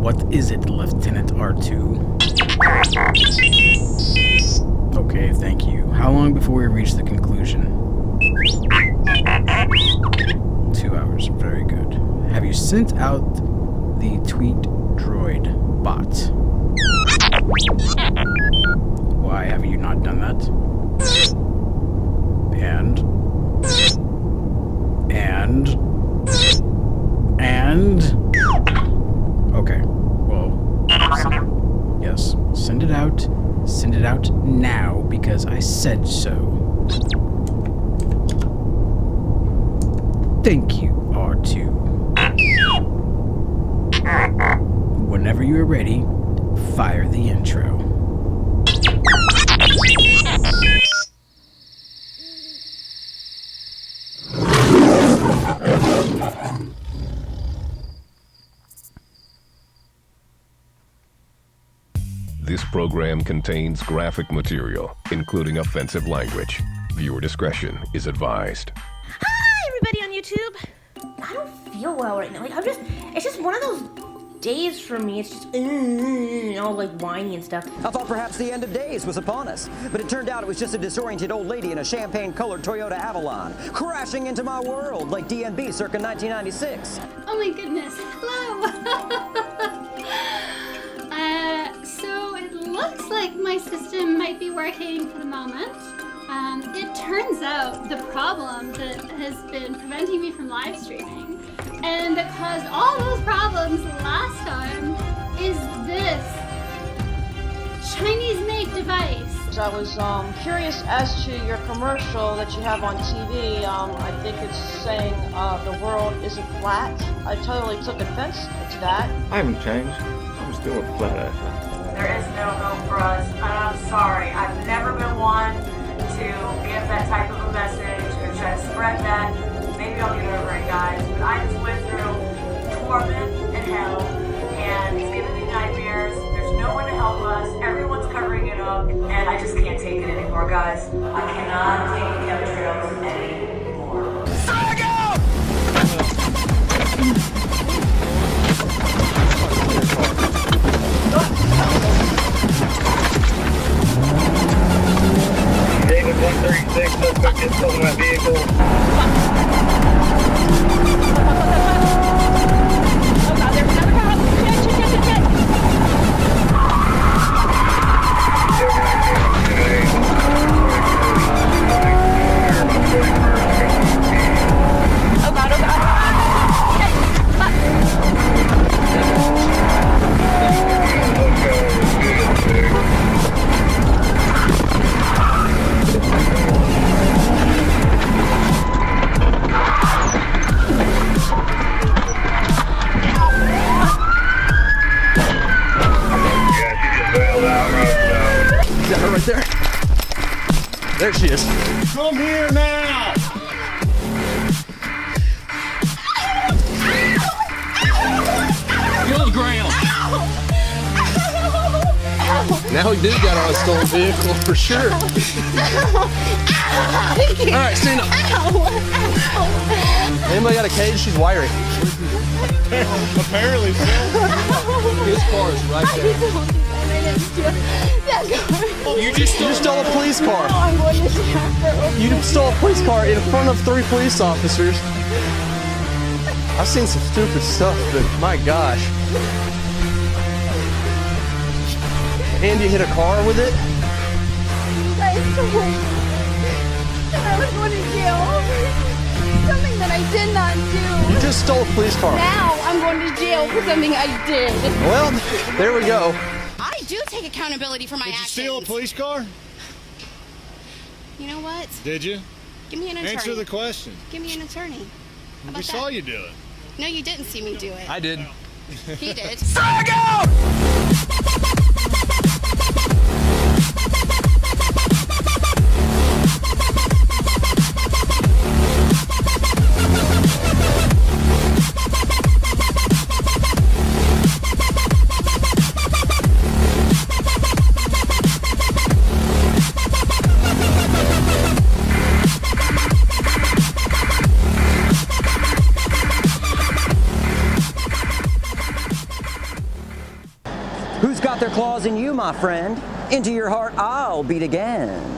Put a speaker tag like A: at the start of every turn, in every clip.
A: What is it, Lieutenant R2? Okay, thank you. How long before we reach the conclusion? 2 hours. Very good. Have you sent out the tweet droid bot? Why have you not done that? And? Okay. Well, yes. Send it out. Send it out now because I said so. Thank you, R2. Whenever you are ready, fire the intro.
B: This program contains graphic material, including offensive language. Viewer discretion is advised.
C: Hi, everybody on YouTube. I don't feel well right now. It's just one of those days for me. It's just, all like whiny and stuff.
D: I thought perhaps the end of days was upon us, but it turned out it was just a disoriented old lady in a champagne-colored Toyota Avalon, crashing into my world like DNB circa 1996.
E: Oh my goodness, hello! So it looks like my system might be working for the moment. It turns out the problem that has been preventing me from live streaming and that caused all those problems last time is this Chinese-made device.
F: I was curious as to your commercial that you have on TV. I think it's saying the world isn't flat. I totally took offense to that.
G: I haven't changed. I'm still a flat earther.
H: There is no hope for us, and I'm sorry. I've never been one to give that type of a message or try to spread that. Maybe I'll get over it, guys. But I just went through torment and hell, and it's giving me nightmares. There's no one to help us. Everyone's covering it up, and I just can't take it anymore, guys. I cannot take the chemtrails anymore.
G: David 136, suspect is still in that vehicle.
C: Oh god, there's another car! Oh god, oh god!
I: Right there. There she is.
G: Come here now!
I: Get on the ground. Now we do got on a stolen vehicle for sure. All right, stand up. Anybody got a cage? She's wiry.
G: Apparently so.
I: His car is right there. You just stole a police car.
E: I'm going to jail.
I: You stole a police car in front of 3 police officers. I've seen some stupid stuff, but my gosh. And you hit a car with it?
E: I was going to jail over something that I did not do.
I: You just stole a police car.
E: Now I'm going to jail for something I did.
I: Well, there we go.
J: I do take accountability for my actions.
G: Did you steal a police car?
J: You know what?
G: Did you?
J: Give me an attorney.
G: Answer the question.
J: Give me an attorney. How about
G: We saw
J: that?
G: you do it.
J: No, you didn't see me do it.
I: I did.
J: He did.
D: Who's got their claws in you, my friend? Into your heart I'll beat again.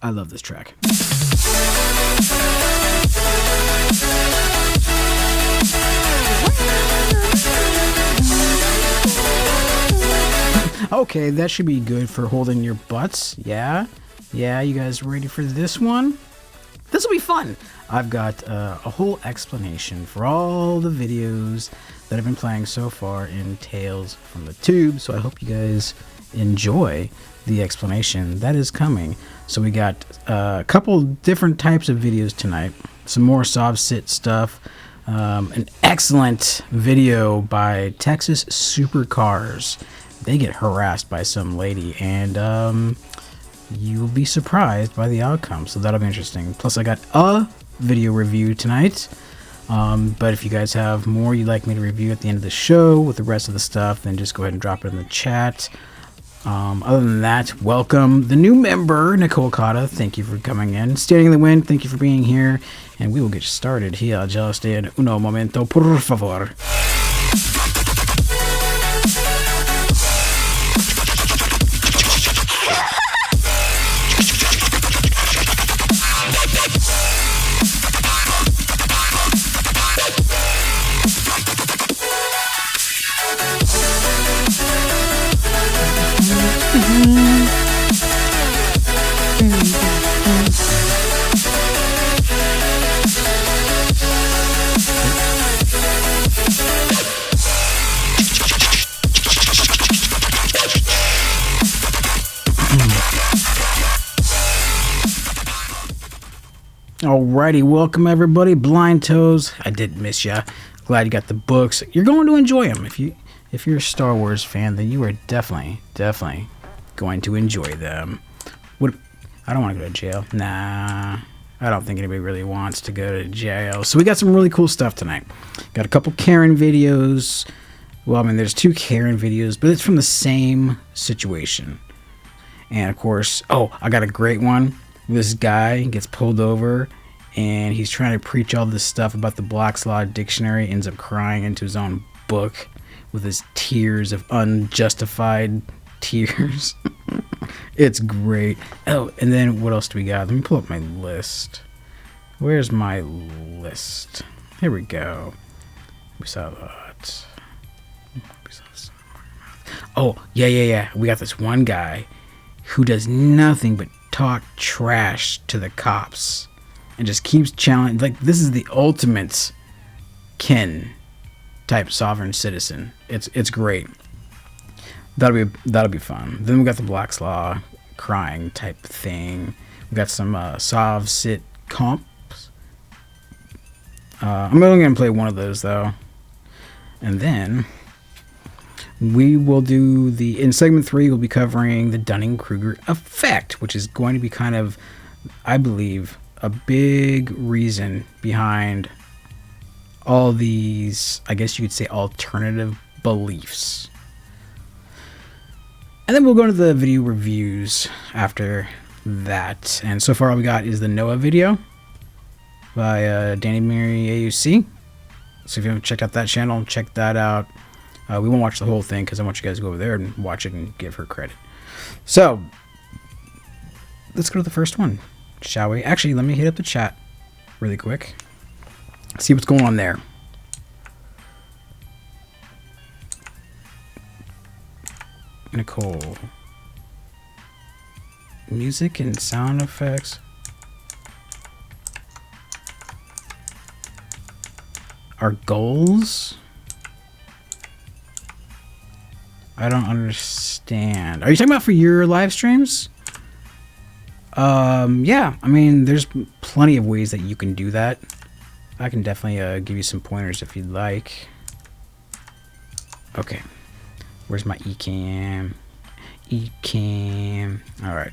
A: I love this track. Okay, that should be good for holding your butts. Yeah, you guys ready for this one? This will be fun. I've got a whole explanation for all the videos that I've been playing so far in Tales from the Tube, so I hope you guys enjoy the explanation that is coming. So we got a couple different types of videos tonight, some more soft-sit stuff, an excellent video by Texas Supercars. They get harassed by some lady, and you'll be surprised by the outcome, so that'll be interesting. Plus I got a video review tonight, but if you guys have more you'd like me to review at the end of the show with the rest of the stuff, then just go ahead and drop it in the chat. Other than that, welcome the new member, Nicole Cotta. Thank you for coming in. Standing in the Wind, thank you for being here, and we will get started here just in uno momento, por favor. Alrighty, welcome everybody. Blind Toes, I did miss ya. Glad you got the books. You're going to enjoy them. If you're a Star Wars fan, then you are definitely going to enjoy them. What? I don't want to go to jail. Nah, I don't think anybody really wants to go to jail. So we got some really cool stuff tonight. Got a couple Karen videos. Well, I mean, there's 2 Karen videos, but it's from the same situation. And of course, I got a great one. This guy gets pulled over and he's trying to preach all this stuff about the Black's Law Dictionary, ends up crying into his own book with his tears of unjustified tears. It's great. Oh, and then what else do we got? Let me pull up my list. Where's my list? Here we go. We saw that. Oh, yeah. We got this one guy who does nothing but talk trash to the cops and just keeps challenging. Like, this is the ultimate Ken type sovereign citizen. It's great. That'll be fun. Then we got the Black's Law crying type thing. We got some Sov Sit comps. I'm only gonna play one of those though, and then we will do in segment 3, we'll be covering the Dunning-Kruger effect, which is going to be kind of, I believe, a big reason behind all these, I guess you could say, alternative beliefs. And then we'll go into the video reviews after that. And so far all we got is the Noah video by Danny Mary AUC. So if you haven't checked out that channel, check that out. We won't watch the whole thing because I want you guys to go over there and watch it and give her credit. So, let's go to the first one, shall we? Actually, let me hit up the chat really quick. See what's going on there. Nicole. Music and sound effects. Our goals? I don't understand. Are you talking about for your live streams? Yeah, I mean, there's plenty of ways that you can do that. I can definitely give you some pointers if you'd like. Okay. Where's my eCam? ECam. Alright.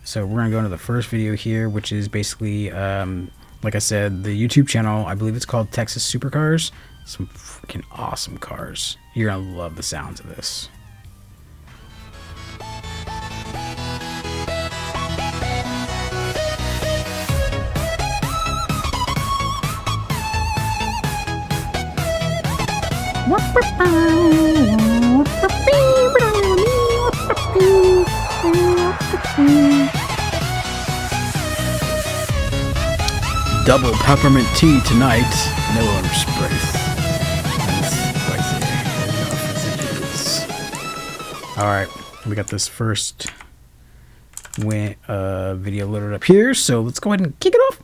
A: So we're going to go into the first video here, which is basically, like I said, the YouTube channel, I believe it's called Texas Supercars. Some freaking awesome cars. You're gonna love the sounds of this. Double peppermint tea tonight. No undersprace. Alright, we got this first video loaded up here, so let's go ahead and kick it off.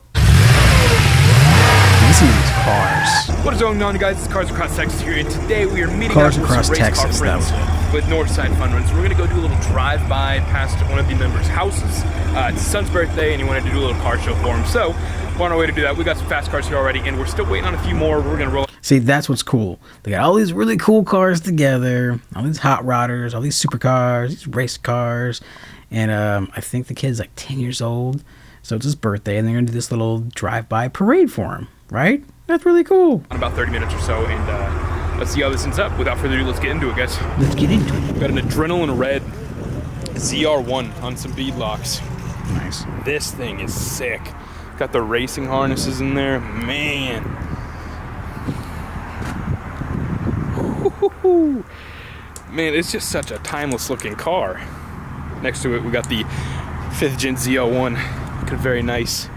A: Listen to these cars.
K: What is going on, guys? It's Cars Across Texas here, and today we are meeting
A: Cars
K: up with
A: Across
K: some race car
A: Texas,
K: friends with Northside Fun Runs. We're going to go do a little drive-by past one of the members' houses. It's his son's birthday, and he wanted to do a little car show for him. So, we're on our way to do that. We got some fast cars here already, and we're still waiting on a few more. We're going to roll.
A: See, that's what's cool. They got all these really cool cars together, all these hot rodders, all these supercars, these race cars, and I think the kid's like 10 years old, so it's his birthday, and they're going to do this little drive-by parade for him, right? That's really cool.
K: In about 30 minutes or so, and let's see how this ends up. Without further ado, let's get into it, guys.
A: Let's get into it.
K: Got an Adrenaline Red ZR1 on some beadlocks.
A: Nice.
K: This thing is sick. Got the racing harnesses in there. Man. Man, it's just such a timeless looking car. Next to it, we got the 5th Gen Z01. Looking very nice.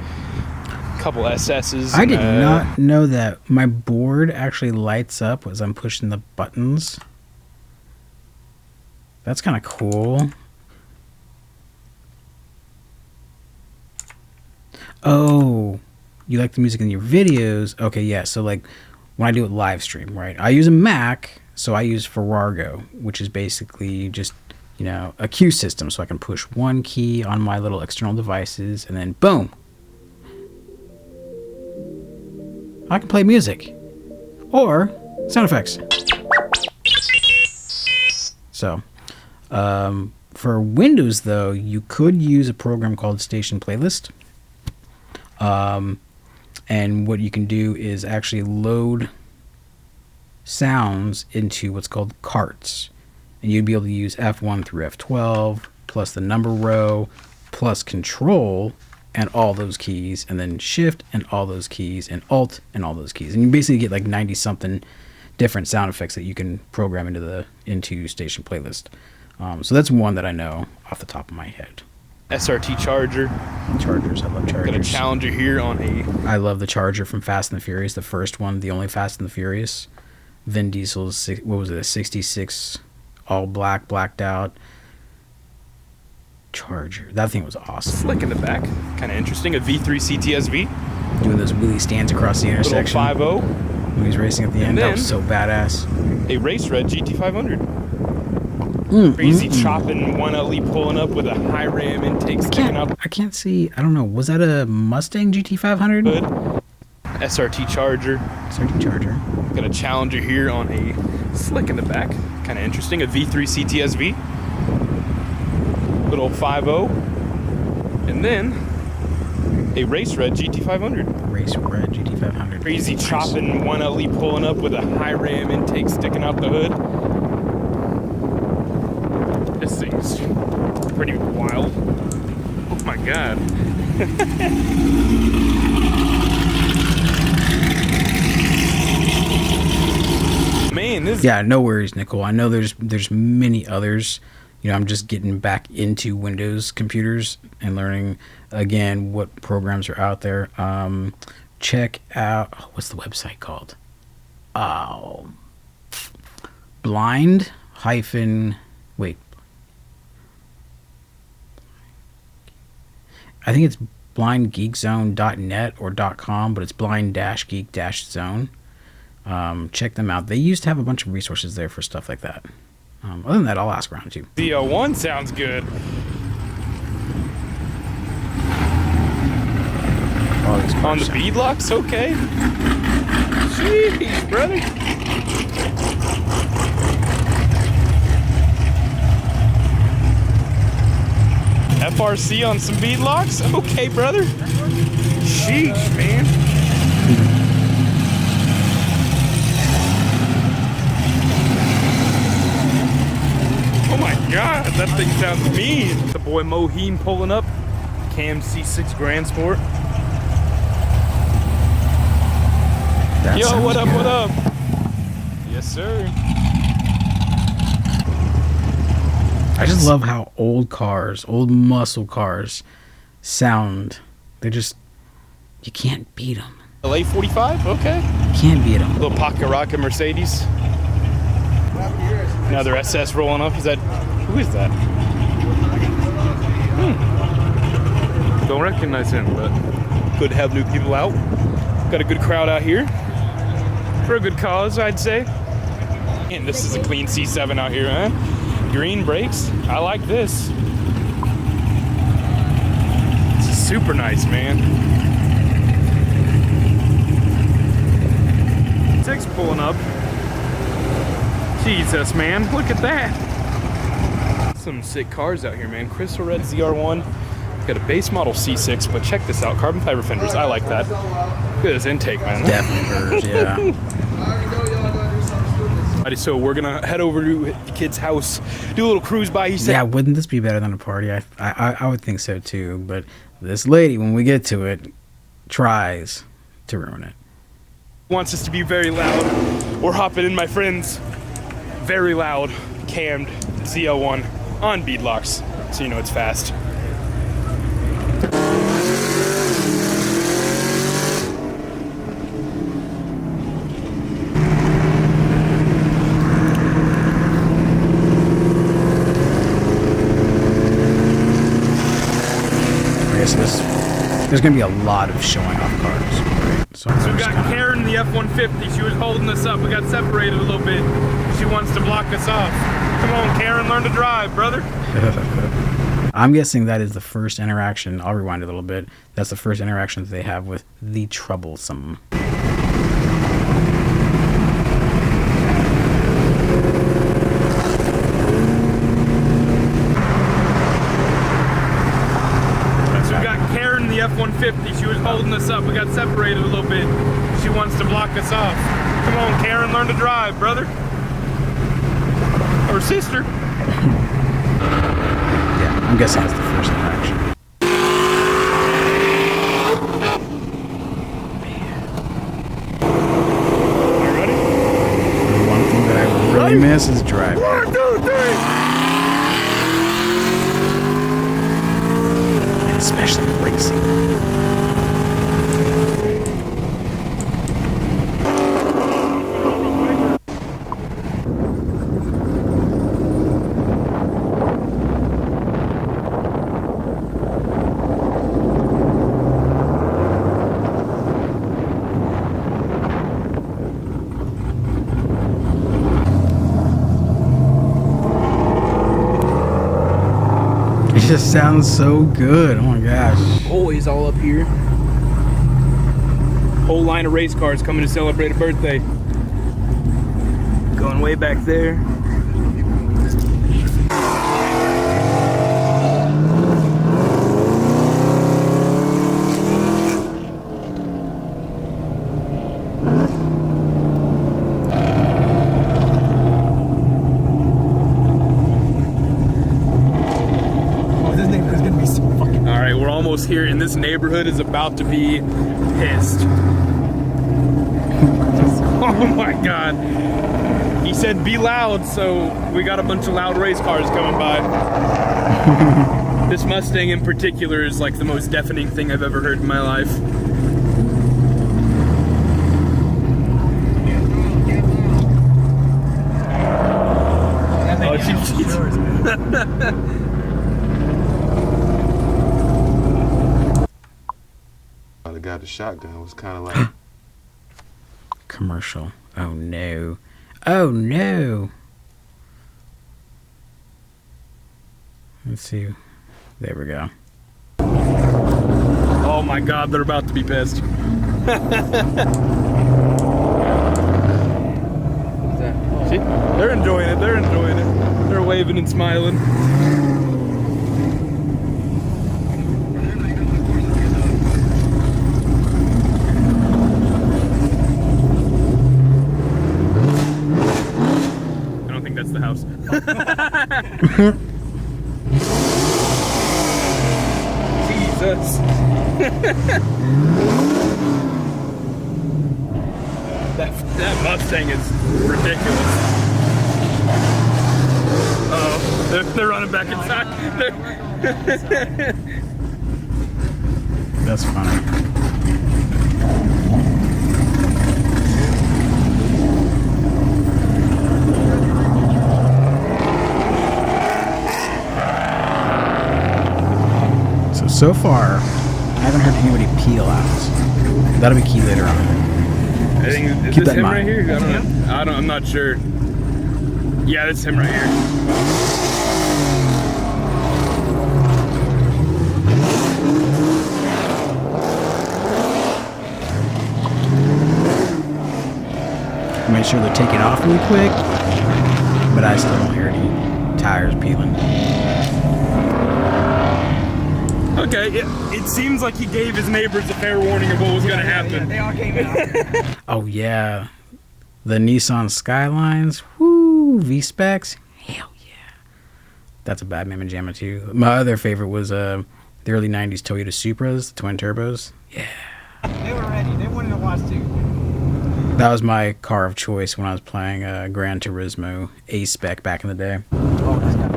K: Couple SS's.
A: I did not know that my board actually lights up as I'm pushing the buttons. That's kind of cool. Oh, you like the music in your videos? Okay, yeah. So like when I do it live stream, right? I use a Mac, so I use Farrago, which is basically just, you know, a cue system. So I can push one key on my little external devices, and then boom, I can play music or sound effects. So, for Windows though, you could use a program called Station Playlist. And what you can do is actually load sounds into what's called carts. And you'd be able to use F1 through F12 plus the number row plus control and all those keys, and then shift and all those keys, and alt and all those keys, and you basically get like 90 something different sound effects that you can program into Station Playlist. So that's one that I know off the top of my head.
K: SRT Charger.
A: Chargers, I love Chargers.
K: Got a Challenger here on a.
A: I love the Charger from Fast and the Furious, the first one, the only Fast and the Furious. Vin Diesel's, what was it, a 66, all black, blacked out Charger. That thing was awesome.
K: Slick in the back, kind of interesting. A V3 CTSV.
A: Doing those wheelie stands across the intersection.
K: Little 5.0.
A: When he's racing at the end, that was so badass.
K: A Race Red GT500. Crazy chopping 1LE pulling up with a high ram intake sticking up.
A: I can't see. I don't know. Was that a Mustang GT500?
K: Hood. SRT Charger.
A: SRT Charger.
K: Got a Challenger here on a slick in the back, kind of interesting. A V3 CTSV. Little 5.0, and then a Race Red GT500.
A: Race Red GT500.
K: Crazy chopping 1LE pulling up with a high ram intake sticking out the hood. This thing's pretty wild. Oh my god. Man, this.
A: Yeah, no worries, Nicole. I know there's many others. You know, I'm just getting back into Windows computers and learning, again, what programs are out there. Check out, what's the website called? I think it's blindgeekzone.net or .com, but it's blind-geek-zone. Check them out. They used to have a bunch of resources there for stuff like that. Other than that, I'll ask around too.
K: The one sounds good. On the beadlocks, okay. Jeez, brother. FRC on some beadlocks? Okay, brother. Sheesh, man. That thing sounds mean. The boy Moheen pulling up. Cam C6 Grand Sport.
A: That
K: Yo,
A: sounds
K: what up,
A: good.
K: what up? Yes, sir.
A: I just love how old cars, old muscle cars, sound. They just, you can't beat them.
K: LA45, okay.
A: You can't beat them.
K: Little Pocket Rocket Mercedes. Another SS rolling up. Is that, who is that? Don't recognize him, but good to have new people out. Got a good crowd out here. For a good cause, I'd say. And this is a clean C7 out here, man. Green brakes. I like this. This is super nice, man. Six pulling up. Jesus, man. Look at that. Some sick cars out here, man. Crystal Red ZR1. Got a base model C6, but check this out. Carbon fiber fenders. I like that. Look at this intake, man.
A: Definitely, yeah.
K: Alrighty, so we're gonna head over to the kid's house, do a little cruise by. He said,
A: Yeah, wouldn't this be better than a party? I would think so too. But this lady, when we get to it, tries to ruin it.
K: Wants us to be very loud. We're hopping in my friend's very loud cammed ZL1 on beadlocks, so you know it's fast.
A: There's gonna be a lot of showing off cars. Right? So
K: So we got Karen, the F-150. She was holding us up. We got separated a little bit. She wants to block us off. Come on, Karen, learn to drive, brother.
A: I'm guessing that is the first interaction. I'll rewind a little bit. That's the first interaction that they have with the troublesome.
K: So we got Karen, the F-150. She was holding us up. We got separated a little bit. She wants to block us off. Come on, Karen, learn to drive, brother. Or sister.
A: Yeah, I'm guessing that's the first interaction.
K: You ready?
A: The one thing that I really miss is driving.
K: 1, 2, 3.
A: And especially racing. It just sounds so good. Oh my gosh.
K: Boys all up here. Whole line of race cars coming to celebrate a birthday. Going way back there. Alright, we're almost here, and this neighborhood is about to be pissed. Oh my god. He said be loud, so we got a bunch of loud race cars coming by. This Mustang in particular is like the most deafening thing I've ever heard in my life. Oh, she's
L: The guy with the shotgun was kind of like
A: Commercial. Oh no. Oh no. Let's see. There we go.
K: oh my god, they're about to be pissed. See? They're enjoying it, they're enjoying it. They're waving and smiling. I don't think that's the house. us. that Mustang is ridiculous. Oh, they're running back inside.
A: That's funny. So far, I haven't heard anybody peel out. That'll be key later on.
K: I think is
A: Keep
K: this
A: that in
K: him right
A: mind.
K: here? I'm not sure. Yeah, that's him right here.
A: Make sure they're taking off really quick, but I still don't hear any tires peeling.
K: Okay, it seems like he gave his neighbors a fair warning of what was going to happen.
F: They all came out.
A: Oh yeah, the Nissan Skylines, woo, V-Specs, hell yeah. That's a bad mamma jamma too. My other favorite was the early 90s Toyota Supras, the twin turbos. Yeah.
F: They were ready. They wanted to watch too.
A: That was my car of choice when I was playing Gran Turismo A-Spec back in the day.
F: Oh, this guy.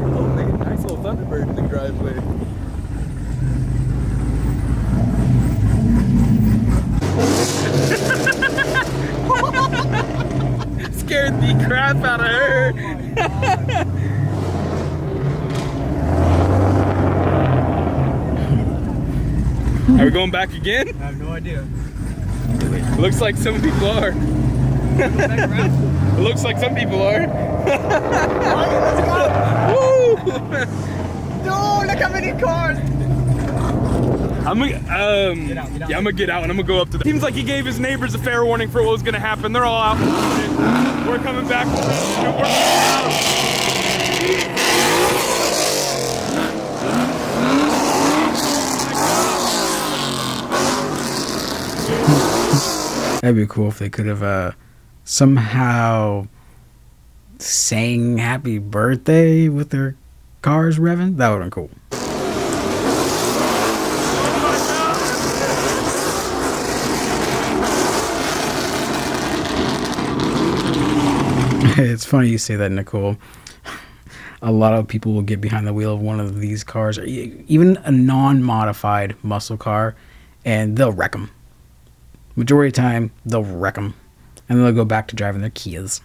K: Oh man, nice little Thunderbird in the driveway. Scared the crap out of her. Are we going back again?
F: I have no idea.
K: Looks like some people are. It looks like some people are. Woo!
F: Dude, look how many cars!
K: I'm gonna get out and I'm gonna go up to them. Seems like he gave his neighbors a fair warning for what was gonna happen. They're all out. We're coming back. We're coming out.
A: That'd be cool if they could have somehow sang happy birthday with their cars revving. That would have been cool. It's funny you say that, Nicole. A lot of people will get behind the wheel of one of these cars, even a non-modified muscle car, and they'll wreck them. Majority of the time, they'll wreck them, and then they'll go back to driving their Kias.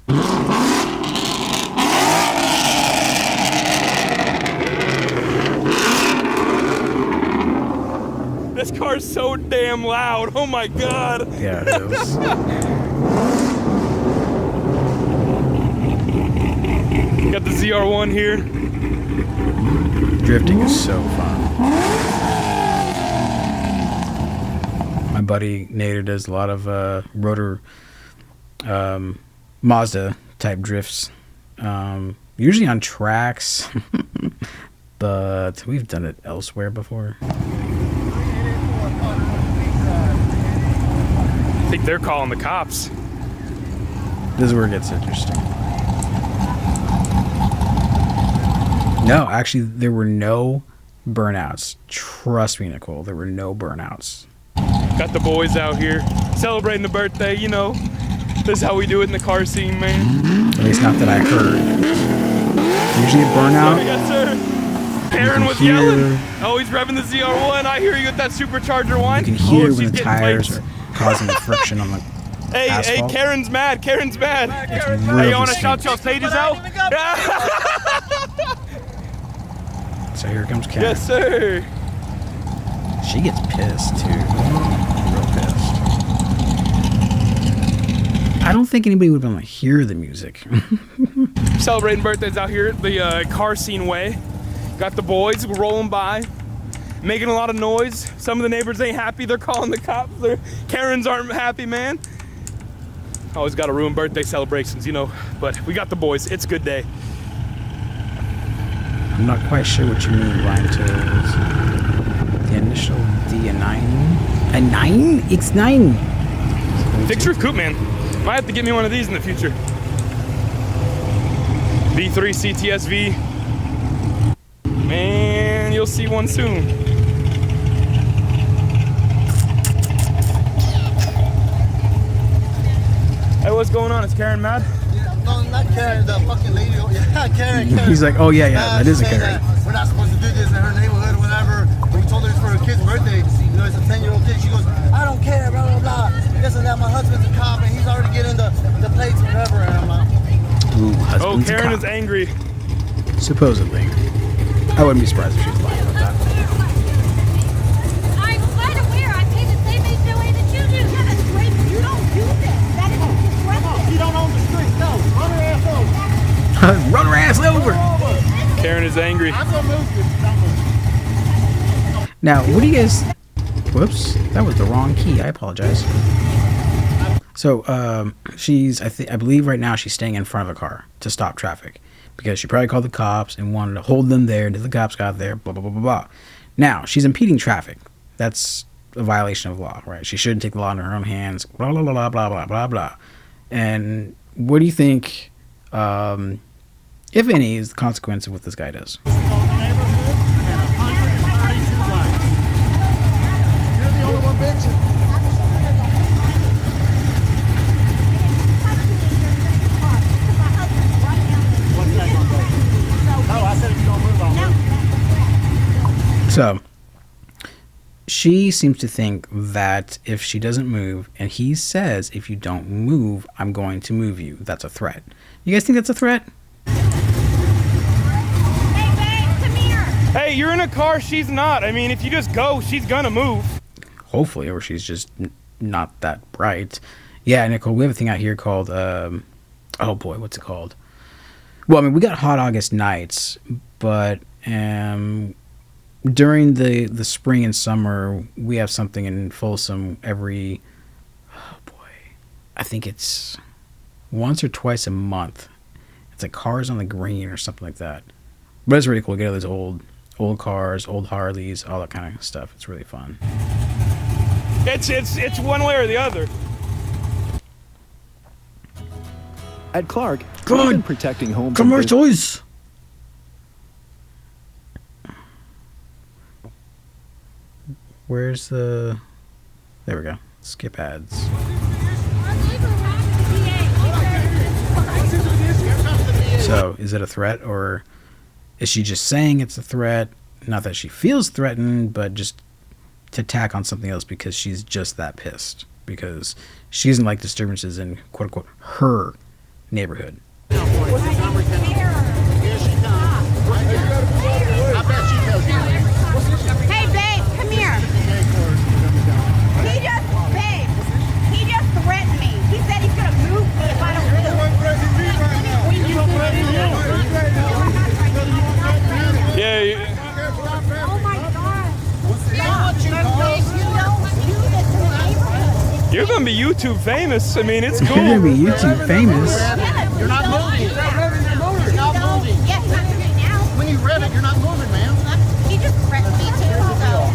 K: This car's so damn loud. Oh my god.
A: Yeah, it is.
K: Got the ZR1 here.
A: Drifting is so fun. My buddy Nader does a lot of rotor Mazda type drifts, usually on tracks, but we've done it elsewhere before.
K: I think they're calling the cops.
A: This is where it gets interesting. No, actually, there were no burnouts. Trust me, Nicole, there were no burnouts.
K: Got the boys out here celebrating the birthday, you know. This is how we do it in the car scene, man.
A: At least not that I heard. Usually a burnout.
K: Yes, sir. Karen was yelling. Oh, he's revving the ZR1. I hear you with that supercharger whine.
A: You can hear
K: oh,
A: when the
K: getting
A: tires
K: plates.
A: are causing the friction on the asphalt.
K: Hey, Karen's mad. Karen's mad.
A: It's
K: Hey,
A: real
K: you want to
A: distinct.
K: shout y'all's pages out?
A: So here comes Karen.
K: Yes, sir.
A: She gets pissed too. Real pissed. I don't think anybody would be able to hear the music.
K: Celebrating birthdays out here the car scene way. Got the boys rolling by, making a lot of noise. Some of the neighbors ain't happy. They're calling the cops. Karens aren't happy, man. Always got to ruin birthday celebrations, you know. But we got the boys. It's a good day.
A: I'm not quite sure what you mean, Ryan Toes. The initial D, a 9? A 9? It's 9!
K: Fix Roof Coupe, man. Might have to get me one of these in the future. V3 CTSV. Man, you'll see one soon. Hey, what's going on? Is Karen mad?
M: No, not Karen, the fucking lady. Yeah, Karen.
A: He's like, oh yeah, that is a Karen.
M: We're not supposed to do this in her neighborhood or whatever. We told her it's for her kid's birthday. You know, it's a 10-year-old kid. She goes, I don't care, blah, blah, blah. This and that. My husband's a cop, and he's already getting the plates or whatever. And I'm like,
A: ooh, husband's
K: oh, Karen
A: a cop.
K: is angry.
A: Supposedly. I wouldn't be surprised if she was lying about that.
N: I'm quite aware. I pay the same HOA that you do. Yeah, that's great. You don't do this. That is disruptive.
M: you don't own the street. No, run her ass over.
A: Run her ass over.
K: Karen is angry.
M: I'm going to move you.
A: Now, what do you guys... Whoops, that was the wrong key. I apologize. So, she's... I believe right now she's staying in front of a car to stop traffic. Because she probably called the cops and wanted to hold them there until the cops got there, blah, blah, blah, blah, blah. Now, she's impeding traffic. That's a violation of law, right? She shouldn't take the law into her own hands, blah, blah, blah, blah, blah, blah, blah, blah. And what do you think, if any, is the consequence of what this guy does? So, she seems to think that if she doesn't move, and he says, if you don't move, I'm going to move you, that's a threat. You guys think that's a threat?
K: Hey, you're in a car, she's not. I mean, if you just go, she's gonna move.
A: Hopefully, or she's just not that bright. Yeah, Nicole, we have a thing out here called, oh boy, what's it called? Well, I mean, we got hot August nights, but during the spring and summer, we have something in Folsom every, oh boy, I think it's once or twice a month. It's like Cars on the Green or something like that. But it's really cool. Get all those old cars, old Harleys, all that kind of stuff. It's really fun.
K: It's one way or the other.
O: At Clark,
A: Good.
O: we've been protecting homes.
A: Commercials. Where's the... There we go. Skip ads. So, is it a threat, or is she just saying it's a threat? Not that she feels threatened, but just to tack on something else because she's just that pissed. Because she doesn't like disturbances in, quote-unquote, her neighborhood.
N: Hey, babe, come here. He just threatened me. He said he's gonna move me if I don't move.
K: Yeah.
N: Oh my God.
K: You're gonna be YouTube famous. I mean, it's cool.
A: You're gonna be YouTube famous.
M: You're not moving. You're not moving.
N: Yes, not moving now.
M: When you rev it, you're not moving, man.
N: He just threatened me too.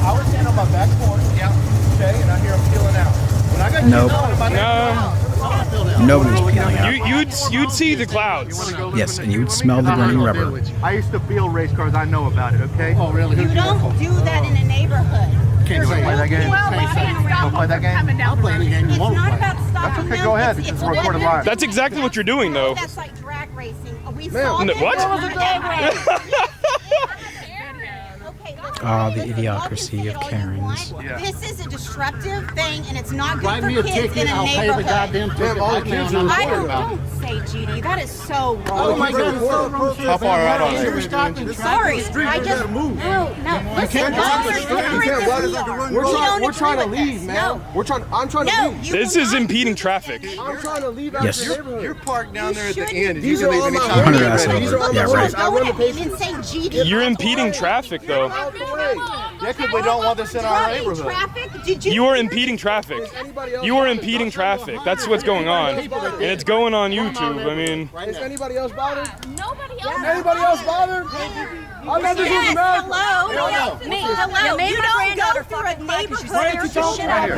M: I was standing on my back porch. Yeah. Okay, and I hear him peeling out. When I got
A: Nope.
K: No.
A: Nobody's peeling out.
K: You'd see the clouds.
A: Yes, and you would smell the burning rubber.
P: I used to field race cars. I know about it, okay?
M: Oh, really?
N: You don't do that in a neighborhood.
P: Can you play that game? Don't play that game?
M: I'll play any game you want to play.
N: About stopping
P: That's okay,
N: them.
P: go ahead. This is recorded live.
K: That's exactly what you're doing, though.
N: That's like drag racing. We
M: Ma'am,
N: saw
K: No,
N: this
K: what?
N: on the drag race.
A: Oh, the idiocracy of Karens.
N: This is a disruptive thing, and it's not good
M: Write
N: for
M: me a
N: kids
M: ticket,
N: in a
M: I'll pay the
N: neighborhood.
M: goddamn ticket.
P: Ma'am, all the kids are
N: I
P: recording about it.
N: don't say, GD. That is so wrong.
M: Oh my God, it's so wrong.
P: How far out are they?
N: Sorry, I just no. Listen,
I: We're trying to leave, man.
N: No.
I: I'm trying to leave.
K: This is impeding traffic.
I: I'm trying to leave.
A: Yes.
P: You're parked down there at the end.
I: These are all my
A: Run her ass
I: These are
A: over.
I: all
A: Yeah,
I: my
A: right.
I: I run the
N: and
I: paper.
N: then say GD.
K: You're impeding traffic, though.
P: Yeah, because we don't want this in our neighborhood.
N: Traffic? Did you?
K: You are impeding traffic. You are impeding traffic. That's what's going on. And it's going on YouTube. I mean...
I: Is anybody else bothered?
N: Nobody else.
I: Anybody else bothered? I'm not just
N: Yes,
I: mad.
N: hello. Me. Hello. You don't go through a neighborhood. There's the shit out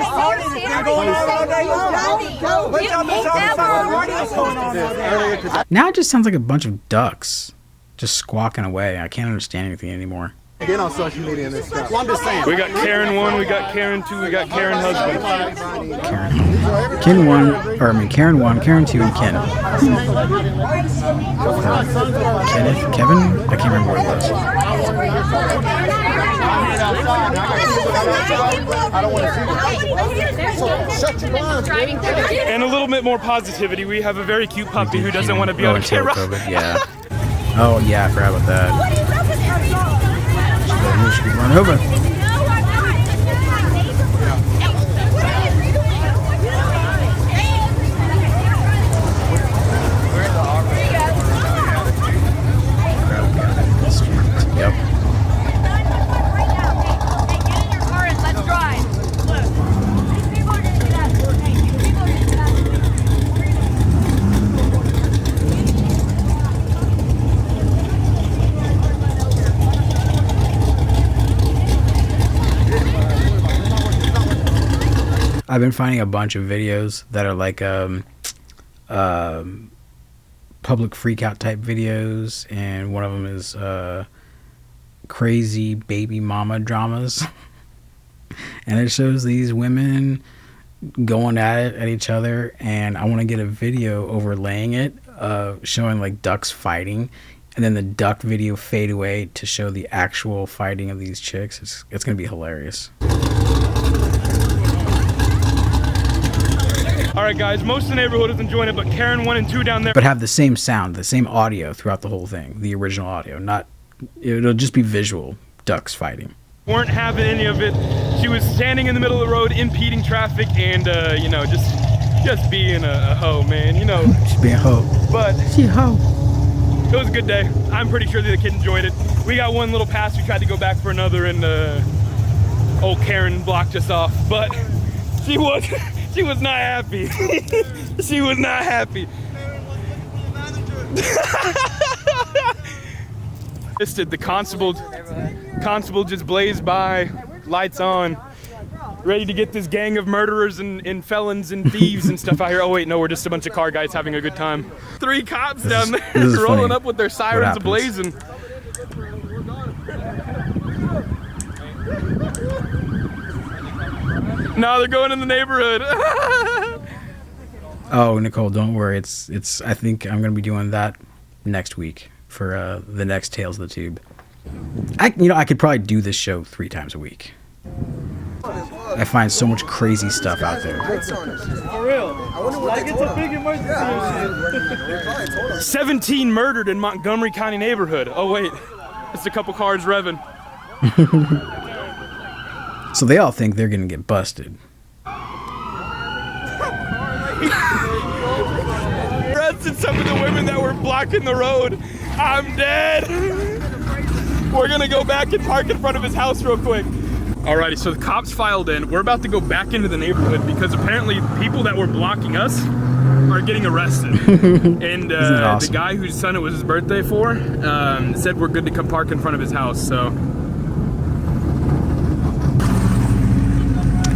N: there.
A: Now it just sounds like a bunch of ducks. just squawking away. I can't understand anything anymore.
P: Get on social media and this stuff. Well, I'm just saying.
K: We got Karen 1, we got Karen 2, we got Karen husband.
A: Karen 1, Karen 2, and Ken. Kenneth? Kevin? I can't remember what it was.
K: And a little bit more positivity. We have a very cute puppy who doesn't want to be on camera.
A: COVID, yeah. Oh, yeah, I forgot about that. She could run over. Yep. I've been finding a bunch of videos that are like public freakout type videos, and one of them is crazy baby mama dramas. And it shows these women going at it at each other, and I want to get a video overlaying it, showing like ducks fighting, and then the duck video fade away to show the actual fighting of these chicks. It's gonna be hilarious.
K: All right, guys, most of the neighborhood is enjoying it, but Karen 1 and 2 down there.
A: But have the same sound, the same audio throughout the whole thing, the original audio. It'll just be visual ducks fighting.
K: Weren't having any of it. She was standing in the middle of the road, impeding traffic, and you know, just being a hoe, man. You know.
A: She's being a hoe.
K: But
A: she a hoe.
K: It was a good day. I'm pretty sure that the kid enjoyed it. We got one little pass. We tried to go back for another, and old Karen blocked us off. But she was not happy. She was not happy. The constable just blazed by, lights on, ready to get this gang of murderers and felons and thieves and stuff out here. Oh wait, no, we're just a bunch of car guys having a good time. 3 cops down there rolling up with their sirens ablazing. No, they're going in the neighborhood.
A: Oh, Nicole, don't worry. It's. I think I'm gonna be doing that next week for the next Tales of the Tube. I could probably do this show 3 times a week. I find so much crazy stuff out there.
K: For real. Like it's a big emergency. 17 murdered in Montgomery County neighborhood. Oh wait, it's a couple cars revving.
A: So they all think they're gonna get busted.
K: Arrested some of the women that were blocking the road. I'm dead. We're gonna go back and park in front of his house real quick. Alrighty, so the cops filed in. We're about to go back into the neighborhood because apparently people that were blocking us are getting arrested. And awesome? The guy whose son it was his birthday for said we're good to come park in front of his house, so.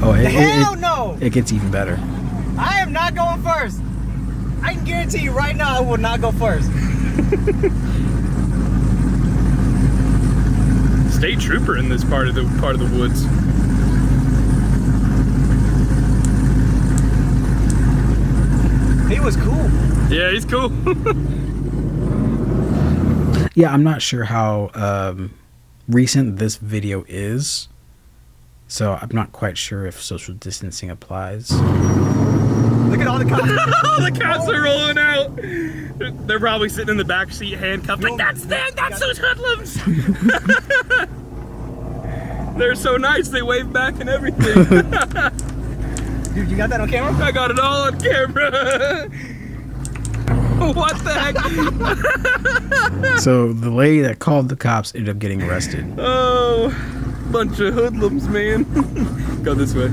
A: Oh,
Q: hell no!
A: It gets even better.
Q: I am not going first. I can guarantee you right now I will not go first.
K: State trooper in this part of the woods.
Q: He was cool.
K: Yeah, he's cool.
A: Yeah, I'm not sure how recent this video is, so I'm not quite sure if social distancing applies.
Q: Look at all the cops.
K: The cops are rolling out. They're probably sitting in the back seat handcuffed like, that's those hoodlums. They're so nice, they wave back and everything.
Q: Dude, you got that on camera?
K: I got it all on camera. What the heck?
A: So the lady that called the cops ended up getting arrested.
K: Oh, bunch of hoodlums, man. Go this way.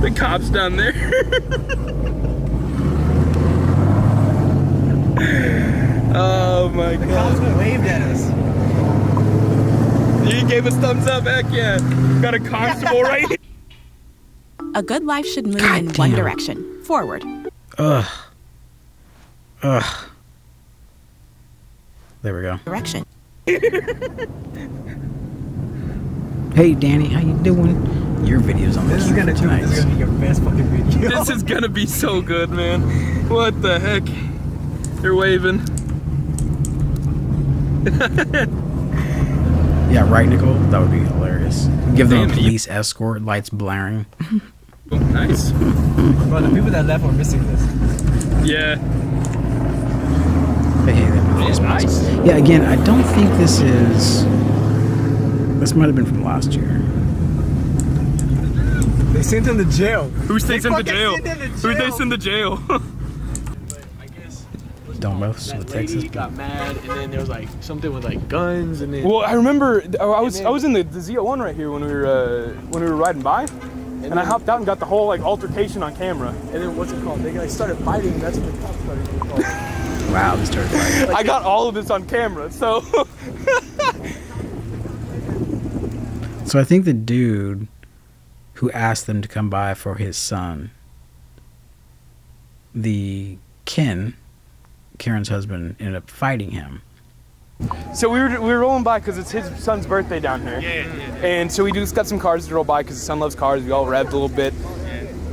K: The cops down there. Oh my God.
Q: The cops waved at us.
K: He gave us thumbs up, heck yeah. Got a constable right here.
R: A good life should move in one direction, forward.
A: Ugh. There we go.
R: Direction.
A: Hey, Danny, how you doing? Your video's on the
Q: This is
A: queue
Q: gonna
A: tonight.
Q: This is gonna be your best fucking video.
K: This is gonna be so good, man. What the heck? You're waving.
A: Yeah, right, Nicole? That would be hilarious. Give them a
K: Damn,
A: police escort, lights blaring.
K: Oh, nice.
Q: Bro, the people that left are missing this.
K: Yeah.
A: Hey, that was nice. Yeah, again, I don't think this is... This might have been from last year.
Q: They sent him to jail.
K: Who sent him to jail? Who they sent to jail?
A: Don't most of the Texas.
I: Lady got mad, and then there was like something with like guns, and then.
K: Well, I remember I was in the Z01 right here when we were riding by, and I hopped out and got the whole like altercation on camera.
I: And then what's it called? They like started fighting. That's when the cops started getting called.
A: Wow, they started fighting.
K: I got all of this on camera, so.
A: So I think the dude who asked them to come by for his son, Karen's husband, ended up fighting him.
K: So we were rolling by because it's his son's birthday down here. And so we just got some cars to roll by because his son loves cars. We all revved a little bit.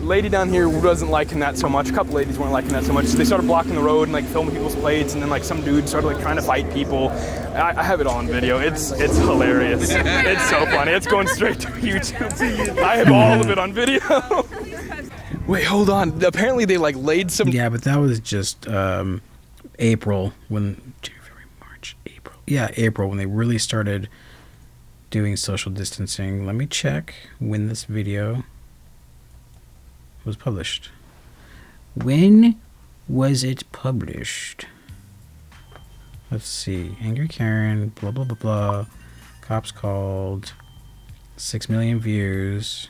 K: Lady down here wasn't liking that so much. A couple ladies weren't liking that so much. So they started blocking the road and like filming people's plates, and then like some dude started like trying to fight people. I have it all on video. It's hilarious. It's so funny. It's going straight to YouTube. I have all of it on video. Wait, hold on. Apparently they like laid some.
A: Yeah, but that was just April when January, March, April. Yeah, April when they really started doing social distancing. Let me check when this video was published. When was it published? Let's see. Angry Karen, blah, blah, blah, blah. Cops called. 6 million views.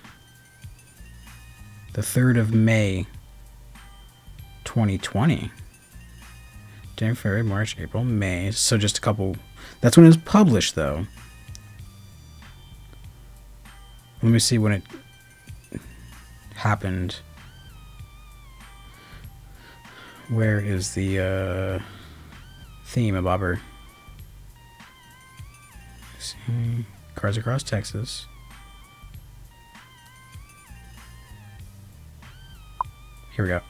A: The 3rd of May, 2020. January, February, March, April, May. So just a couple. That's when it was published, though. Let me see when it happened. Where is the theme of Bobber? See, Cars Across Texas. Here we go.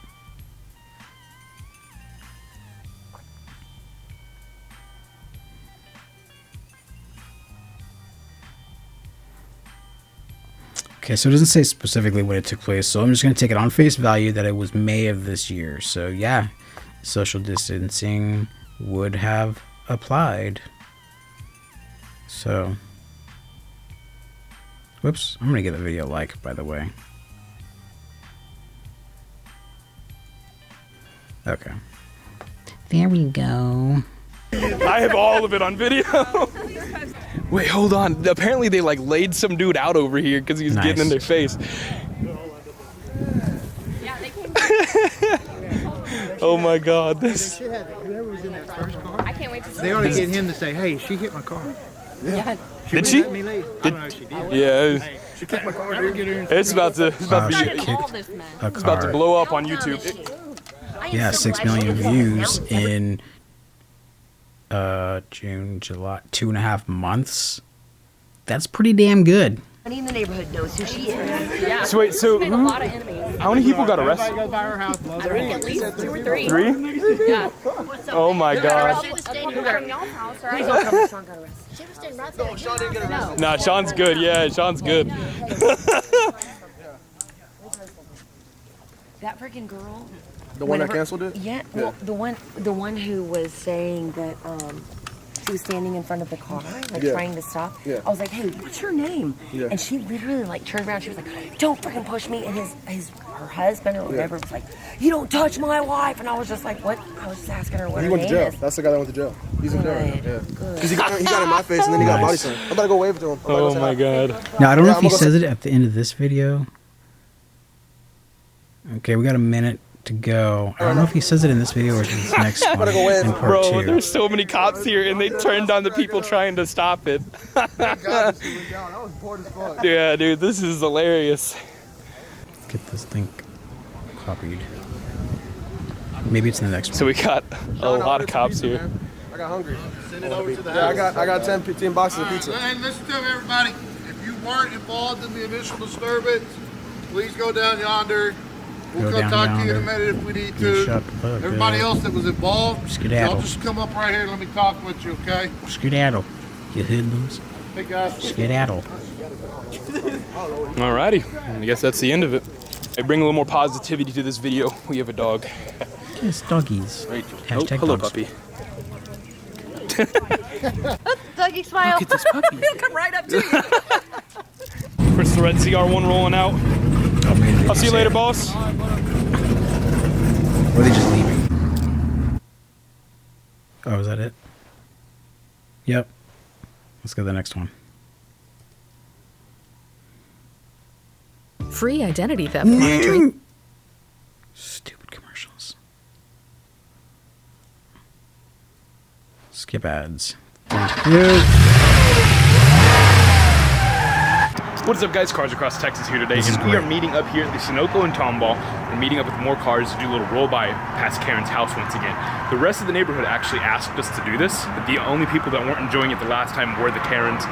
A: Okay, so it doesn't say specifically when it took place, so I'm just going to take it on face value that it was May of this year. So yeah, social distancing would have applied. So, whoops, I'm going to give the video a like, by the way. Okay. There we go.
K: I have all of it on video. Wait, hold on. Apparently they like laid some dude out over here because he was getting in their face. Oh my God, this.
P: Whoever was in that first car,
C: I can't wait to see
P: they ought to get him to say, "Hey, she hit my car."
C: Yeah.
K: Did she?
P: Let me leave. I don't know if she did.
K: Yeah.
P: She kicked my car. Didn't get her in.
K: It's about to.
A: She kicked
K: It's about to blow up on YouTube.
A: Yeah, 6 million views in June, July, 2.5 months. That's pretty damn good.
C: Everybody in the neighborhood knows who she is. Yeah.
K: So wait, so
C: Made a lot of enemies.
K: how many people got arrested?
C: I think at least 2 or 3.
K: 3?
C: Yeah.
K: Oh my God.
C: She was staying from y'all's house, right? Sean got arrested. She was staying right there. Sean didn't get arrested.
K: Nah, Sean's good. Yeah, Sean's good.
S: That freaking girl.
I: The one that canceled it?
S: Yeah. Well, the one who was saying that she was standing in front of the car, like trying to stop.
I: Yeah.
S: I was like, "Hey, what's your name?"
I: Yeah.
S: And she literally like turned around. She was like, "Don't freaking push me!" And her husband or whatever was like, "You don't touch my wife!" And I was just like, "What?" I was just asking her what
I: He
S: her
I: went to
S: name
I: jail.
S: is.
I: That's the guy that went to jail. He's in jail right now. Yeah.
S: Good.
I: Because he got in my face and then he got body
A: Nice.
I: slammed. I'm about to go wave it to him.
K: Oh my God.
A: Now, I don't know
I: Yeah,
A: if he
I: I'm gonna
A: says it at the end of this video. Okay, we got a minute to go. I don't know if he says it in this video or in this next one in part
K: Bro,
A: 2.
K: there's so many cops here and they turned on the people trying to stop it. Yeah, dude, this is hilarious.
A: Get this thing copied. Maybe it's in the next one.
K: So we got a lot of cops here.
I: got hungry.
M: Send it over to the
I: Yeah,
M: house.
I: I got 10 boxes of pizza.
M: And listen to me, everybody. If you weren't involved in the initial disturbance, please go down yonder. We'll
A: Go
M: come
A: down
M: talk to you in a
A: yonder.
M: minute if we need
A: You
M: to.
A: shut the fuck
M: Everybody
A: up.
M: else that was involved,
A: Skedaddle.
M: y'all just come up right here and let me talk with you, okay?
A: Skedaddle. You hoodlums.
M: Hey guys.
A: Skedaddle.
K: Alrighty, I guess that's the end of it. I bring a little more positivity to this video. We have a dog.
A: Yes, doggies.
K: Right.
A: Hashtag
K: Hello,
A: dogs.
K: puppy.
N: Dougie, smile.
K: Look at this puppy.
N: He'll come right up to you.
K: Chris the Red CR1 rolling out. I'll see you later, boss.
A: Or are they just leaving? Oh, is that it? Yep. Let's go to the next one.
T: Free identity theft monitoring.
A: Stupid commercials. Skip ads. Thank you.
K: What is up, guys? Cars Across Texas here today. We are meeting up here at the Sunoco and Tomball. We're meeting up with more cars to do a little roll-by past Karen's house once again. The rest of the neighborhood actually asked us to do this, but the only people that weren't enjoying it the last time were the Karens.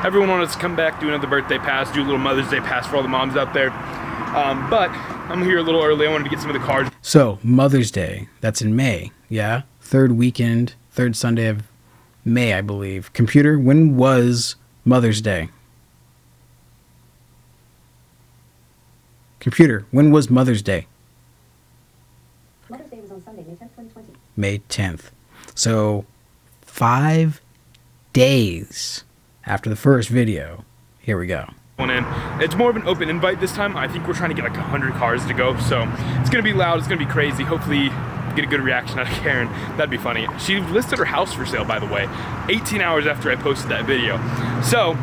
K: Everyone wanted us to come back, do another birthday pass, do a little Mother's Day pass for all the moms out there. But I'm here a little early. I wanted to get some of the cars.
A: So, Mother's Day. That's in May. Yeah? Third weekend, third Sunday of May, I believe. Computer, when was Mother's Day? Computer, when was Mother's Day?
U: Mother's Day was on Sunday, May 10th, 2020.
A: May 10th. So, 5 days after the first video. Here we go.
K: One in. It's more of an open invite this time. I think we're trying to get like 100 cars to go, so it's gonna be loud, it's gonna be crazy. Hopefully get a good reaction out of Karen. That'd be funny. She listed her house for sale, by the way, 18 hours after I posted that video. So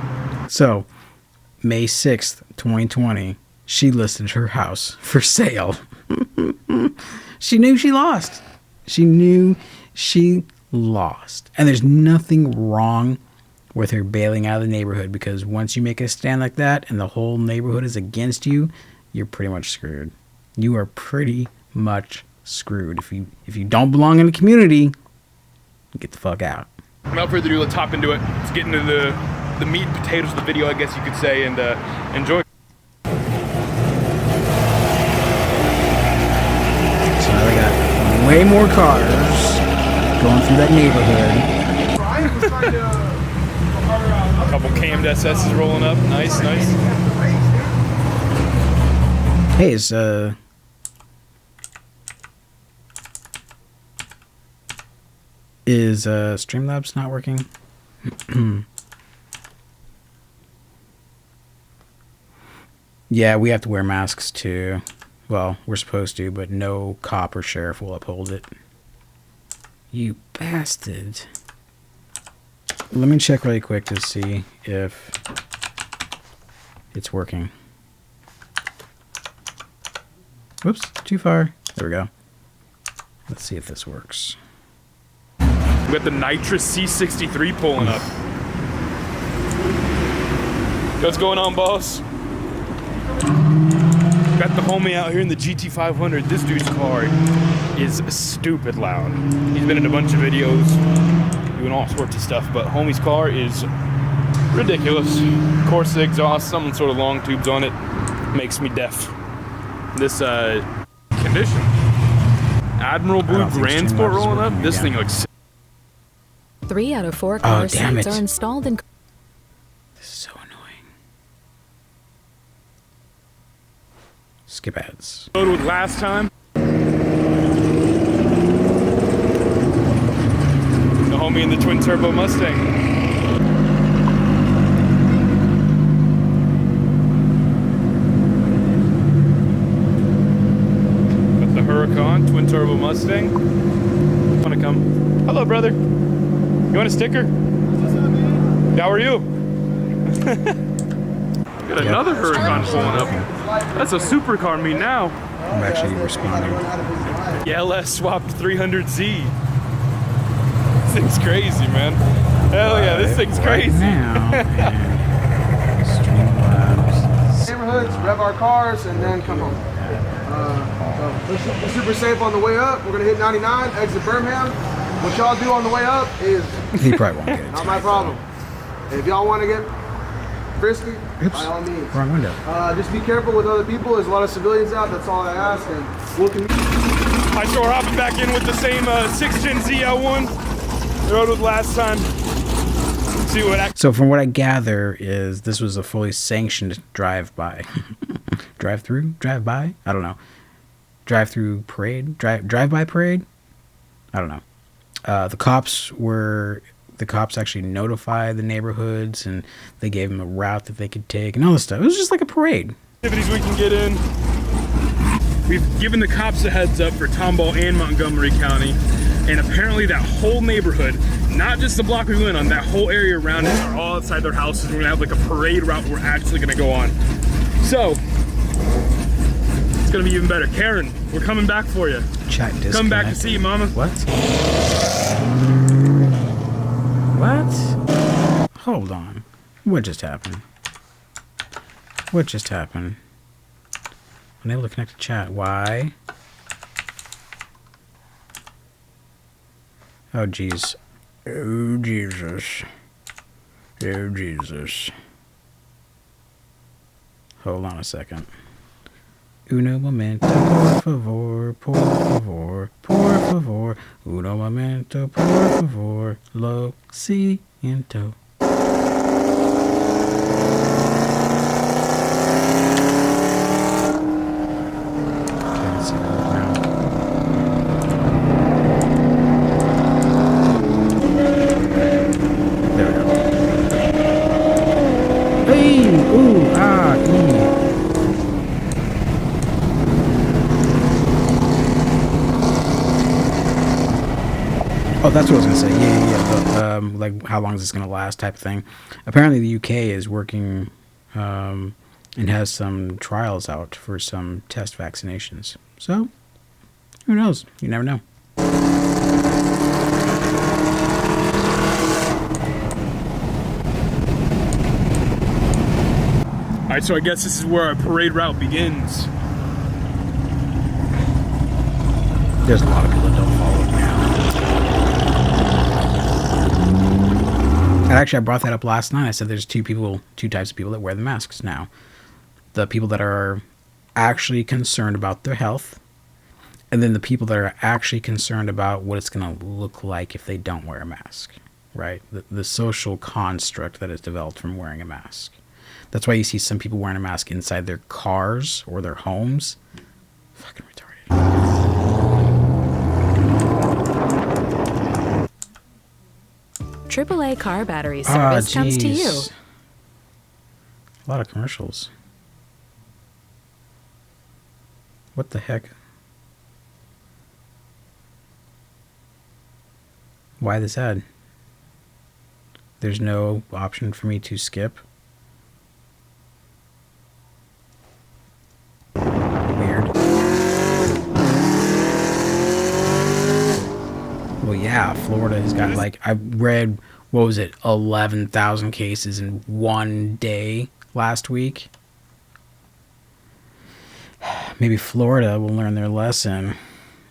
A: May 6th, 2020, she listed her house for sale. She knew she lost. She knew she lost. And there's nothing wrong with her bailing out of the neighborhood, because once you make a stand like that and the whole neighborhood is against you, you're pretty much screwed. You are pretty much screwed. If you don't belong in the community, get the fuck out.
K: without further ado, let's hop into it. Let's get into the meat and potatoes of the video, I guess you could say, and enjoy.
A: So now we got way more cars going through that neighborhood.
K: A couple cammed SS's rolling up. Nice, nice.
A: Hey, is Streamlabs not working? Yeah, we have to wear masks too. Well, we're supposed to, but no cop or sheriff will uphold it. You bastard. Let me check really quick to see if it's working. Whoops, too far. There we go. Let's see if this works.
K: We got the Nitrous C63 pulling up. What's going on, boss? Got the homie out here in the GT500. This dude's car is stupid loud. He's been in a bunch of videos doing all sorts of stuff, but homie's car is ridiculous. Corsa exhaust, some sort of long tubes on it. Makes me deaf. This condition. Admiral Blue Grand Sport rolling up. This thing looks
T: 3 out of 4 car seats are installed in.
A: This is so annoying. Skip ads.
K: loaded with last time. The homie in the twin turbo Mustang. Got the Huracan twin turbo Mustang. Wanna come? Hello, brother. You want a sticker? How are you? Got another Huracan pulling up. That's a supercar me now.
A: I'm actually responding.
K: Yeah, LS swapped 300Z. This thing's crazy, man. Hell yeah, this thing's crazy.
I: Neighborhoods, rev our cars, and then come home. So we're super safe on the way up. We're gonna hit 99, exit Birmingham,
M: what y'all do on the way up is
A: He probably won't get it.
M: not my problem. If y'all want to get frisky,
A: Oops.
M: by all means.
A: Wrong window.
M: Just be careful with other people. There's a lot of civilians out. That's all I ask. And we'll
K: Alright, so we're hopping back in with the same 6th Gen ZL1. The road with last time. Let's see what
A: So from what I gather is this was a fully sanctioned drive-by. Drive-by? I don't know. Drive-through parade? Drive-by parade? I don't know. The cops actually notified the neighborhoods and they gave them a route that they could take and all this stuff. It was just like a parade.
K: activities we can get in. We've given the cops a heads up for Tomball and Montgomery County, and apparently that whole neighborhood, not just the block we went on, that whole area around it are all outside their houses. We're gonna have like a parade route we're actually gonna go on. So, it's gonna be even better. Karen, we're coming back for you.
A: Chat disconnected.
K: Come back to see you, mama.
A: What? What? Hold on. What just happened? What just happened? Unable to connect to chat. Why? Oh, jeez. Oh, Jesus. Oh, Jesus. Hold on a second. Uno momento, por favor, por favor, por favor. Uno momento, por favor, lo siento. Oh, that's what I was gonna say. Yeah. Like, how long is this gonna last? Type of thing. Apparently, the UK is working and has some trials out for some test vaccinations. So, who knows? You never know.
K: All right, so I guess this is where our parade route begins.
A: There's a lot of people that don't follow it now. And actually, I brought that up last night. I said there's two types of people that wear the masks now. The people that are actually concerned about their health, and then the people that are actually concerned about what it's going to look like if they don't wear a mask, right? The social construct that is developed from wearing a mask. That's why you see some people wearing a mask inside their cars or their homes. Fucking retarded.
T: AAA car battery service comes to you.
A: A lot of commercials. What the heck? Why this ad? There's no option for me to skip. Weird. Well, yeah, Florida has got, like, I read, what was it, 11,000 cases in one day last week. Maybe Florida will learn their lesson.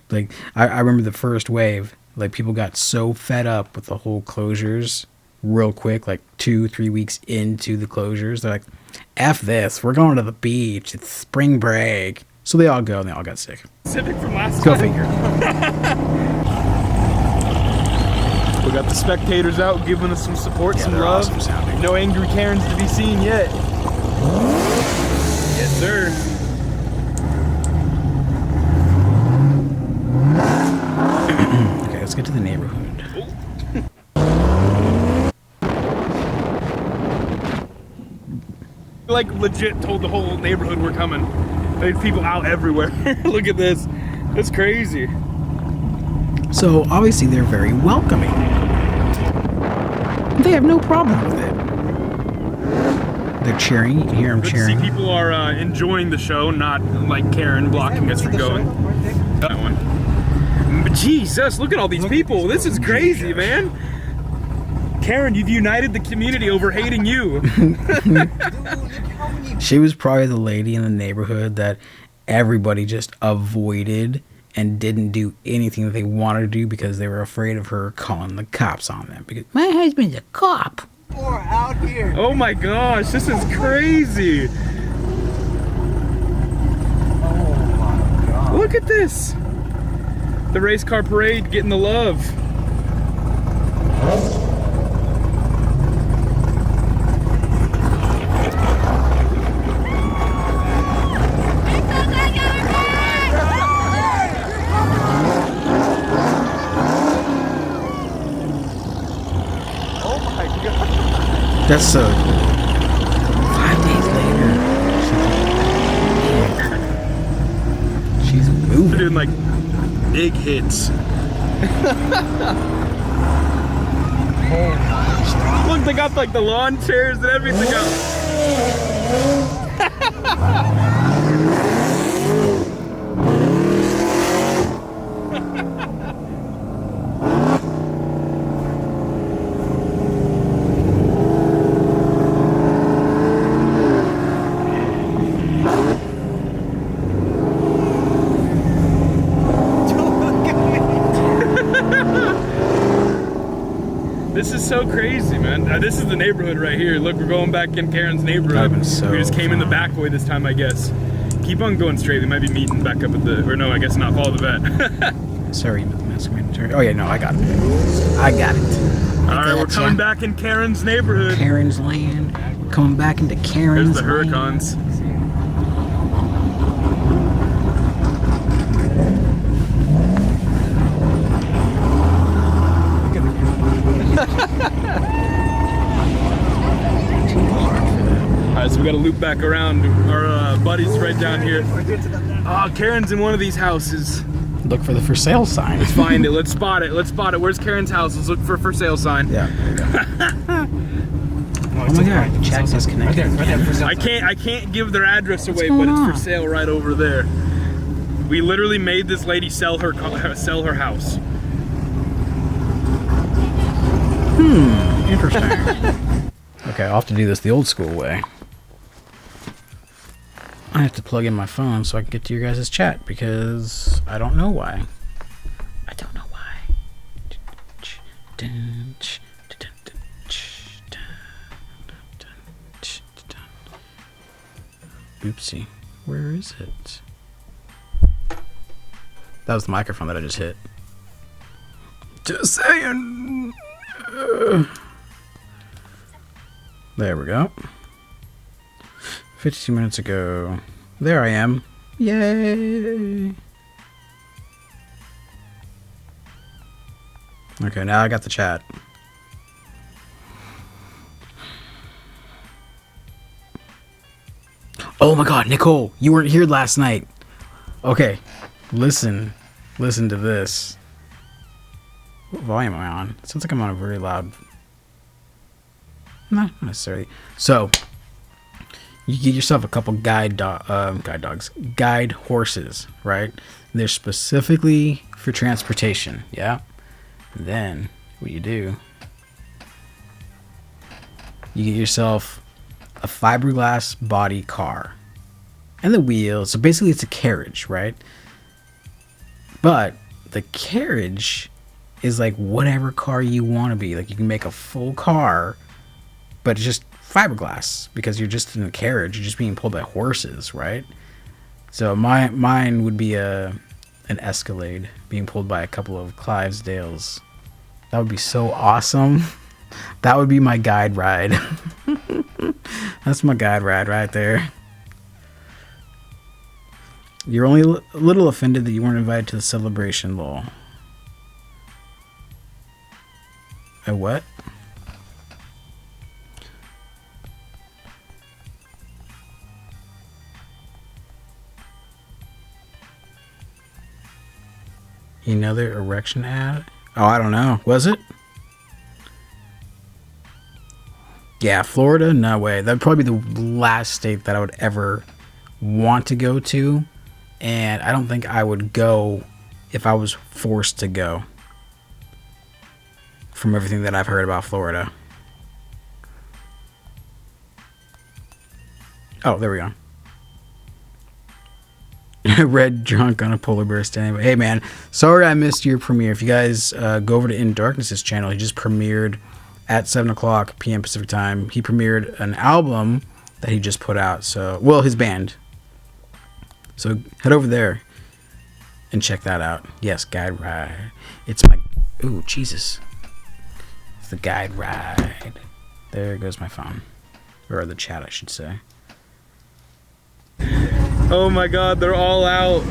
A: Like, I remember the first wave, like, people got so fed up with the whole closures real quick, like 2-3 weeks into the closures. They're like, F this, we're going to the beach, it's spring break. So they all go and they all got sick.
K: Civic from last
A: Go
K: time.
A: figure.
K: We got the spectators out giving us some support,
A: Yeah,
K: some
A: they're
K: love.
A: awesome sounding.
K: No angry Karens to be seen yet. Yes, sir.
A: Okay, let's get to the neighborhood.
K: Like, legit told the whole neighborhood we're coming. There's people out everywhere. Look at this. That's crazy.
A: So obviously they're very welcoming. They have no problem with it. They're cheering. You can hear them
K: Good to
A: cheering.
K: see people are enjoying the show, not like Karen blocking us from going. That one. But Jesus, look at all these people. This is crazy, man. Karen, you've united the community over hating you.
A: She was probably the lady in the neighborhood that everybody just avoided and didn't do anything that they wanted to do because they were afraid of her calling the cops on them. Because my husband's a cop.
P: Or out here.
K: Oh my gosh, this is crazy.
P: Oh my god.
K: Look at this. The race car parade getting the love.
A: That's so. 5 days later. She's moving.
K: They're doing like big hits. Look, they got like the lawn chairs and everything else. This is so crazy, man. This is the neighborhood right here. Look, we're going back in Karen's neighborhood.
A: So
K: we just came in the back way this time, I guess. Keep on going straight. We might be meeting back up at the, or no, I guess not. Follow the vet.
A: Sorry, masquerade. Oh yeah, no, I got it. I got it.
K: All right, we're coming back in Karen's neighborhood.
A: Karen's land. We're coming back into Karen's.
K: There's the Huracans. Alright, so we gotta loop back around. Our buddy's right down here. Oh, Karen's in one of these houses.
A: Look for the for sale sign.
K: Let's find it. Let's spot it. Let's spot it. Where's Karen's house? Let's look for sale sign.
A: Yeah. Oh my god, chat disconnected.
K: I can't give their address away, but it's for sale right over there. We literally made this lady sell her house.
A: Interesting. Okay, I'll have to do this the old school way. I have to plug in my phone so I can get to your guys' chat because I don't know why. I don't know why. Oopsie. Where is it? That was the microphone that I just hit. Just saying. There we go. 52 minutes ago. There I am. Yay! Okay, now I got the chat. Oh my god, Nicole, you weren't here last night. Okay, listen to this. What volume am I on? It sounds like I'm on a very loud. No, not necessarily. So, you get yourself a couple guide horses, right? They're specifically for transportation, yeah? And then, what you do, you get yourself a fiberglass body car. And the wheels, so basically it's a carriage, right? But the carriage is like whatever car you want to be. Like you can make a full car, but it's just fiberglass because you're just in a carriage. You're just being pulled by horses, right? So mine would be an Escalade being pulled by a couple of Clydesdales. That would be so awesome. That would be my guide ride. That's my guide ride right there. You're only a little offended that you weren't invited to the celebration, lol. A what? Another erection ad? Oh, I don't know. Was it? Yeah, Florida? No way. That'd probably be the last state that I would ever want to go to. And I don't think I would go if I was forced to go. From everything that I've heard about Florida. Oh, there we go. Red drunk on a polar bear stand. Hey man, sorry I missed your premiere. If you guys go over to In Darkness's channel, he just premiered at 7:00 p.m. Pacific time. He premiered an album that he just put out. So, well, his band. So head over there and check that out. Yes, Guide Ride. It's my, ooh, Jesus. It's the Guide Ride. There goes my phone. Or the chat, I should say.
K: Oh my god, they're all out.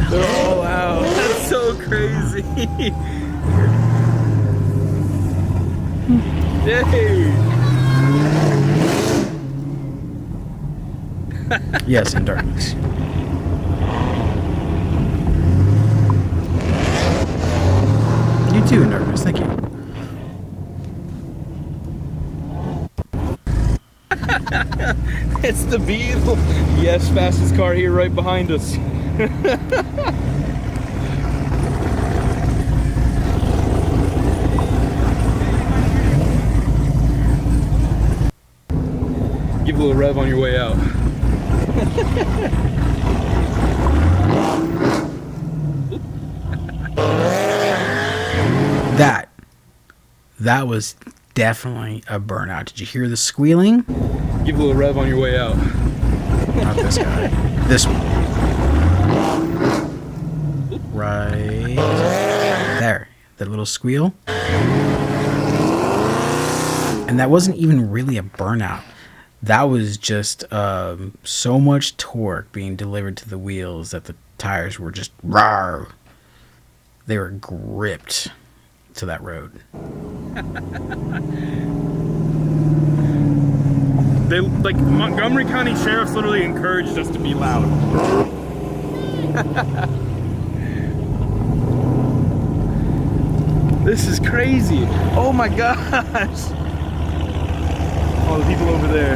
K: They're all out. That's so crazy. Yay.
A: Yes, In Darkness. You too, In Darkness. Thank you.
K: It's the Beetle. Yes, fastest car here right behind us. Give a little rev on your way out.
A: That was definitely a burnout. Did you hear the squealing?
K: Give a little rev on your way out.
A: Not this guy. This one. Right there. That little squeal. And that wasn't even really a burnout. That was just so much torque being delivered to the wheels that the tires were just rawr. They were gripped to that road.
K: They, like, Montgomery County Sheriff's literally encouraged us to be loud. This is crazy. Oh my gosh. All the people over there.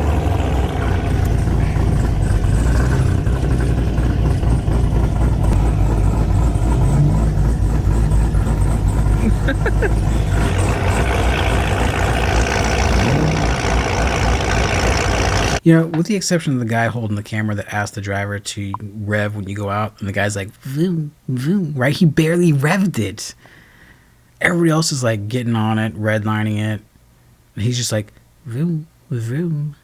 A: You know, with the exception of the guy holding the camera that asked the driver to rev when you go out, and the guy's like, vroom, vroom, right? He barely revved it. Everybody else is like getting on it, redlining it. And he's just like, vroom, vroom.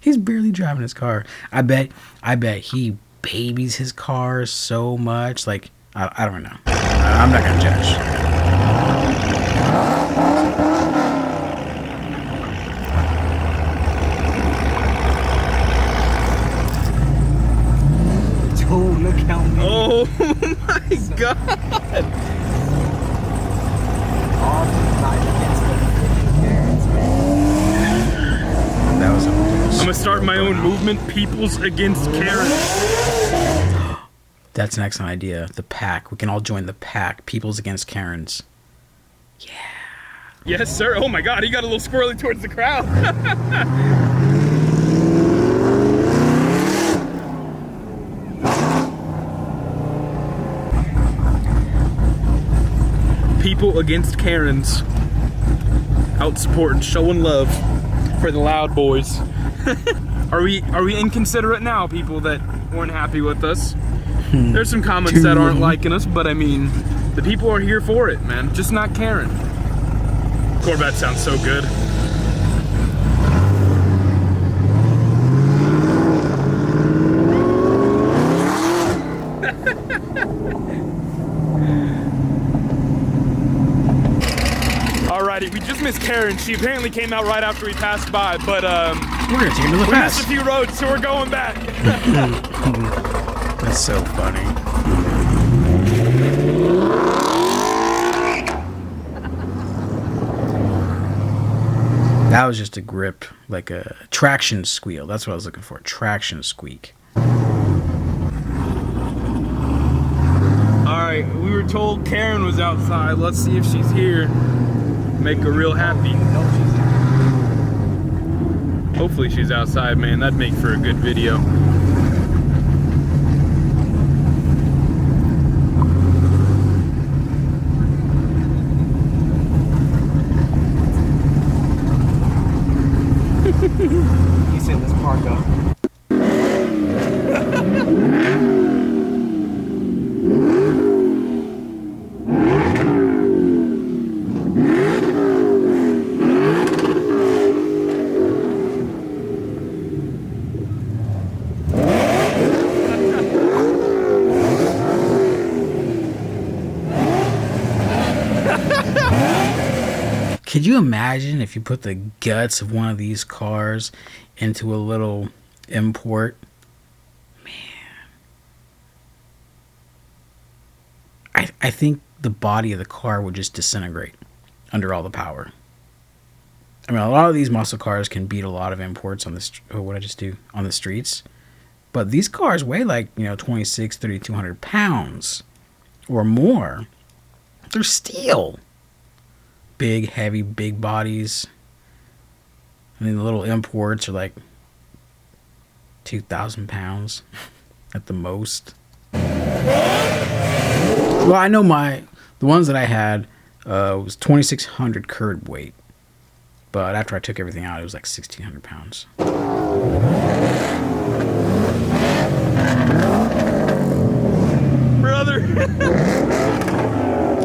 A: He's barely driving his car. I bet he babies his car so much. Like, I don't know. I'm not gonna judge.
Q: Oh, look how many.
K: Oh my god.
A: That was
K: I'm gonna start my own movement, Peoples Against Karen.
A: That's an excellent idea. The pack. We can all join the pack. Peoples Against Karens. Yeah.
K: Yes, sir. Oh my god, he got a little squirrely towards the crowd. People Against Karens. Out supporting, showing love for the loud boys. Are we inconsiderate now, people that weren't happy with us? There's some comments that aren't liking us, but I mean, the people are here for it, man. Just not Karen. Corvette sounds so good. Alrighty, we just missed Karen. She apparently came out right after we passed by, but
A: we're gonna take another pass.
K: We missed a few roads, so we're going back.
A: That's so funny. That was just a grip, like a traction squeal. That's what I was looking for. Traction squeak.
K: Alright, we were told Karen was outside. Let's see if she's here. Make her real happy. Hopefully she's outside, man. That'd make for a good video.
Q: You said let's park up.
A: Could you imagine if you put the guts of one of these cars into a little import? Man. I think the body of the car would just disintegrate under all the power. I mean, a lot of these muscle cars can beat a lot of imports on the on the streets. But these cars weigh like, 26, 3,200 pounds or more. They're steel. Big, heavy, big bodies. I mean, the little imports are like 2,000 pounds at the most. Well, I know the ones that I had was 2,600 curb weight. But after I took everything out, it was like 1,600 pounds.
K: Brother!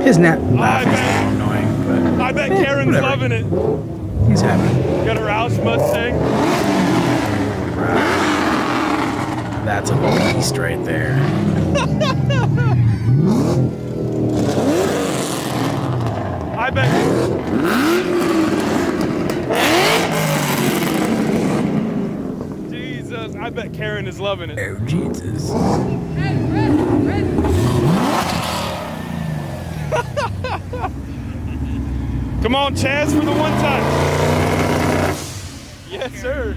A: His laugh is a little annoying, but...
K: I bet Karen's
A: whatever.
K: loving it.
A: He's happy.
K: Got a Roush Mustang.
A: That's a beast right there.
K: I bet... Jesus, I bet Karen is loving it.
A: Oh, Jesus.
K: Come on, Chaz, for the one time. Yes, sir.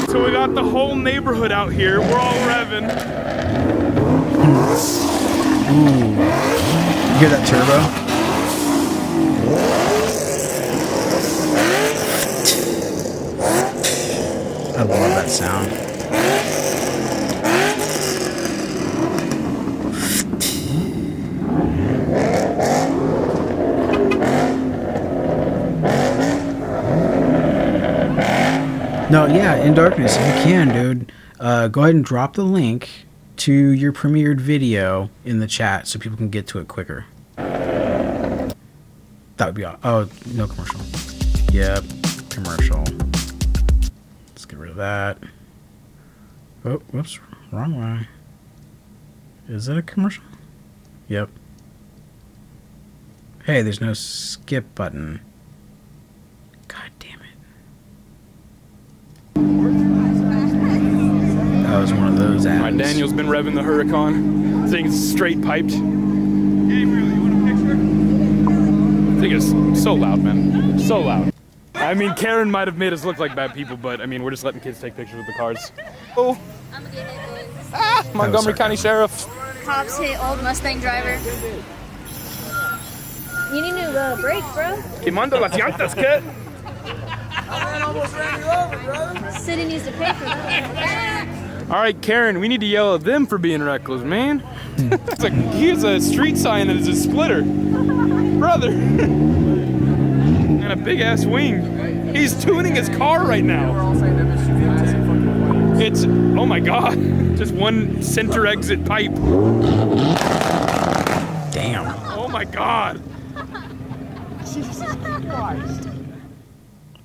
K: So we got the whole neighborhood out here. We're all revving.
A: Ooh. You hear that turbo? I love that sound. No, yeah, In Darkness, if you can, dude, go ahead and drop the link to your premiered video in the chat so people can get to it quicker. That would be awesome. Oh, no commercial. Yep, commercial. Let's get rid of that. Oh, whoops, wrong way. Is that a commercial? Yep. Hey, there's no skip button. God damn it. That was one of those ads.
K: My Daniel's been revving the Huracan. Thing's straight piped. Gabriel, you want a picture? Thing is so loud, man. So loud. I mean, Karen might have made us look like bad people, but I mean, we're just letting kids take pictures with the cars. Oh. Montgomery County Sheriff.
B: Cops hit old Mustang driver. You need new brakes, bro.
K: Quemando las llantas, kid.
B: City needs to pay for that.
K: All right, Karen, we need to yell at them for being reckless, man. It's like he has a street sign that is a splitter, brother, and a big ass wing. He's tuning his car right now. It's oh my god, just one center exit pipe.
A: Damn.
K: Oh my god.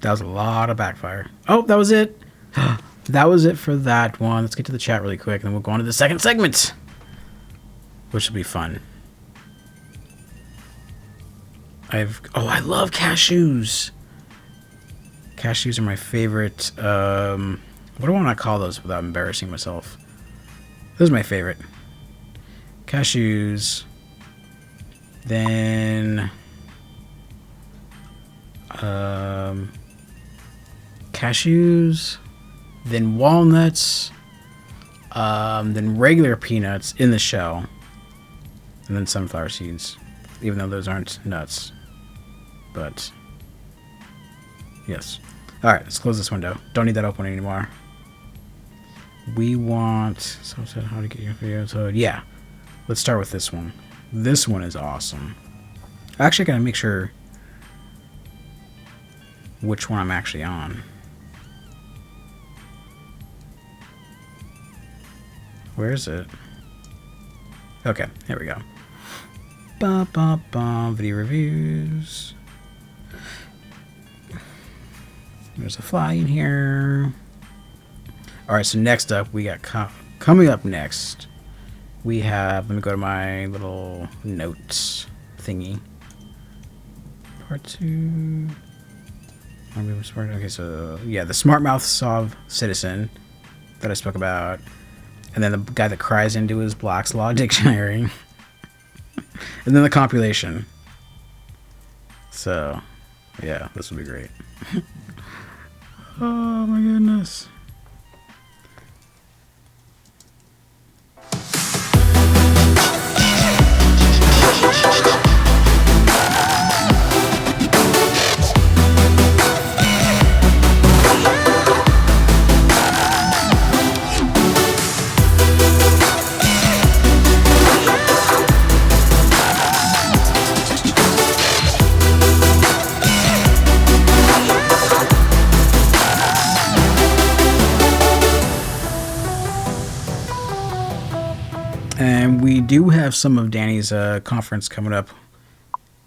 A: That was a lot of backfire. Oh, that was it. That was it for that one. Let's get to the chat really quick, and then we'll go on to the second segment, which will be fun. I love cashews. Cashews are my favorite. What do I want to call those without embarrassing myself? Those are my favorite. Cashews. Then cashews, then walnuts, then regular peanuts in the shell, and then sunflower seeds, even though those aren't nuts. But yes. All right, let's close this window. Don't need that open anymore. We want so how to get your video. So yeah, let's start with this one. This one is awesome. I actually gotta make sure which one I'm actually on. Where is it? Okay, here we go. Video reviews. There's a fly in here. Alright, so next up, we got coming up next we have, let me go to my little notes thingy. Part 2. Okay, so yeah, the smart mouth Sov citizen that I spoke about, and then the guy that cries into his Black's Law dictionary, and then the compilation. So yeah, this will be great. Oh my goodness. And we do have some of Danny's conference coming up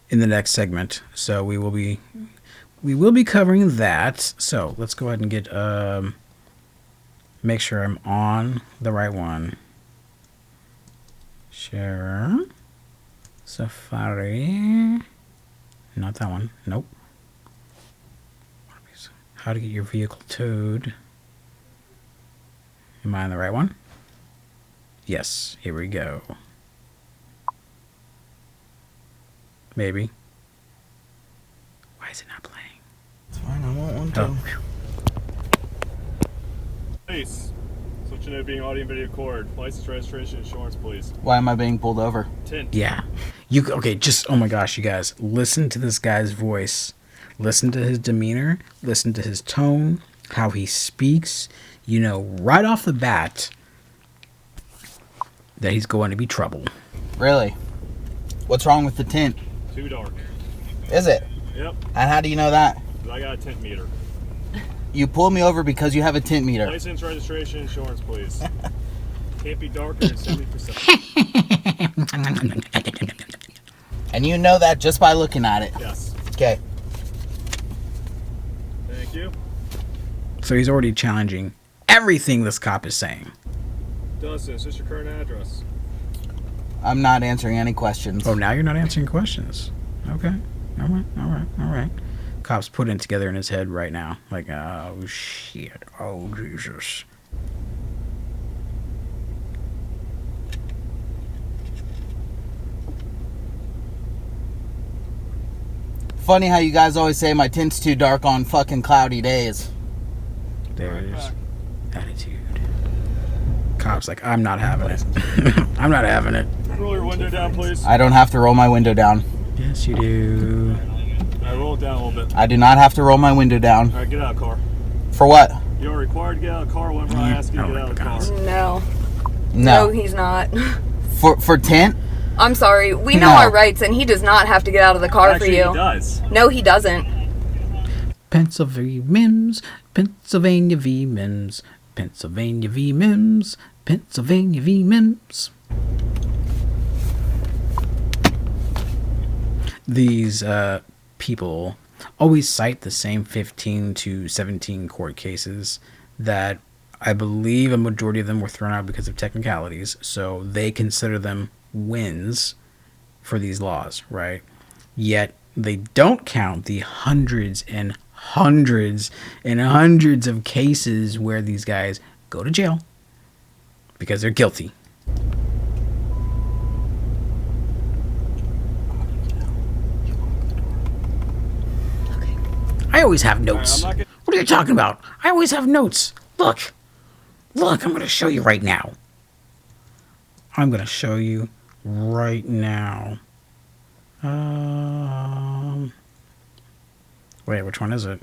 A: in the next segment, so we will be covering that. So let's go ahead and get make sure I'm on the right one. Share Safari, not that one. Nope. How to get your vehicle towed. Am I on the right one? Yes, here we go. Maybe. Why is it not playing?
H: It's fine, I want one too.
V: Police. Switching to being audio and video record. License, registration, insurance, please.
H: Why am I being pulled over?
V: Tint.
A: Yeah. Okay, just, oh my gosh, you guys. Listen to this guy's voice. Listen to his demeanor. Listen to his tone. How he speaks. You know, right off the bat, that he's going to be trouble.
H: Really? What's wrong with the tint?
V: Too dark.
H: Is it?
V: Yep.
H: And how do you know that?
V: I got a tint meter.
H: You pulled me over because you have a tint meter.
V: License, registration, insurance, please. Can't be darker than 70%.
H: And you know that just by looking at it?
V: Yes.
H: Okay.
V: Thank you.
A: So he's already challenging everything this cop is saying.
V: Dustin, is this your current address?
H: I'm not answering any questions.
A: Oh, now you're not answering questions. Okay. All right. Cop's putting it together in his head right now. Like, oh, shit. Oh, Jesus.
H: Funny how you guys always say my tint's too dark on fucking cloudy days.
A: There's attitude. Cop's like, I'm not having it. I'm not having it.
V: Roll your window down, please.
H: I don't have to roll my window down.
A: Yes, you do.
V: Alright, roll it down a little bit.
H: I do not have to roll my window down.
V: Alright, get out of the car.
H: For what?
V: You're required to get out of the car whenever I ask you to get out of the car.
W: No.
H: No.
W: No, he's not.
H: For tint?
W: I'm sorry. We know our rights, and he does not have to get out of the car for you.
V: He does.
W: No, he doesn't.
A: Pennsylvania Mims, Pennsylvania v. Mims, Pennsylvania v. Mims, Pennsylvania v. Mims. These people always cite the same 15 to 17 court cases that I believe a majority of them were thrown out because of technicalities, so they consider them wins for these laws, right? Yet they don't count the hundreds and hundreds and hundreds of cases where these guys go to jail because they're guilty. I always have notes. What are you talking about? I always have notes. Look, I'm going to show you right now. Wait, which one is it?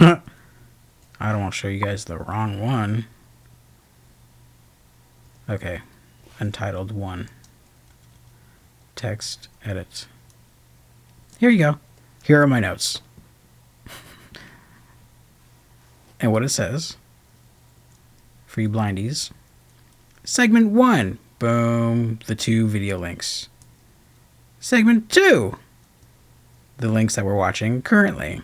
A: I don't want to show you guys the wrong one. Okay, Untitled 1. Text, edit. Here you go. Here are my notes. And what it says, for you blindies, segment 1, boom, the 2 video links. Segment 2, the links that we're watching currently,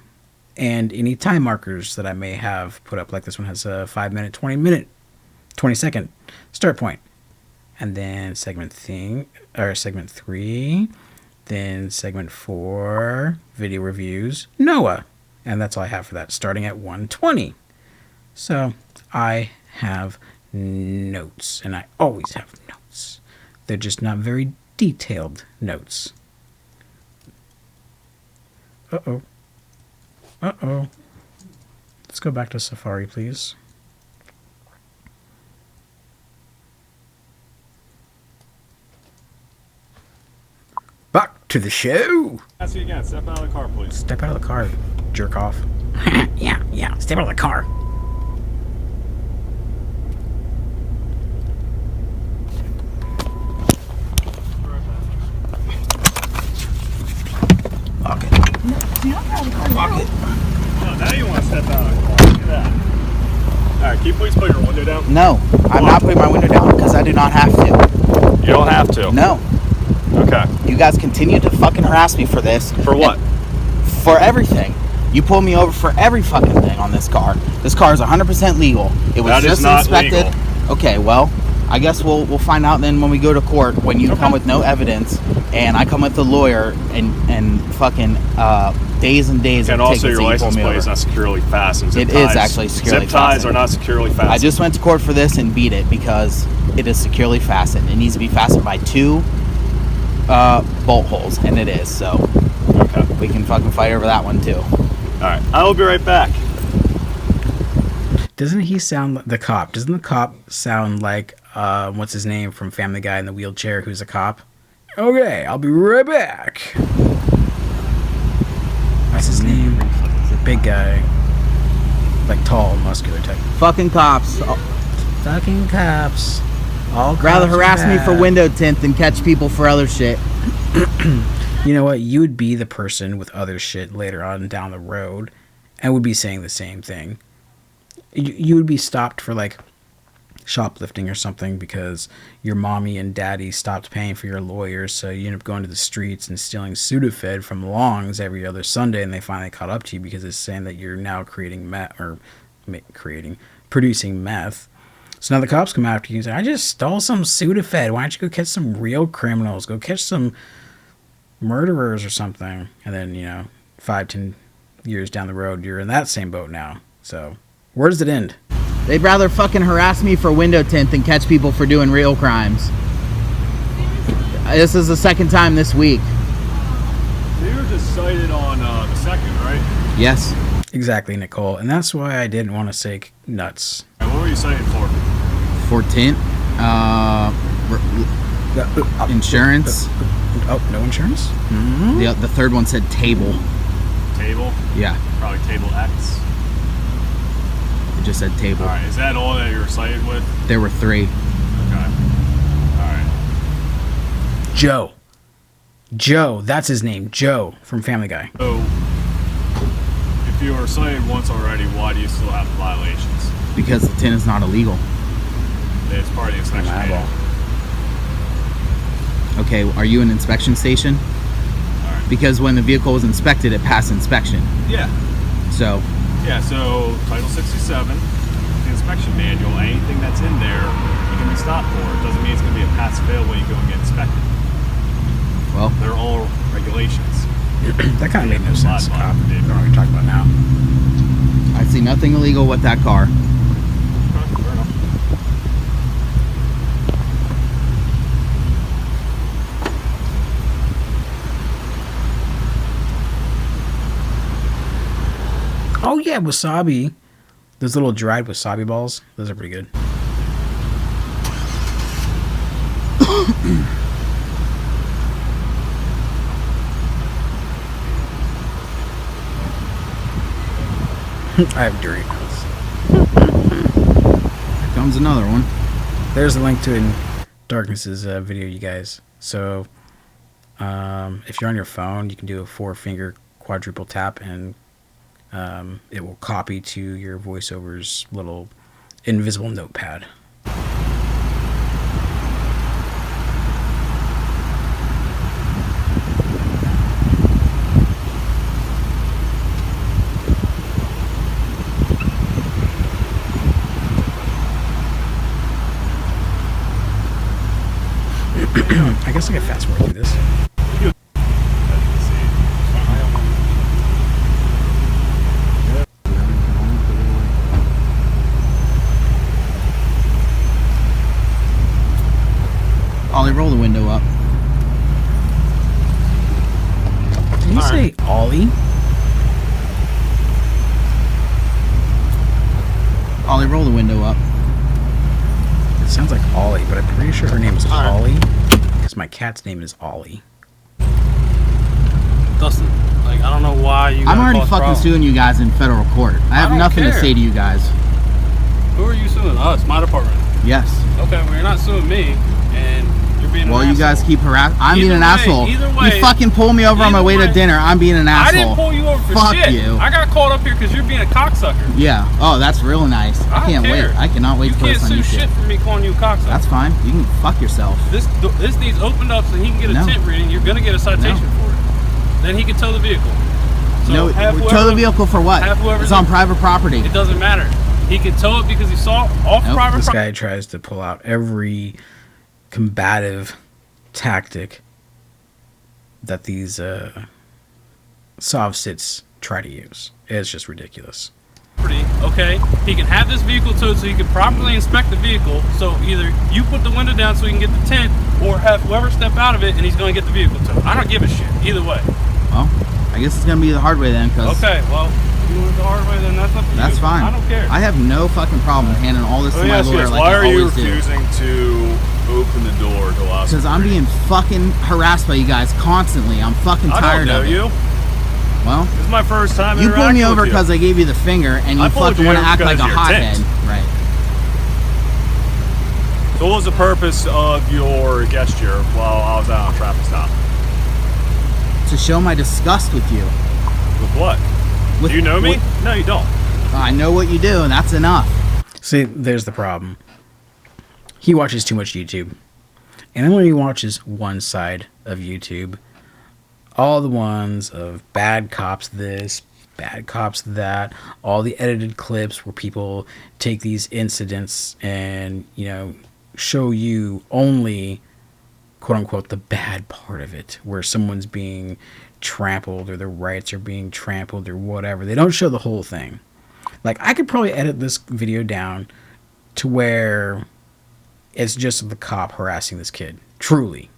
A: and any time markers that I may have put up, like this one has a 5-minute, 20-second start point. and then segment 3, then segment 4, video reviews, Noah. And that's all I have for that, starting at 1:20. So I have notes, and I always have notes. They're just not very detailed notes. Uh-oh. Uh-oh. Let's go back to Safari, please. Back to the show.
V: Ask you again. Step out of the car, please.
A: Step out of the car, jerk off. yeah. Step out of the car. Lock it. Lock it.
V: Oh, now you want to step out of the car. Look at that. All right, can you please put your window down?
H: No, I'm not putting my window down because I do not have to.
V: You don't have to?
H: No.
V: Okay.
H: You guys continue to fucking harass me for this.
V: For what?
H: For everything. You pulled me over for every fucking thing on this car. This car is 100% legal. It was just inspected. Legal. Okay, well, I guess we'll find out then when we go to court, when you come with no evidence and I come with a lawyer and fucking days and days
V: and
H: of
V: also
H: tickets.
V: your license plate is not securely fastened.
H: It is actually securely
V: fastened. Zip ties
H: fastened.
V: are not securely fastened.
H: I just went to court for this and beat it because it is securely fastened. It needs to be fastened by 2 bolt holes, and it is, so
V: okay.
H: We can fucking fight over that one too.
V: Alright, I will be right back.
A: Doesn't he sound like the cop? Doesn't the cop sound like what's his name from Family Guy in the wheelchair who's a cop? Okay, I'll be right back. What's his name? The big guy. Like tall, muscular type.
H: Fucking cops.
A: Fucking cops. All
H: rather
A: cops
H: harass
A: are
H: me
A: bad.
H: for window tint than catch people for other shit.
A: You know what? You would be the person with other shit later on down the road and would be saying the same thing. You would be stopped for like shoplifting or something because your mommy and daddy stopped paying for your lawyers, so you end up going to the streets and stealing Sudafed from Long's every other Sunday, and they finally caught up to you because it's saying that you're now creating meth or producing meth. So now the cops come after you and say, I just stole some Sudafed. Why don't you go catch some real criminals? Go catch some murderers or something. And then, 5-10 years down the road, you're in that same boat now. So where does it end?
H: They'd rather fucking harass me for window tint than catch people for doing real crimes. This is the second time this week.
V: You were just cited on the 2nd, right?
H: Yes.
A: Exactly, Nicole. And that's why I didn't want to say nuts.
V: What were you cited for?
H: For tint, insurance.
A: Oh, no insurance?
H: Mm-hmm. The third one said table.
V: Table?
H: Yeah.
V: Probably table X.
H: It just said table.
V: Alright, is that all that you were cited with?
H: There were 3.
V: Okay. Alright.
A: Joe, that's his name, Joe from Family Guy.
V: So, if you were cited once already, why do you still have violations?
H: Because the tint is not illegal.
V: It's part of the inspection manual.
H: Okay, are you an inspection station?
V: Alright.
H: Because when the vehicle was inspected, it passed inspection.
V: Yeah.
H: So
V: Title 67, the inspection manual, anything that's in there, you can be stopped for. It doesn't mean it's going to be a pass-fail when you go and get inspected.
H: Well,
V: they're all regulations.
A: That kind of made no sense, cop. I don't know what you're talking about now.
H: I see nothing illegal with that car.
V: Okay, fair enough.
A: Oh yeah, wasabi. Those little dried wasabi balls. Those are pretty good. I have Doritos.
H: Here comes another one.
A: There's a link to it in Darkness's video, you guys. So if you're on your phone, you can do a 4-finger quadruple tap and it will copy to your voiceover's little invisible notepad. I guess I can fast forward through this.
H: Ollie, roll the window up.
A: Did you say Ollie?
H: Ollie, roll the window up.
A: It sounds like Ollie, but I'm pretty sure her name is Holly. Because my cat's name is Ollie.
E: Dustin, like, I don't know why you.
H: I'm already fucking suing you guys in federal court. I have nothing to say to you guys.
E: Who are you suing? Us, my department.
H: Yes.
E: Okay, well, you're not suing me, and you're being.
H: Well,
E: an
H: you
E: asshole.
H: guys keep harassing. I'm being an asshole.
E: Either way,
H: you fucking pull me over on my way to dinner. I'm being an asshole.
E: I didn't pull you over for
H: Fuck
E: shit.
H: you.
E: I got called up here because you're being a cocksucker.
H: Yeah. Oh, that's real nice. I can't wait. I cannot wait to
E: You
H: post
E: can't
H: on
E: sue
H: YouTube.
E: shit for me calling you a cocksucker.
H: That's fine. You can fuck yourself.
E: This needs opened up so he can get a
H: No.
E: tent reading. You're gonna get a citation for it. Then he can tow the vehicle. So
H: No,
E: have
H: tow
E: whoever-
H: the vehicle for what?
E: have whoever's
H: It's on private property.
E: It doesn't matter. He can tow it because he saw it off private
A: This
E: property.
A: guy tries to pull out every combative tactic that these sovsits try to use. It's just ridiculous.
E: Okay, he can have this vehicle towed so he can properly inspect the vehicle. So either you put the window down so he can get the tent, or have whoever step out of it and he's going to get the vehicle towed. I don't give a shit either way.
H: Well, I guess it's gonna be the hard way then, because
E: Okay, well, if you want it the hard way, then that's up to you.
H: that's fine.
E: I don't care.
H: I have no fucking problem handing all this to
V: Let me
H: my
V: ask you
H: lawyer
V: this.
H: like
V: Why
H: I
V: are you
H: always do.
V: refusing to open the door to us?
H: Because I'm being fucking harassed by you guys constantly. I'm fucking
V: I
H: tired
V: don't know
H: of it.
V: you.
H: Well,
V: This is my first time
H: you pulled
V: interacting
H: me over
V: with you.
H: because I gave you the finger, and you
V: I pulled
H: fucking
V: you
H: want to
V: over
H: act like a
V: because of your
H: hothead.
V: tent.
H: Right.
V: So what was the purpose of your gesture while I was out on a traffic stop?
H: To show my disgust with you.
V: With what? Do you know me? No, you don't.
H: I know what you do, and that's enough.
A: See, there's the problem. He watches too much YouTube. And only he watches one side of YouTube. All the ones of bad cops this, bad cops that, all the edited clips where people take these incidents and, you know, show you only, quote unquote, the bad part of it, where someone's being trampled or their rights are being trampled or whatever. They don't show the whole thing. Like, I could probably edit this video down to where it's just the cop harassing this kid, truly.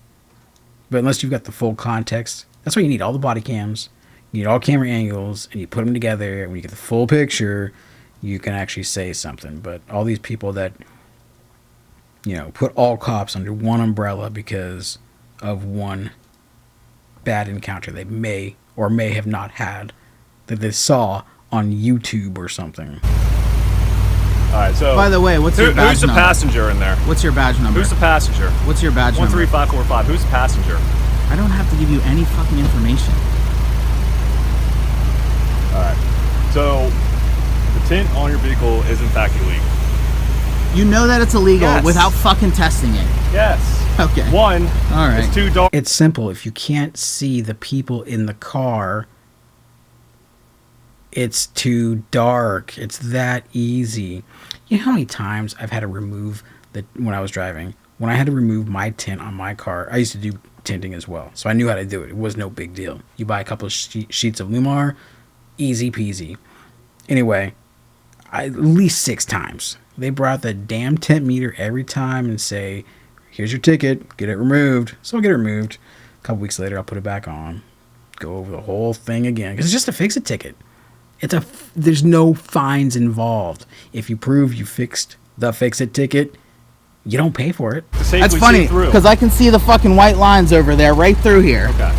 A: But unless you've got the full context, that's why you need all the body cams, you need all camera angles, and you put them together, and when you get the full picture, you can actually say something. But all these people that, you know, put all cops under one umbrella because of one bad encounter they may or may have not had that they saw on YouTube or something.
V: All right, so
H: By the way, what's your badge
V: who's the
H: number?
V: passenger in there?
H: What's your badge number?
V: Who's the passenger?
H: What's your badge number?
V: 13545. Who's the passenger?
H: I don't have to give you any fucking information.
V: All right. So the tint on your vehicle is in fact illegal.
H: You know that it's illegal
V: Yes.
H: without fucking testing it.
V: Yes.
H: Okay.
V: One.
H: All right.
V: It's too dark.
A: It's simple. If you can't see the people in the car, it's too dark. It's that easy. You know how many times I've had to remove when I was driving, when I had to remove my tint on my car. I used to do tinting as well, so I knew how to do it. It was no big deal. You buy a couple of sheets of Lumar, easy peasy. Anyway, at least 6 times. They brought the damn tint meter every time and say, here's your ticket, get it removed. So I'll get it removed. A couple weeks later, I'll put it back on. Go over the whole thing again. Because it's just a fix-it ticket. There's no fines involved. If you prove you fixed the fix-it ticket, you don't pay for it.
H: That's funny, because I can see the fucking white lines over there, right through here.
V: Okay.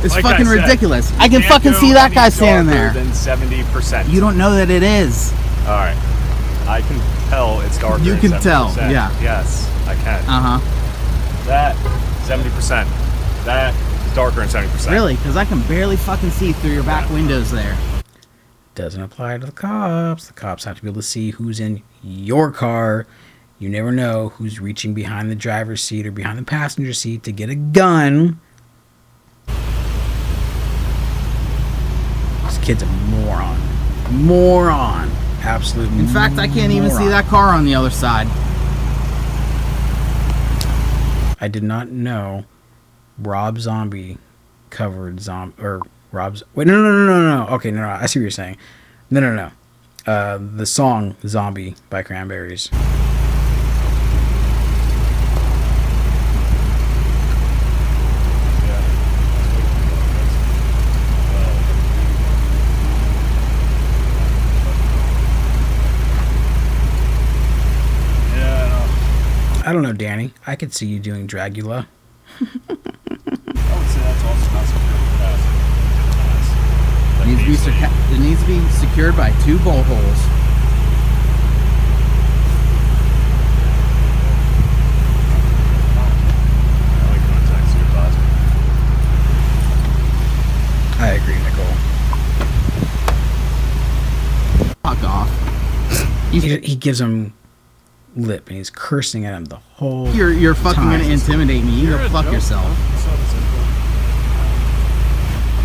H: It's
V: Like
H: fucking
V: I said,
H: ridiculous.
V: you
H: I can
V: can't
H: fucking
V: go
H: see that
V: any
H: guy standing
V: darker
H: there.
V: Than 70%.
H: You don't know that it is.
V: All right. I can tell it's darker.
H: You
V: than
H: can tell,
V: 70%.
H: yeah.
V: Yes, I can. That 70%. That is darker than 70%.
H: Really? Because I can barely fucking see through your back windows there.
A: Doesn't apply to the cops. The cops have to be able to see who's in your car. You never know who's reaching behind the driver's seat or behind the passenger seat to get a gun. This kid's a moron. Moron. Absolute
H: In fact, I can't even see
A: moron.
H: that car on the other side.
A: I did not know Rob Zombie covered Rob's. Wait, no. Okay, no. I see what you're saying. No. The song "Zombie" by Cranberries. I don't know, Danny. I could see you doing Dragula.
V: I would say that's also not secured.
H: It needs to be secured by 2 bolt holes.
A: I agree, Nicole.
H: Fuck off.
A: He gives him lip and he's cursing at him the whole
H: You're fucking
A: time.
H: gonna intimidate me. You go fuck yourself.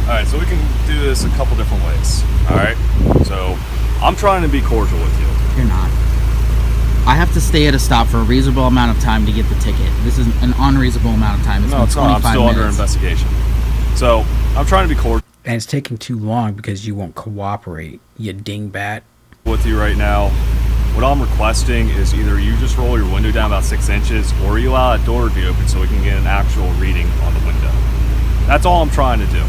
V: Alright, so we can do this a couple different ways. Alright? So, I'm trying to be cordial with you.
H: You're not. I have to stay at a stop for a reasonable amount of time to get the ticket. This is an unreasonable amount of time.
V: No, it's not. I'm still under investigation. So, I'm trying to be cordial.
A: And it's taking too long because you won't cooperate, you dingbat.
V: With you right now. What I'm requesting is either you just roll your window down about 6 inches or you allow that door to be open so we can get an actual reading on the window. That's all I'm trying to do.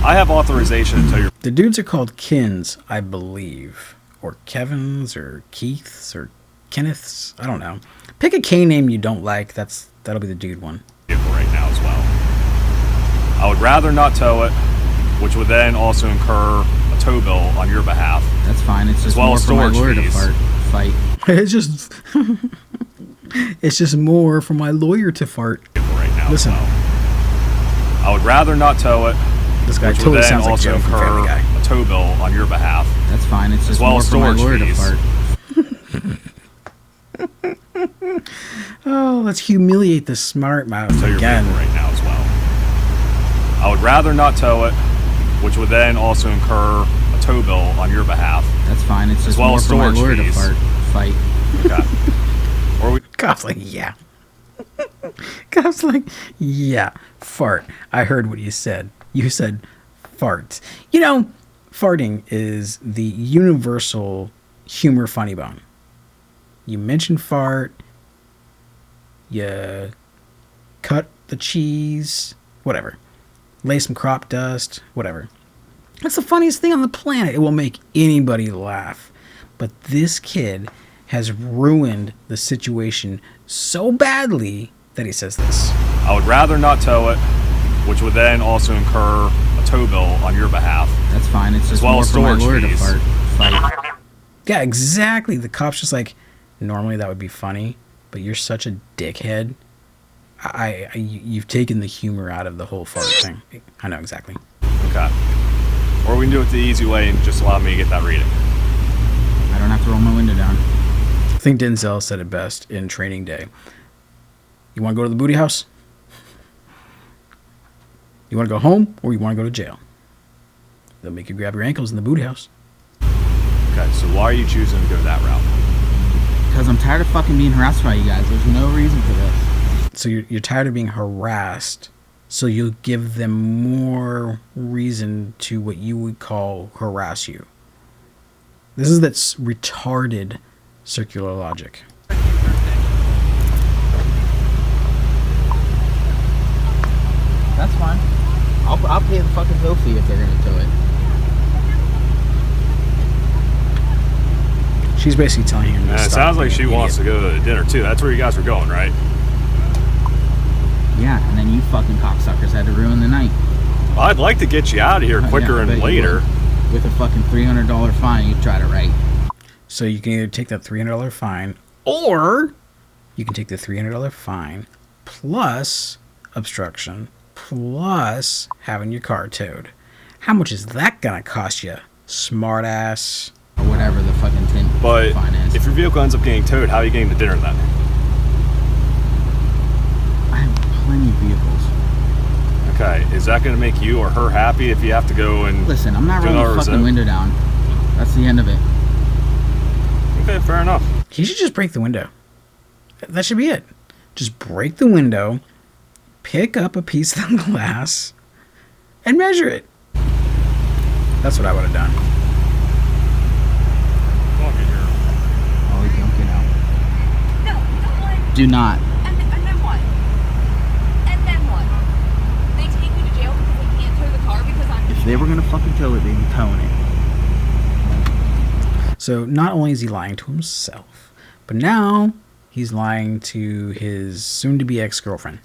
V: I have authorization to tell you.
A: The dudes are called Kins, I believe. Or Kevins, or Keiths, or Kenneths. I don't know. Pick a K name you don't like. That'll be the dude one.
V: Right now as well. I would rather not tow it, which would then also incur a tow bill on your behalf.
H: That's fine. It's just
V: as well
H: more
V: as
H: for my
V: storage
H: lawyer
V: fees.
H: to fight.
A: It's just more for my lawyer to fart.
V: Right now.
A: Listen.
V: I would rather not tow it.
A: This guy
V: which
A: totally
V: would then
A: sounds like
V: also
A: Joe from Family
V: incur
A: Guy.
V: a tow bill on your behalf.
H: That's fine. It's
V: as
H: just
V: well
H: more
V: as
H: for my
V: storage
H: lawyer
V: fees.
H: to fart.
A: Oh, let's humiliate the smart mouth
V: Tow your
A: again.
V: vehicle right now as well. I would rather not tow it, which would then also incur a tow bill on your behalf.
H: That's fine. It's
V: as
H: just
V: well
H: more
V: as
H: for my
V: storage
H: lawyer
V: fees.
H: to fight.
V: Okay. Or we.
A: God's like, yeah. God's like, yeah, fart. I heard what you said. You said fart. You know, farting is the universal humor funny bone. You mention fart, you cut the cheese, whatever. Lay some crop dust, whatever. That's the funniest thing on the planet. It will make anybody laugh. But this kid has ruined the situation so badly that he says this.
V: I would rather not tow it, which would then also incur a tow bill on your behalf.
H: That's fine. It's
V: as
H: just
V: well
H: more
V: as
H: for my
V: storage
H: lawyer to
V: fees.
H: fight.
A: Yeah, exactly. The cop's just like, normally that would be funny, but you're such a dickhead. You've taken the humor out of the whole fart thing. I know exactly.
V: Okay. Or we can do it the easy way and just allow me to get that reading.
H: I don't have to roll my window down.
A: I think Denzel said it best in Training Day. You want to go to the booty house? You want to go home or you want to go to jail? They'll make you grab your ankles in the booty house.
V: Okay, so why are you choosing to go that route?
H: Because I'm tired of fucking being harassed by you guys. There's no reason for this.
A: So you're tired of being harassed, so you'll give them more reason to what you would call harass you. This is that's retarded circular logic.
H: That's fine. I'll pay the fucking tow fee if they're gonna tow it.
A: She's basically telling him to
V: It
A: stop
V: sounds like
A: being
V: she
A: an
V: wants to
A: idiot.
V: go to dinner too. That's where you guys were going, right?
H: Yeah, and then you fucking cocksuckers had to ruin the night.
V: Well, I'd like to get you out of here quicker
H: Yeah, I bet
V: and
H: you
V: later.
H: would. With a fucking $300 fine, you try to write.
A: So you can either take that $300 fine, or you can take the $300 fine plus obstruction plus having your car towed. How much is that gonna cost you, smart ass?
H: Or whatever the fucking
V: But
H: fine is.
V: if your vehicle ends up getting towed, how are you getting to dinner then?
H: I have plenty of vehicles.
V: Okay, is that going to make you or her happy if you have to go and
H: Listen, I'm not
V: do
H: rolling
V: another
H: the fucking
V: zip?
H: window down. That's the end of it.
V: Okay, fair enough.
A: He should just break the window. That should be it. Just break the window, pick up a piece of the glass and measure it. That's what I would have done.
H: Oh, don't get out.
N: No, don't like.
H: Do not.
N: And then what? And then what? They take me to jail because they can't tow the car because I'm.
H: If they were gonna fucking tow it, they'd be towing it.
A: So not only is he lying to himself, but now he's lying to his soon-to-be ex-girlfriend.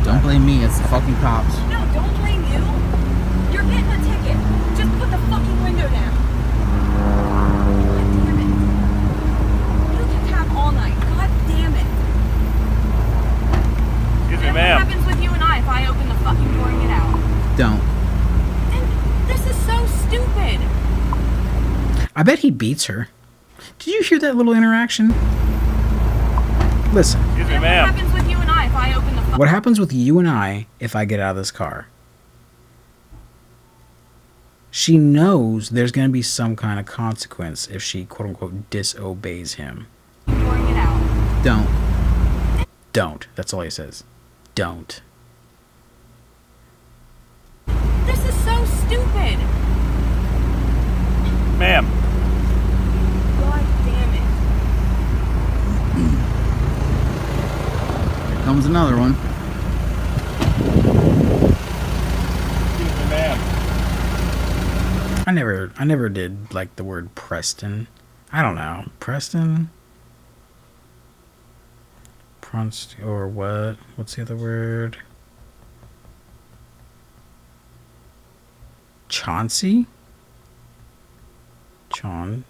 H: Don't blame me, it's the fucking cops.
N: No, don't blame you. You're getting a ticket. Just put the fucking window down. God damn it. You can have all night. God damn it.
V: Excuse me,
N: And
V: ma'am.
N: what happens with you and I if I open the fucking door and get out?
H: Don't.
N: And this is so stupid.
A: I bet he beats her. Did you hear that little interaction? Listen.
V: Excuse me,
N: And what
V: ma'am.
N: happens with you and I if I open the
A: What happens with you and I if I get out of this car? She knows there's going to be some kind of consequence if she quote-unquote disobeys him.
N: door and get out?
H: Don't.
A: Don't. That's all he says. Don't.
N: This is so stupid.
V: Ma'am.
N: God damn it.
H: Here comes another one.
V: Excuse me, ma'am.
A: I never did like the word Preston. I don't know. Preston? Pronst or what? What's the other word? Chauncey? Chauncey?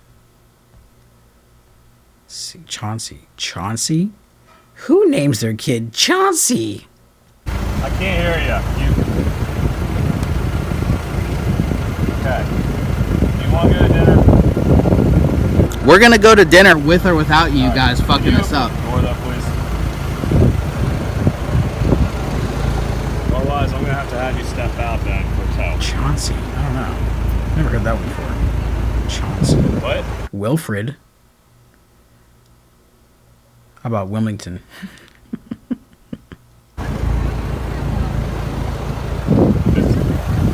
A: Who names their kid Chauncey?
V: I can't hear you. Okay. Do you want to go to dinner?
H: We're gonna go to dinner with or without you guys fucking us up.
V: Door that, please. Otherwise, I'm gonna have you step out then for tow.
A: Chauncey? I don't know. Never heard that one before. Chauncey.
V: What?
A: Wilfred. How about Wilmington?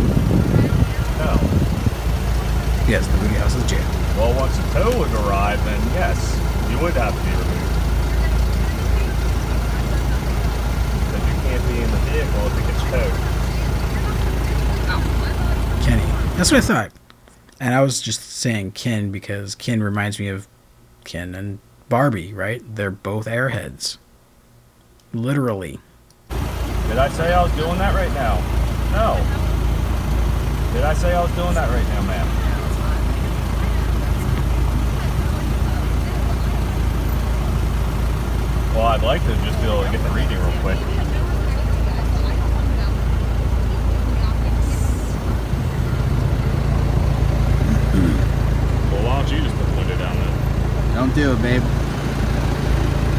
V: No.
A: Yes, the booty house is jail.
V: Well, once the tow would arrive, then yes, you would have to be removed. Because you can't be in the vehicle if it gets towed.
A: Kenny. That's what I thought. And I was just saying Ken because Ken reminds me of Ken and Barbie, right? They're both airheads. Literally.
V: Did I say I was doing that right now? No. Did I say I was doing that right now, ma'am? Well, I'd like to just be able to get the reading real quick. Well, why don't you just put the window down then?
H: Don't do it, babe.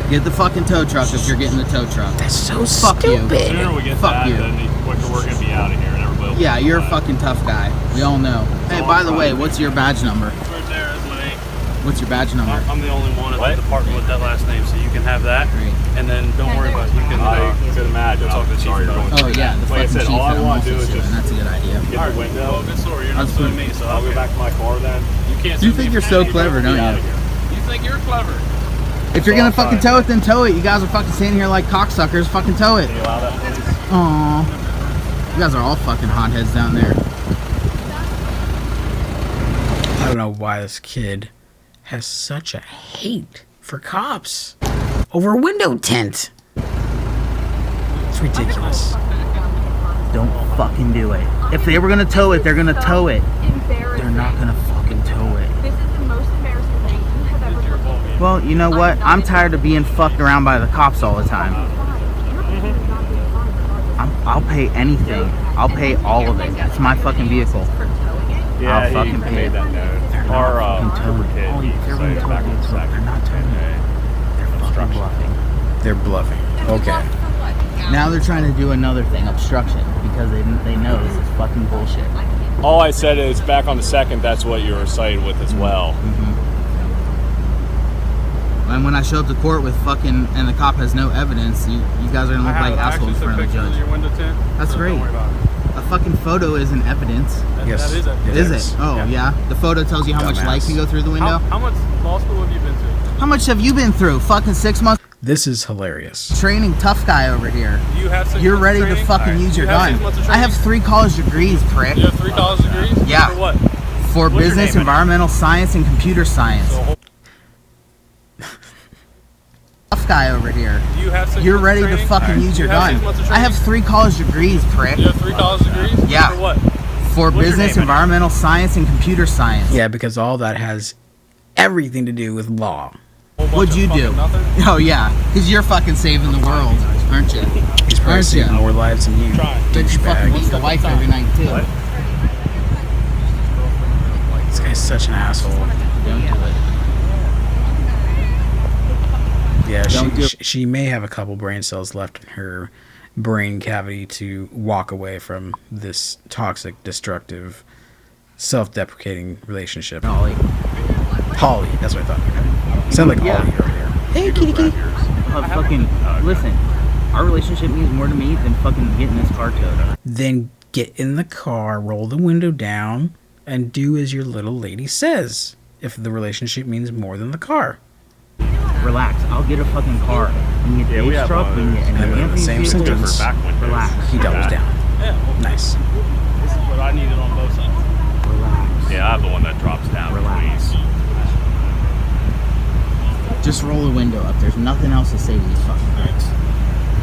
H: Get the fucking tow truck if you're getting the tow truck.
A: That's so
H: Fuck
A: stupid.
V: The sooner we get
H: Fuck
V: that,
H: you.
V: then the quicker we're going to be out of here and everybody will
H: Yeah,
V: be
H: you're a
V: fine.
H: fucking tough guy. We all know. Hey, by the way, what's your badge number?
E: Right there is my name.
H: What's your badge number?
E: I'm the only one at the department with that last name, so you can have that.
H: Great.
E: And then don't worry about it. You can
V: I could imagine.
E: go talk to the chief
V: Sorry,
E: about
V: you're
E: it.
H: Oh yeah, the
V: Like I
H: fucking
V: said,
H: chief
V: all I
H: that I'm
V: want to
H: also
V: do is
H: suing.
V: just
H: That's a good idea.
V: get the window.
E: Well, good story. You're not
H: That's
E: suing
H: good.
E: me, so
V: I'll go back to my car then.
E: You can't
H: You
E: sue
H: think
E: me
H: you're
E: for
H: so
E: anything.
H: clever, don't
V: Get out
H: you?
V: of here.
E: You think you're clever.
H: If you're gonna fucking tow it, then tow it. You guys are fucking standing here like cocksuckers. Fucking tow it.
V: Can you allow that, please?
H: Aww. You guys are all fucking hotheads down there.
A: I don't know why this kid has such a hate for cops over a window tint. It's ridiculous.
H: Don't fucking do it. If they were gonna tow it, they're gonna tow it. They're not gonna fucking tow it.
N: This is the most embarrassing thing you have ever done.
H: Well, you know what? I'm tired of being fucked around by the cops all the time. I'll pay anything. I'll pay all of it. It's my fucking vehicle.
V: Yeah,
H: I'll fucking
V: he
H: pay
V: made
H: it.
V: that note.
H: They're
V: Our
H: not fucking towing
V: Uber
H: it.
V: kid,
H: Oh,
V: he
H: they're
V: said
H: gonna
V: back
H: tow
V: on
H: it.
V: the second.
H: They're not towing it. They're fucking bluffing.
A: They're bluffing. Okay.
H: Now they're trying to do another thing, obstruction, because they know this is fucking bullshit.
V: All I said is back on the 2nd, that's what you were cited with as well.
H: And when I show up to court with fucking, and the cop has no evidence, you guys are gonna look like assholes in front of the judge.
E: Your window tint,
H: That's
E: so
H: great.
E: Don't worry about it.
H: A fucking photo isn't evidence.
A: Yes,
E: that is it.
H: Is it? Oh, yeah. The photo tells you how much light can go through the window?
E: How much law school have you been to?
H: How much have you been through? Fucking 6 months?
A: This is hilarious.
H: Training tough guy over here.
E: Do you have 6
H: You're
E: months
H: ready
E: of
H: to
E: training?
H: fucking use your gun. I have 3 college degrees, prick.
E: You have 3 college degrees?
H: Yeah.
E: For what?
H: For
E: What's your
H: business,
E: name?
H: environmental science, and computer science. Tough guy over here.
E: Do you have 6
H: You're
E: months
H: ready
E: of
H: to
E: training?
H: fucking use
E: Do
H: your
E: you have
H: gun.
E: 6 months of
H: I have
E: training?
H: 3 college degrees, prick.
E: You have 3 college degrees?
H: Yeah.
E: For what?
H: For
E: What's your
H: business,
E: name?
H: environmental science, and computer science.
A: Yeah, because all that has everything to do with law.
H: What'd you do? Oh yeah, because you're fucking saving the world, aren't you?
A: He's probably
H: Aren't
A: saving
H: you?
A: more lives than you.
H: Bet you fucking beat the wife every night too.
A: This guy's such an asshole.
H: Don't do it.
A: Yeah,
H: Don't do it.
A: she may have a couple brain cells left in her brain cavity to walk away from this toxic, destructive, self-deprecating relationship. Holly, that's what I thought. Sound like
H: Yeah.
A: Holly earlier.
H: Hey, kitty kitty. Fucking listen. Our relationship means more to me than fucking getting this car towed.
A: Then get in the car, roll the window down, and do as your little lady says. If the relationship means more than the car.
H: Relax. I'll get a fucking car. We can get the
V: we have
H: truck.
V: one
H: We
V: of
H: can get
V: those.
H: an
A: And in the same sentence,
H: Relax.
A: he doubles down.
E: Yeah. Well,
A: Nice.
E: this is what I needed on both sides.
H: Relax.
V: Yeah, I have the one that drops down.
H: Relax. Just roll the window up. There's nothing else to say to these fucking guys.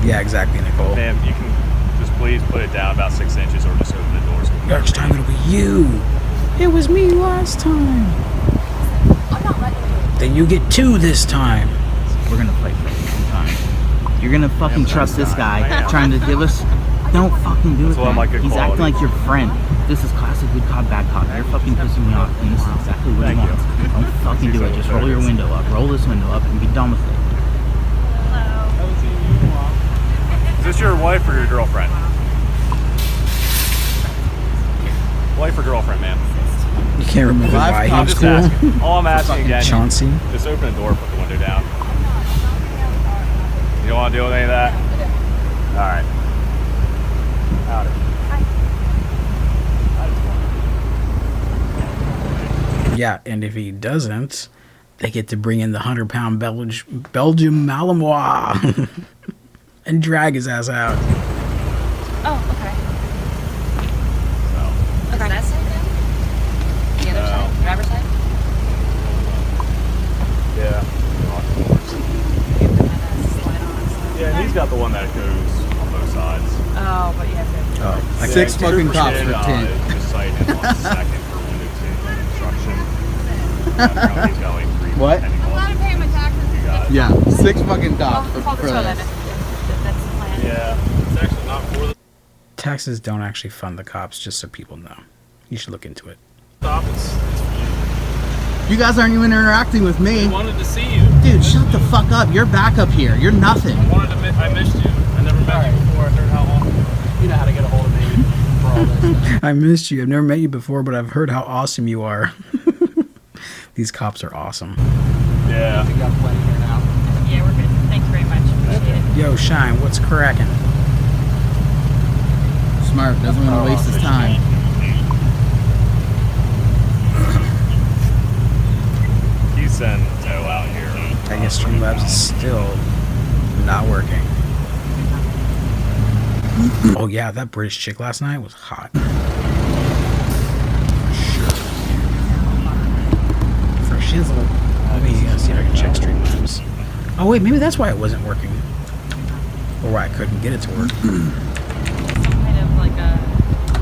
A: Yeah, exactly, Nicole.
V: Ma'am, you can just please put it down about 6 inches or just open the doors.
A: Next time it'll be you. It was me last time. Then you get 2 this time.
H: We're gonna fight for a long time. You're gonna fucking trust this guy trying to give us. Don't fucking do it.
V: That's why I'm
H: man.
V: like good
H: He's acting
V: quality.
H: like your friend. This is classic good cop, bad cop. You're fucking pissing me off, and this is exactly what he
V: Thank you.
H: wants. Don't fucking do it. Just roll your window up. Roll this window up and be done with it.
V: Is this your wife or your girlfriend? Wife or girlfriend, ma'am?
A: You can't remember why he
V: I'm
A: was
V: just
A: cool.
V: asking. All I'm asking again.
A: Chauncey.
V: Just open the door, put the window down. You don't want to deal with any of that? Alright. Howdy.
A: Yeah, and if he doesn't, they get to bring in the 100-pound Belgium Malinois and drag his ass out.
N: Oh, okay. Okay. That side then? The other side? Driver's side?
V: Yeah. Yeah, and he's got the one that goes on both sides.
N: Oh, but you have to.
A: Oh,
V: Yeah,
H: 6 fucking
V: Cooper
H: cops
V: did,
H: for 10.
V: Just cite him on the second for window tint construction. Apparently he's got like 3
H: What?
V: pending
N: I'm
V: lawsuits.
N: not paying my taxes.
V: You got it.
H: Yeah, 6 fucking cops
N: I'll call
H: for
N: the tow then
H: this.
N: if that's the plan.
V: Yeah.
E: It's actually not for the
A: Taxes don't actually fund the cops, just so people know. You should look into it.
E: stop. It's for you.
H: You guys aren't even interacting with me.
E: I wanted to see you.
H: Dude, shut the fuck up. You're back up here. You're nothing.
E: I missed you. I never met you before. I heard how awesome. You know how to get a hold of me for all this stuff.
A: I missed you. I've never met you before, but I've heard how awesome you are. These cops are awesome.
V: Yeah.
E: We got plenty here now.
N: Yeah, we're good. Thanks very much. Appreciate it.
A: Yo, Shine, what's cracking?
H: Smart. Doesn't want to waste his time.
V: He's sending tow out here.
A: I guess Streamlabs is still not working. Oh yeah, that British chick last night was hot. For shizzle. Let me see if I can check Streamlabs. Oh wait, maybe that's why it wasn't working. Or why I couldn't get it to work.
N: Some kind of like a.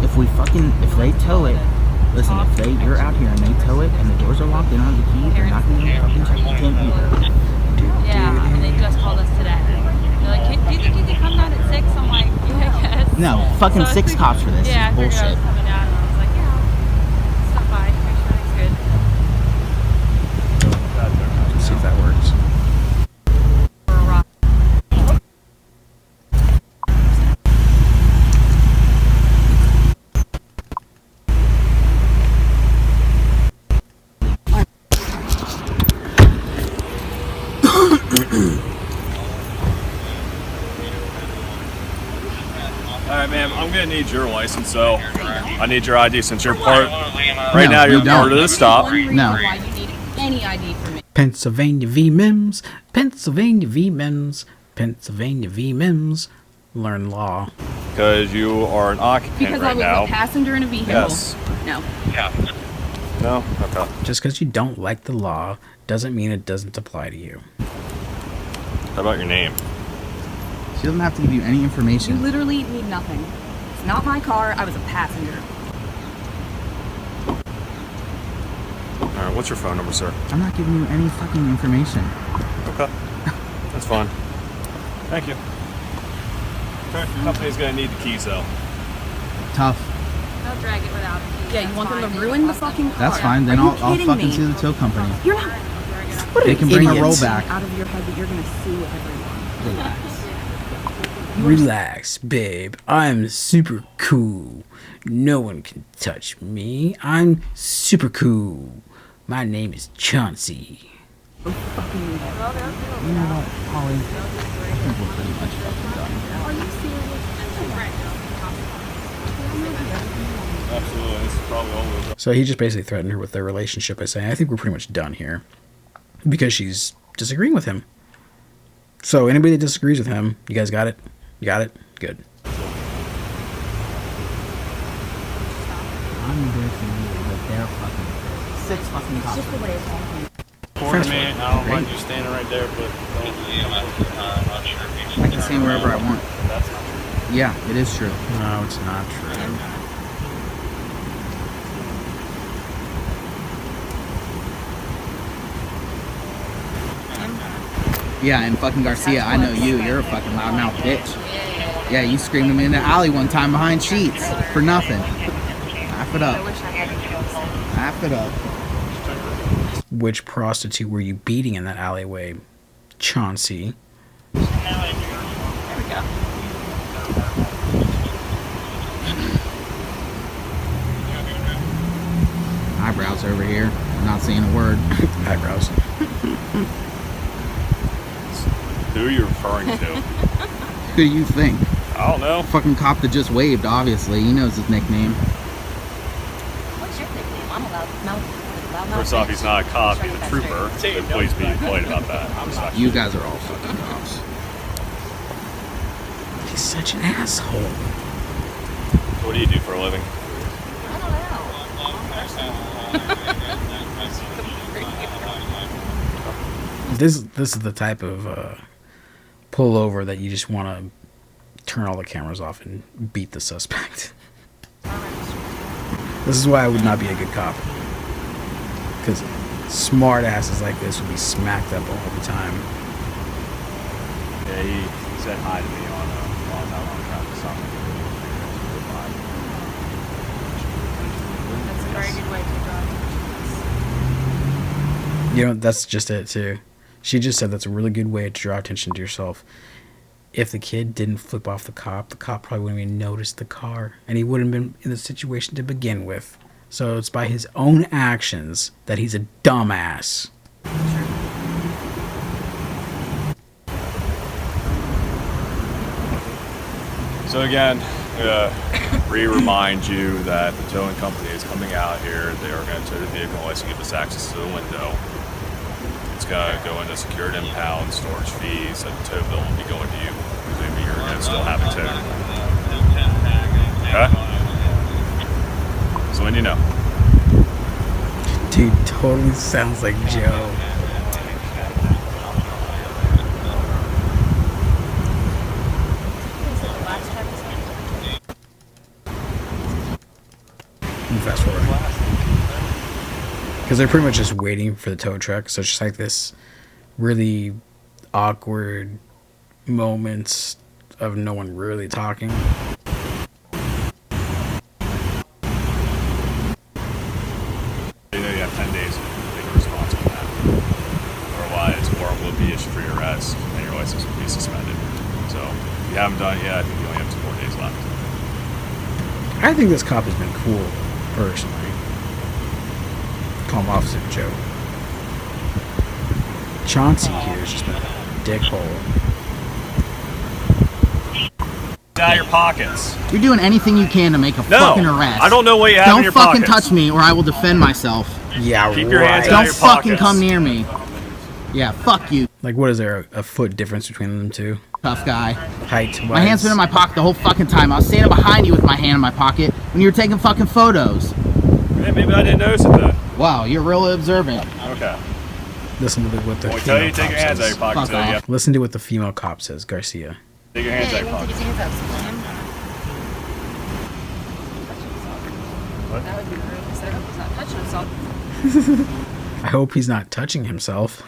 H: If they tow it, listen, you're out here and they tow it and the doors are locked, they don't have the keys, they're not going to fucking check the tent either.
N: Yeah, and they just called us today. They're like, do you think you can come down at 6? I'm like, yeah, I guess.
H: No, fucking
N: So
H: 6 cops for this.
N: Yeah, I
H: It's
N: figured I
H: bullshit.
N: was coming down and I was like, yeah, I'll stop by, make sure it's good.
A: Let's see if that works.
N: For a rock.
V: Alright, ma'am, I'm gonna need your license, so I need your ID since you're part. Right now, you're part of the stop.
H: No.
N: Why you need any ID from me?
A: Pennsylvania v. Mims, Pennsylvania v. Mims, Pennsylvania v. Mims. Learn law.
V: Because you are an occupant
N: Because I
V: right
N: was
V: now.
N: a passenger in a vehicle.
V: Yes.
N: No.
V: Yeah. No? Okay.
A: Just because you don't like the law doesn't mean it doesn't apply to you.
V: How about your name?
H: She doesn't have to give you any
N: You
H: information.
N: literally need nothing. It's not my car. I was a passenger.
V: Alright, what's your phone number, sir?
H: I'm not giving you any fucking information.
V: Okay. That's fine. Thank you. Okay. Your company's gonna need the keys, though.
H: Tough.
N: I'll drag it without keys. Yeah, you want them to ruin the fucking car?
H: That's fine. Then
N: Are you
H: I'll
N: kidding
H: fucking
N: me?
H: sue the tow company.
N: You're not.
H: They can bring a roll
A: idiot.
H: back.
N: Out of your head that you're gonna sue everyone.
A: Relax, babe. I'm super cool. No one can touch me. I'm super cool. My name is Chauncey.
H: You know what, Holly? I think we're pretty much fucking done.
V: Absolutely. This is probably all of it.
A: So he just basically threatened her with their relationship by saying, I think we're pretty much done here. Because she's disagreeing with him. So anybody that disagrees with him, you guys got it? You got it? Good.
H: I'm good for you, but they're fucking 6 fucking cops.
E: Pardon me, I don't mind you standing right there, but
H: I can stand wherever I want.
E: That's not true.
H: Yeah, it is true.
A: No, it's not true.
H: Yeah, and fucking Garcia, I know you. You're a fucking loudmouth bitch. Yeah, you screamed at me in the alley one time behind sheets for nothing. Laugh it up. Laugh it up.
A: Which prostitute were you beating in that alleyway, Chauncey?
H: Eyebrows over here. I'm not saying a word.
A: Eyebrows.
V: Who are you referring to?
H: Who do you think?
V: I don't know.
H: Fucking cop that just waved, obviously. He knows his nickname.
C: What's your nickname? I'm a loudmouth.
V: First off, he's not a cop, he's a trooper. So please be polite about that.
H: You guys are all fucking cops.
A: He's such an asshole.
V: What do you do for a living?
A: This is the type of pullover that you just want to turn all the cameras off and beat the suspect. This is why I would not be a good cop. Because smart asses like this would be smacked up all the time.
V: Yeah, he said hi to me on that long traffic stop.
N: That's a very good way to draw.
A: You know, that's just it too. She just said that's a really good way to draw attention to yourself. If the kid didn't flip off the cop probably wouldn't even notice the car, and he wouldn't have been in the situation to begin with. So it's by his own actions that he's a dumbass.
V: So again, remind you that the towing company is coming out here. They are going to tow the vehicle unless you give us access to the window. It's going to go into secured impound, storage fees, and the tow bill will be going to you. Presumably you're going to still have it towed. Okay? So when you know.
A: Dude, totally sounds like Joe. Fast forward. Because they're pretty much just waiting for the tow truck, so it's just like this really awkward moments of no one really talking.
V: You know you have 10 days to make a response on that. Otherwise, a warrant will be issued for your arrest and your license will be suspended. So if you haven't done it yet, I think you only have 2 more days left.
A: I think this cop has been cool, personally. Call him Officer Joe. Chauncey here has just been dickhole.
V: Out of your pockets.
H: You're doing anything you can to make a fucking arrest.
V: I don't know what you have in your
H: Don't fucking
V: pockets.
H: touch me or I will defend myself.
A: Yeah,
V: Keep your hands out
H: Don't
V: of your
H: fucking
V: pockets.
H: come near me. Yeah, fuck you.
A: Like, what is there, a foot difference between them two?
H: Tough guy.
A: Height.
H: My hand's been in my pocket the whole fucking time. I was standing behind you with my hand in my pocket when you were taking fucking photos.
V: Yeah, maybe I didn't notice it then.
H: Wow, you're really observant.
V: Okay.
A: Listen to what the
V: Well, I
A: female
V: tell you, take
A: cop
V: your hands
A: says.
V: out of your pockets.
H: Fuck
V: Yeah.
A: Listen to what the female cop says, Garcia.
V: Take your hands out of your pockets. What?
N: That would be rude because I hope he's not touching himself.
A: I hope he's not touching himself.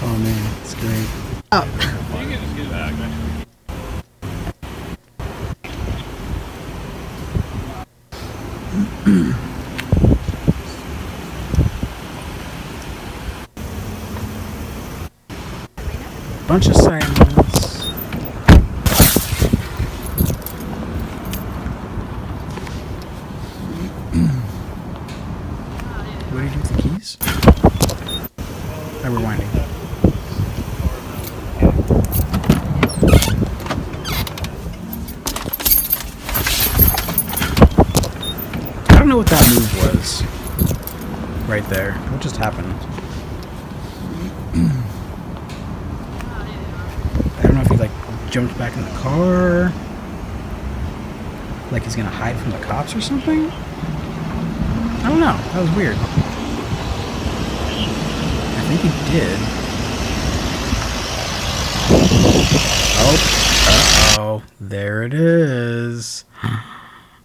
A: Oh man, it's great.
V: You can just get it back, man.
A: Bunch of silence. What do you do with the keys? Oh, we're winding. I don't know what that move was. Right there. What just happened? I don't know if he like jumped back in the car. Like he's gonna hide from the cops or something? I don't know. That was weird. I think he did. Oh. Uh-oh. There it is.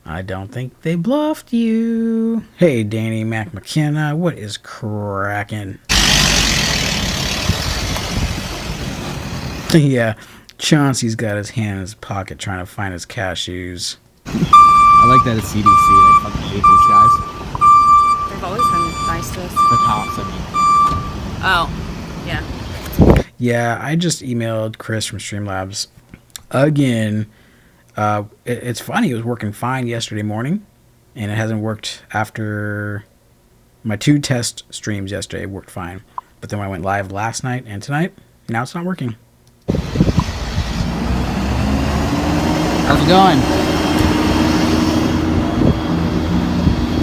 A: I don't think they bluffed you. Hey, Danny Mac McKenna, what is cracking? Yeah, Chauncey's got his hand in his pocket trying to find his cashews.
H: I like that it's CDC. They fucking hate these guys.
N: They've always been nice to us.
H: The cops, I mean.
N: Oh, yeah.
A: Yeah, I just emailed Chris from Streamlabs again. It's funny, it was working fine yesterday morning, and it hasn't worked after my 2 test streams yesterday. It worked fine. But then when I went live last night and tonight, now it's not working.
H: How's it going?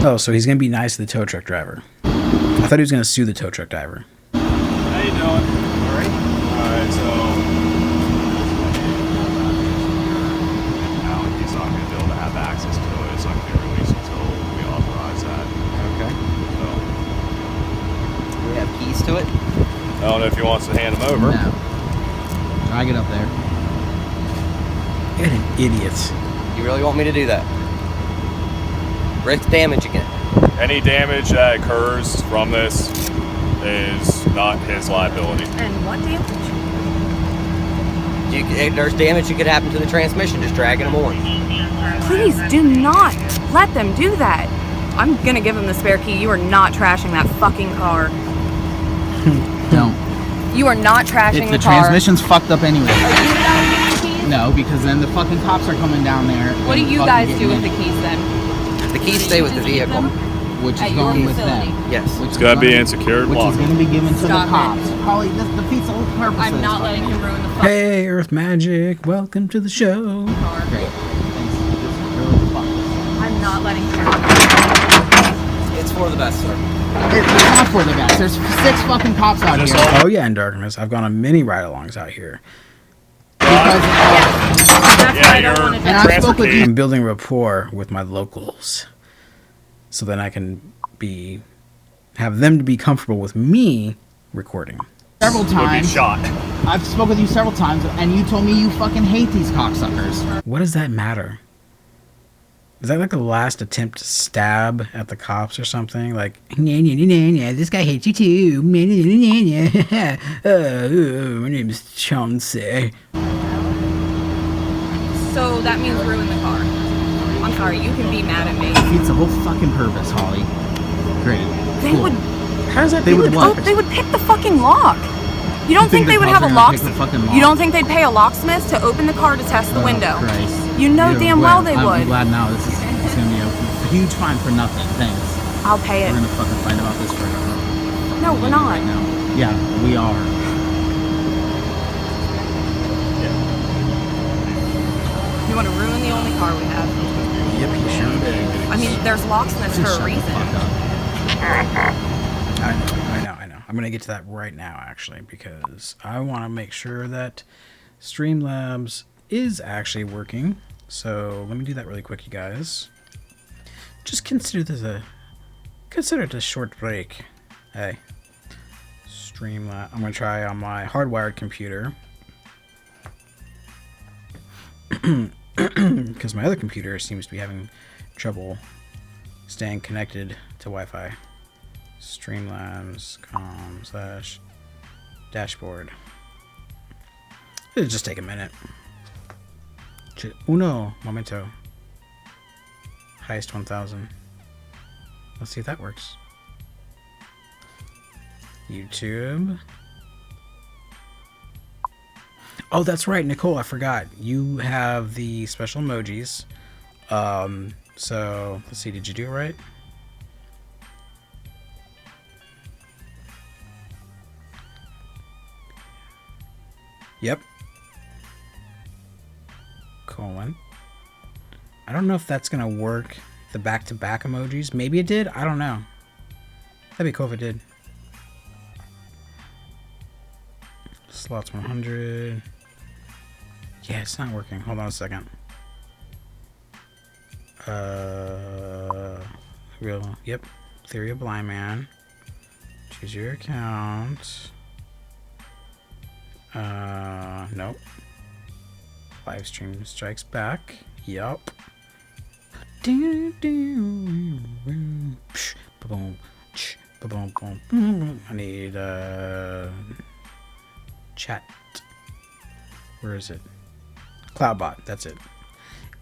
A: Oh, so he's going to be nice to the tow truck driver. I thought he was going to sue the tow truck driver.
V: How you doing? Alright. Alright, so now he's not going to be able to have access to it. It's not going to be released until we authorize that.
Q: Okay.
V: So
Q: Do we have keys to it?
V: I don't know if he wants to hand them over.
H: No. I get up there.
A: You're an idiot.
Q: You really want me to do that? Risk damage again.
V: Any damage that occurs from this is not his liability.
N: And what damage?
Q: There's damage that could happen to the transmission just dragging them on.
N: Please do not let them do that. I'm gonna give him the spare key. You are not trashing that fucking car.
H: Don't.
N: You are not trashing
H: The
N: the car.
H: transmission's fucked up anyway. No, because then the fucking cops are coming down there.
N: What do
H: and
N: you
H: fucking
N: guys
H: getting
N: do with
H: in.
N: the keys then?
Q: The keys stay with the vehicle.
H: Which is
N: At your
H: going with
N: facility.
H: them.
Q: Yes.
H: Which
V: It's
H: is
V: going to be
H: gonna-
V: in secured
H: Which is
V: locker.
H: going to be given to
N: Stop
H: the cops. Holly, this defeats the whole purpose of
N: I'm
H: this
N: not
H: fucking
N: letting him ruin the fucking
A: Hey, Earth Magic, welcome to the show.
N: car.
H: Great. Thanks. This is really fun.
N: I'm not letting him ruin
Q: It's for the best, sir.
H: It's not for the best. There's 6 fucking cops out here.
A: Oh yeah, in Darkness. I've gone on many ride-alongs out here.
N: That's why I don't want to
H: And I spoke with you.
A: I'm building rapport with my locals, so then I can have them to be comfortable with me recording.
H: Several
V: Would be
H: times.
V: shot.
H: I've spoken with you several times, and you told me you fucking hate these cocksuckers.
A: What does that matter? Is that like the last attempt to stab at the cops or something? Like, this guy hates you too. My name is Chauncey.
N: So that means ruin the car. I'm sorry, you can be mad at me.
H: Defeats the whole fucking purpose, Holly. Great.
N: They
H: Cool.
N: would.
A: How's that?
H: They would what?
N: They would pick the fucking lock. You don't think
H: the
N: they would
H: cops
N: have a
H: are gonna pick the
N: locksmith?
H: fucking lock?
N: You don't think they'd pay a locksmith to open the car to test the window?
H: Christ.
N: You know
H: You're
N: damn
H: glad-
N: well they
H: I'm
N: would.
H: glad now this is going to be a huge fine for nothing. Thanks.
N: I'll pay
H: We're
N: it.
H: going to fucking fight about this forever.
S: No, we're not.
H: Yeah, we are.
S: You want to ruin the only car we have?
A: Yep, you sure did.
S: I mean, there's locks in this for a reason.
A: I know. I'm going to get to that right now, actually, because I want to make sure that Streamlabs is actually working. So let me do that really quick, you guys. Just consider it a short break. Hey, Streamlabs. I'm going to try on my hardwired computer. Because my other computer seems to be having trouble staying connected to Wi-Fi. Streamlabs.com/dashboard. It'll just take a minute. Uno momento. Highest 1000. Let's see if that works. YouTube. Oh, that's right, Nicole, I forgot. You have the special emojis. So, let's see, did you do it right? Yep. Colon. I don't know if that's gonna work, the back-to-back emojis. Maybe it did, I don't know. That'd be cool if it did. Slots 100. Yeah, it's not working. Hold on a second. Yep. Theory of Blind Man. Choose your account. Nope. Live stream strikes back. Yup. I need chat. Where is it? Cloudbot. That's it.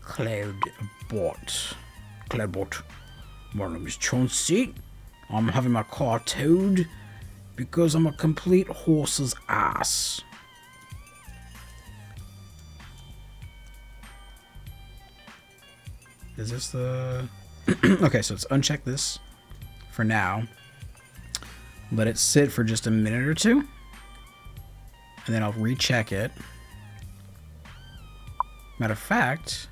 A: Cloudbot. My name is Chauncey. I'm having my car towed because I'm a complete horse's ass. Is this the... Okay, so let's uncheck this for now. Let it sit for just a minute or two. And then I'll recheck it. Matter of fact,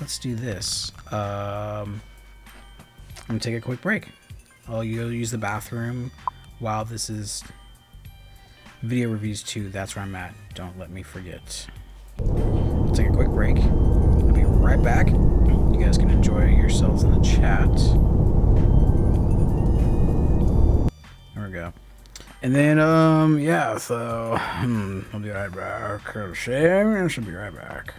A: let's do this. I'm gonna take a quick break. I'll use the bathroom while this is video reviews 2. That's where I'm at. Don't let me forget. I'll take a quick break. I'll be right back. You guys can enjoy yourselves in the chat. There we go. And then, yeah, so, I'll be right back. I should be right back.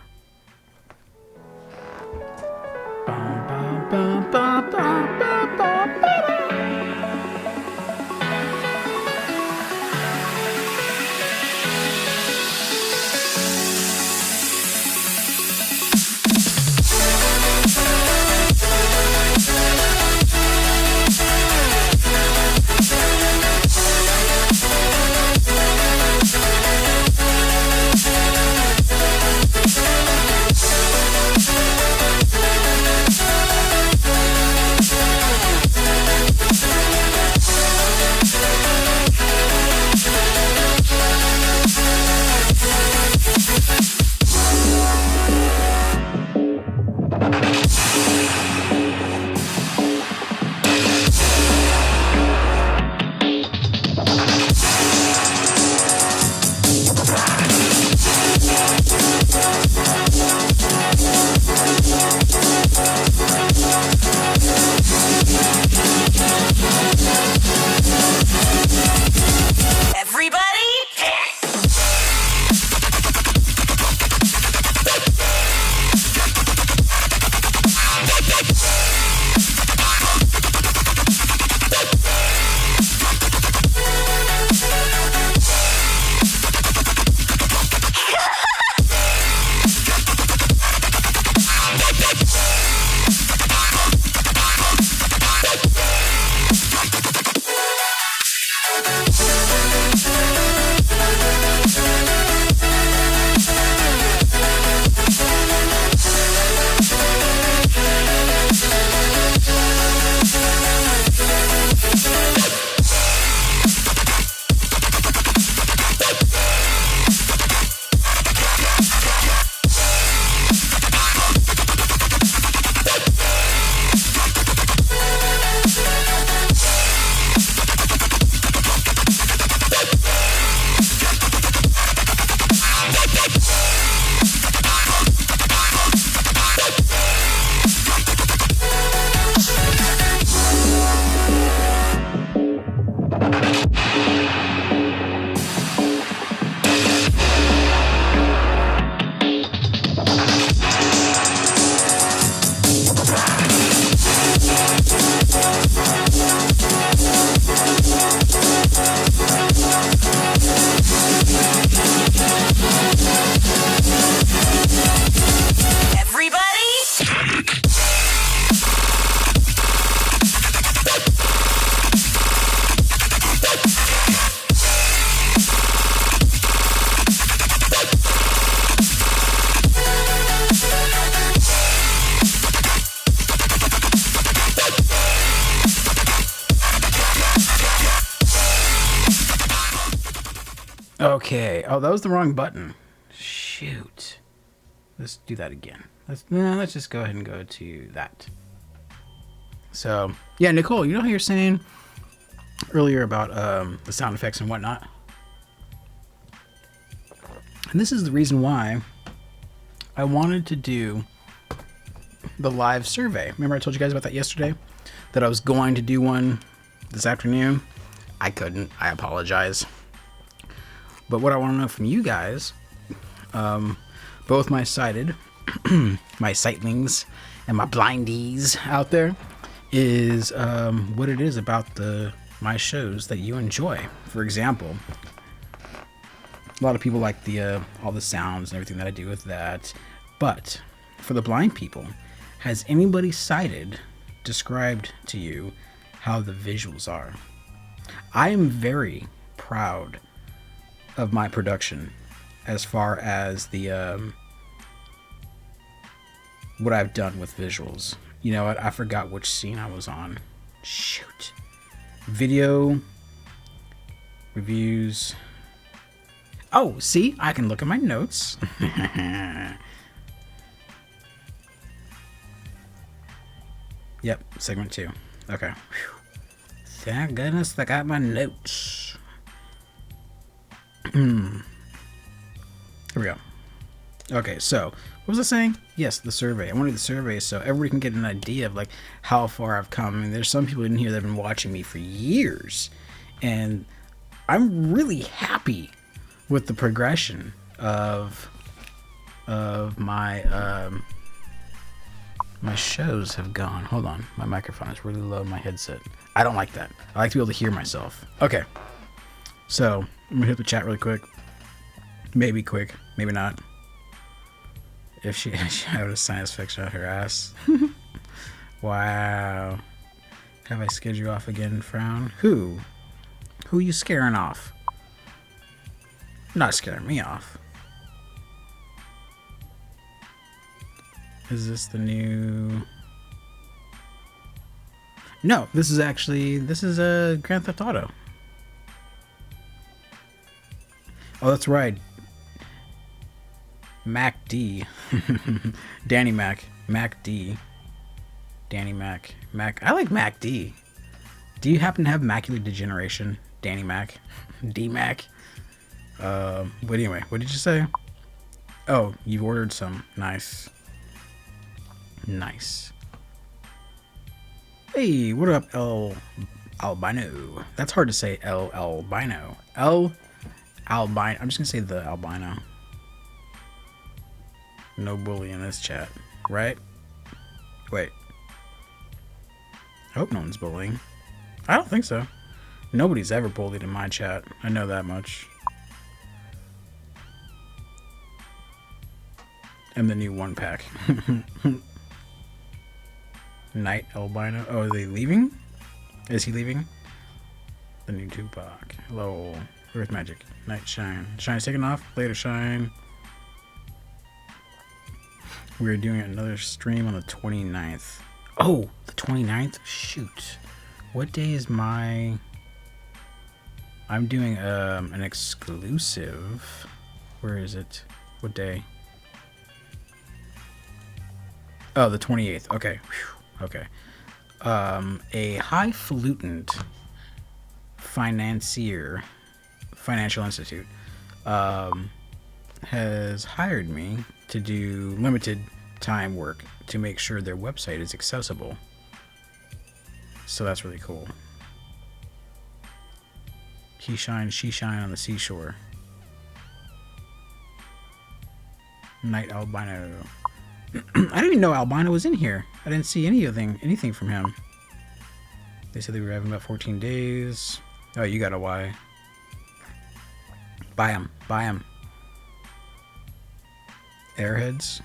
A: Okay. Oh, that was the wrong button. Shoot. Let's do that again. Let's just go ahead and go to that. So, yeah, Nicole, you know how you're saying earlier about the sound effects and whatnot? And this is the reason why I wanted to do the live survey. Remember I told you guys about that yesterday? That I was going to do one this afternoon. I couldn't. I apologize. But what I want to know from you guys, both my sighted, my sightlings, and my blindies out there, is what it is about my shows that you enjoy. For example, a lot of people like the all the sounds and everything that I do with that. But for the blind people, has anybody sighted described to you how the visuals are? I am very proud of my production as far as the what I've done with visuals. You know what? I forgot which scene I was on. Shoot. Video reviews. Oh, see? I can look at my notes. Yep, segment 2. Okay. Whew. Thank goodness I got my notes. Here we go. Okay, so what was I saying? Yes, the survey. I wanted the survey so everybody can get an idea of like how far I've come. I mean, there's some people in here that have been watching me for years, and I'm really happy with the progression of my my shows have gone. Hold on, my microphone is really low in my headset. I don't like that. I like to be able to hear myself. Okay, so I'm gonna hit the chat really quick. Maybe quick, maybe not. If she had a science fiction out her ass. Wow. Have I scared you off again, Frown? Who? Who you scaring off? Not scaring me off. Is this the new... No, this is a Grand Theft Auto. Oh, that's right. Mac D. Danny Mac. Mac D. Danny Mac. Mac. I like Mac D. Do you happen to have macular degeneration? Danny Mac. D Mac. But anyway, what did you say? Oh, you ordered some. Nice. Nice. Hey, what up, El Albino? That's hard to say, El Albino. El Albino. I'm just gonna say the albino. No bully in this chat, right? Wait. I hope no one's bullying. I don't think so. Nobody's ever bullied in my chat. I know that much. And the new 1-pack. Night Albino. Oh, are they leaving? Is he leaving? The new Tupac. Hello. Earth Magic. Night Shine. Shine's taking off. Later, Shine. We're doing another stream on the 29th. Oh, the 29th? Shoot. What day is my... I'm doing an exclusive. Where is it? What day? Oh, the 28th. Okay. Whew. Okay. A highfalutin financial institute has hired me to do limited time work to make sure their website is accessible. So that's really cool. He shine, she shine on the seashore. Night Albino. I didn't even know Albino was in here. I didn't see anything from him. They said they were having about 14 days. Oh, you got a Y. Buy him. Buy him. Airheads.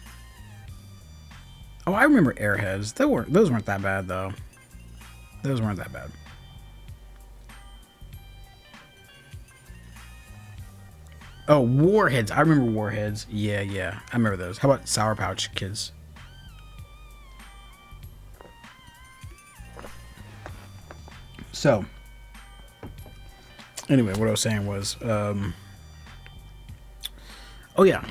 A: Oh, I remember Airheads. Those weren't that bad though. Those weren't that bad. Oh, Warheads. I remember Warheads. Yeah. I remember those. How about Sour Pouch Kids? So, anyway, what I was saying was, Oh yeah,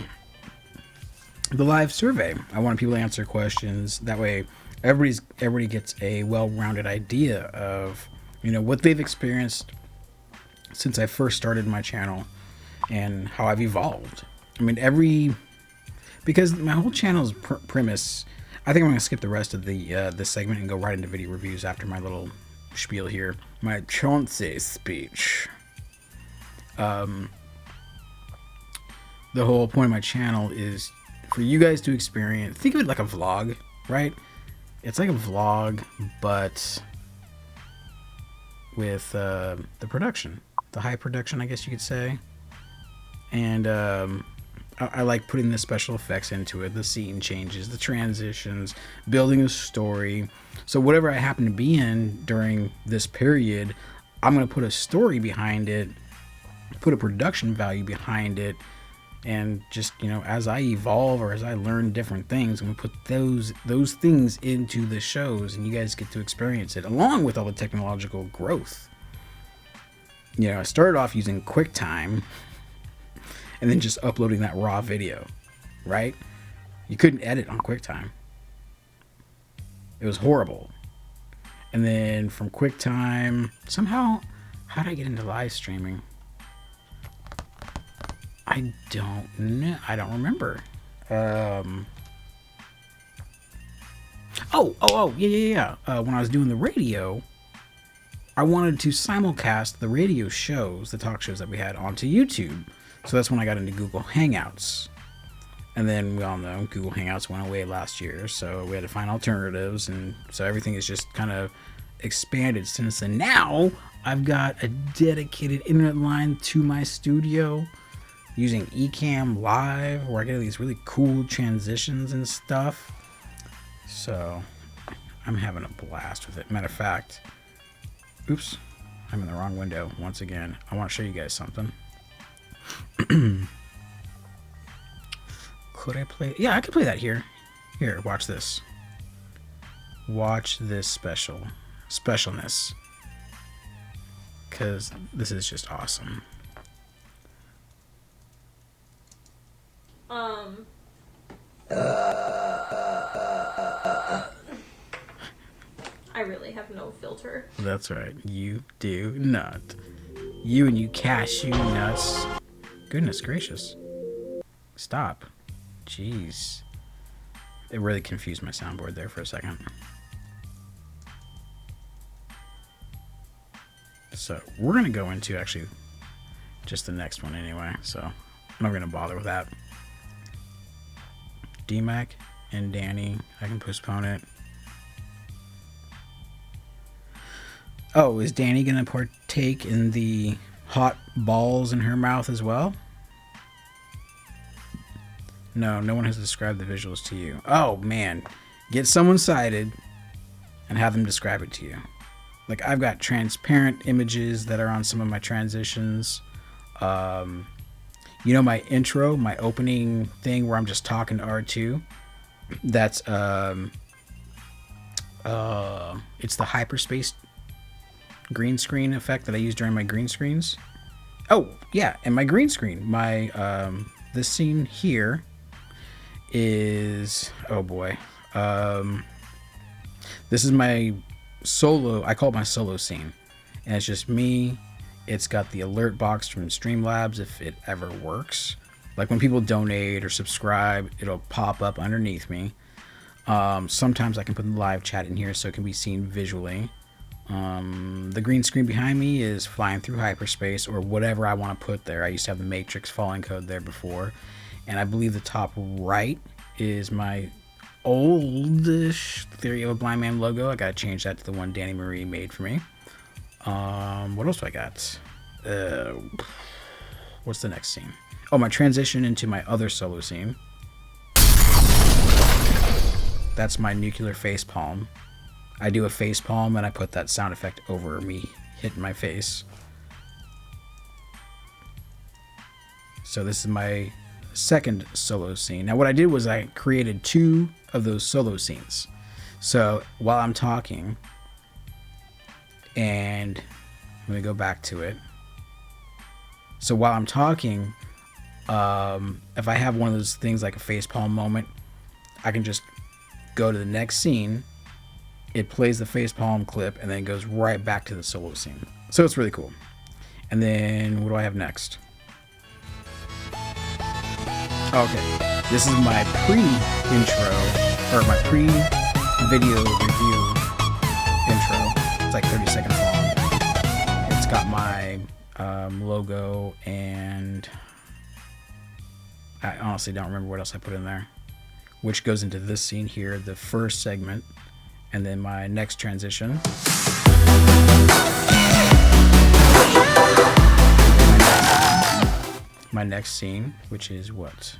A: the live survey. I want people to answer questions. That way, everybody gets a well-rounded idea of, you know, what they've experienced since I first started my channel and how I've evolved. I mean, because my whole channel's premise. I think I'm gonna skip the rest of the segment and go right into video reviews after my little spiel here, my Chauncey speech. The whole point of my channel is for you guys to experience, think of it like a vlog, right? It's like a vlog, but with the production, the high production, I guess you could say. And I like putting the special effects into it, the scene changes, the transitions, building a story. So whatever I happen to be in during this period, I'm going to put a story behind it, put a production value behind it, and just, you know, as I evolve or as I learn different things, I'm going to put those things into the shows, and you guys get to experience it along with all the technological growth. You know, I started off using QuickTime and then just uploading that raw video, right? You couldn't edit on QuickTime. It was horrible. And then from QuickTime, somehow, how did I get into live streaming? I don't know. I don't remember. Yeah. When I was doing the radio, I wanted to simulcast the radio shows, the talk shows that we had, onto YouTube. So that's when I got into Google Hangouts. And then we all know Google Hangouts went away last year, so we had to find alternatives, and so everything is just kind of expanded since then. Now I've got a dedicated internet line to my studio using Ecamm Live, where I get these really cool transitions and stuff. So I'm having a blast with it. Matter of fact, oops, I'm in the wrong window once again. I want to show you guys something. Could I play? Yeah, I could play that here. Here, watch this. Watch this specialness. Because this is just awesome.
C: I really have no filter.
A: That's right. You do not. You and you cashew nuts. Goodness gracious. Stop. Jeez. It really confused my soundboard there for a second. So we're going to go into actually just the next one anyway. So I'm not going to bother with that. DMAC and Danny. I can postpone it. Oh, is Danny going to partake in the hot balls in her mouth as well? No, no one has described the visuals to you. Oh, man. Get someone sighted and have them describe it to you. Like, I've got transparent images that are on some of my transitions. You know, my intro, my opening thing where I'm just talking to R2. That's, it's the hyperspace green screen effect that I use during my green screens. Oh, yeah, and my green screen. My, this scene here is, oh boy, this is my solo, I call it my solo scene, and it's just me. It's got the alert box from Streamlabs if it ever works. Like when people donate or subscribe, it'll pop up underneath me. Sometimes I can put the live chat in here so it can be seen visually. The green screen behind me is flying through hyperspace or whatever I want to put there. I used to have the Matrix falling code there before. And I believe the top right is my oldish Theory of a Blind Man logo. I gotta change that to the one Danny Marie made for me. What else do I got? What's the next scene? Oh, my transition into my other solo scene. That's my nuclear face palm. I do a face palm and I put that sound effect over me hitting my face. So this is my second solo scene. Now what I did was I created 2 of those solo scenes. So while I'm talking, and let me go back to it. So while I'm talking, if I have one of those things like a facepalm moment, I can just go to the next scene. It plays the facepalm clip and then goes right back to the solo scene. So it's really cool. And then what do I have next? Okay, this is my pre-intro, or my pre-video review intro. It's like 30 seconds long. It's got my logo, and I honestly don't remember what else I put in there, which goes into this scene here, the first segment, and then my next transition. My next scene, which is what?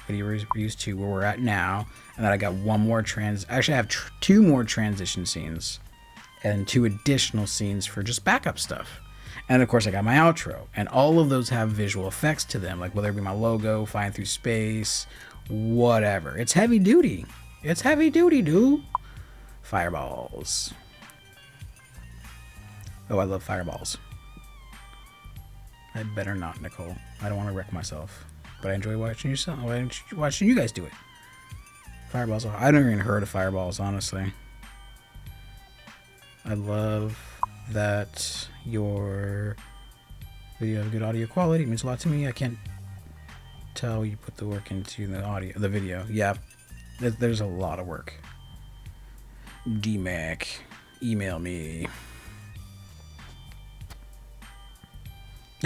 A: Video reviews 2, where we're at now, and then I got one more actually I have 2 more transition scenes and 2 additional scenes for just backup stuff. And of course I got my outro, and all of those have visual effects to them, like whether it be my logo, flying through space, whatever. It's heavy duty. It's heavy duty, dude. Fireballs. Oh, I love fireballs. I better not, Nicole. I don't want to wreck myself. But I enjoy watching you guys do it. Fireballs. I never even heard of fireballs, honestly. I love that your video has good audio quality. It means a lot to me. I can't tell you put the work into the video. Yeah, there's a lot of work. DMAC, email me.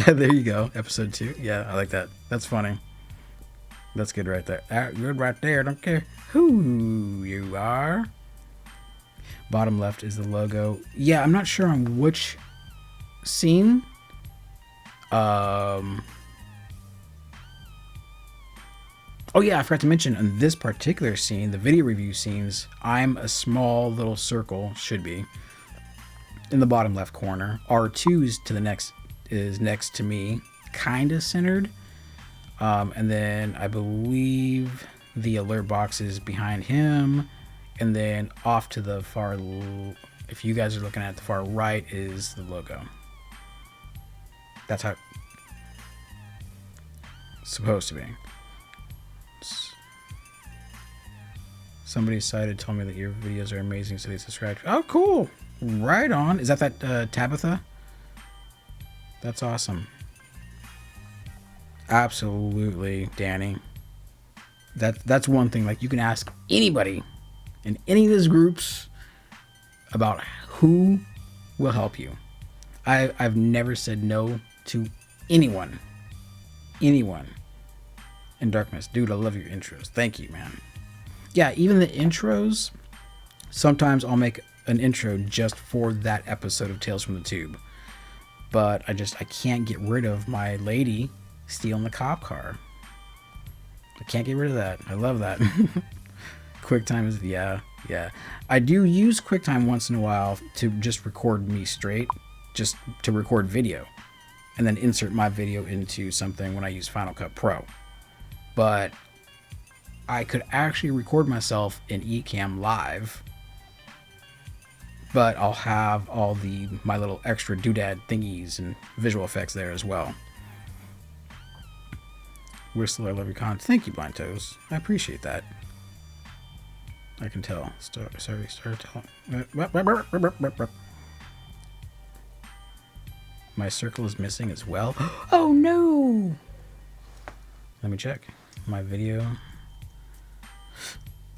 A: There you go, episode 2. Yeah, I like that. That's funny. That's good right there. Good right there. Don't care who you are. Bottom left is the logo. Yeah, I'm not sure on which scene. Oh yeah, I forgot to mention on this particular scene, the video review scenes, I'm a small little circle, should be, in the bottom left corner. R2's to the next is next to me, kinda centered, and then I believe the alert box is behind him, and then off to the far, if you guys are looking at the far right, is the logo. That's how it's supposed to be. Somebody cited told me that your videos are amazing, so they subscribed. Oh, cool! Right on. Is that Tabitha? That's awesome. Absolutely, Danny. That's one thing. Like, you can ask anybody in any of these groups about who will help you. I've never said no to anyone. Anyone. In Darkness. Dude, I love your intros. Thank you, man. Yeah, even the intros, sometimes I'll make an intro just for that episode of Tales from the Tube. But I can't get rid of my lady stealing the cop car. I can't get rid of that. I love that. QuickTime is, yeah. I do use QuickTime once in a while to just record me straight, just to record video, and then insert my video into something when I use Final Cut Pro. But I could actually record myself in Ecamm Live, but I'll have all my little extra doodad thingies and visual effects there as well. Whistle, I love your content. Thank you, Blind Toes. I appreciate that. I can tell. Start telling. My circle is missing as well. Oh no! Let me check. My video.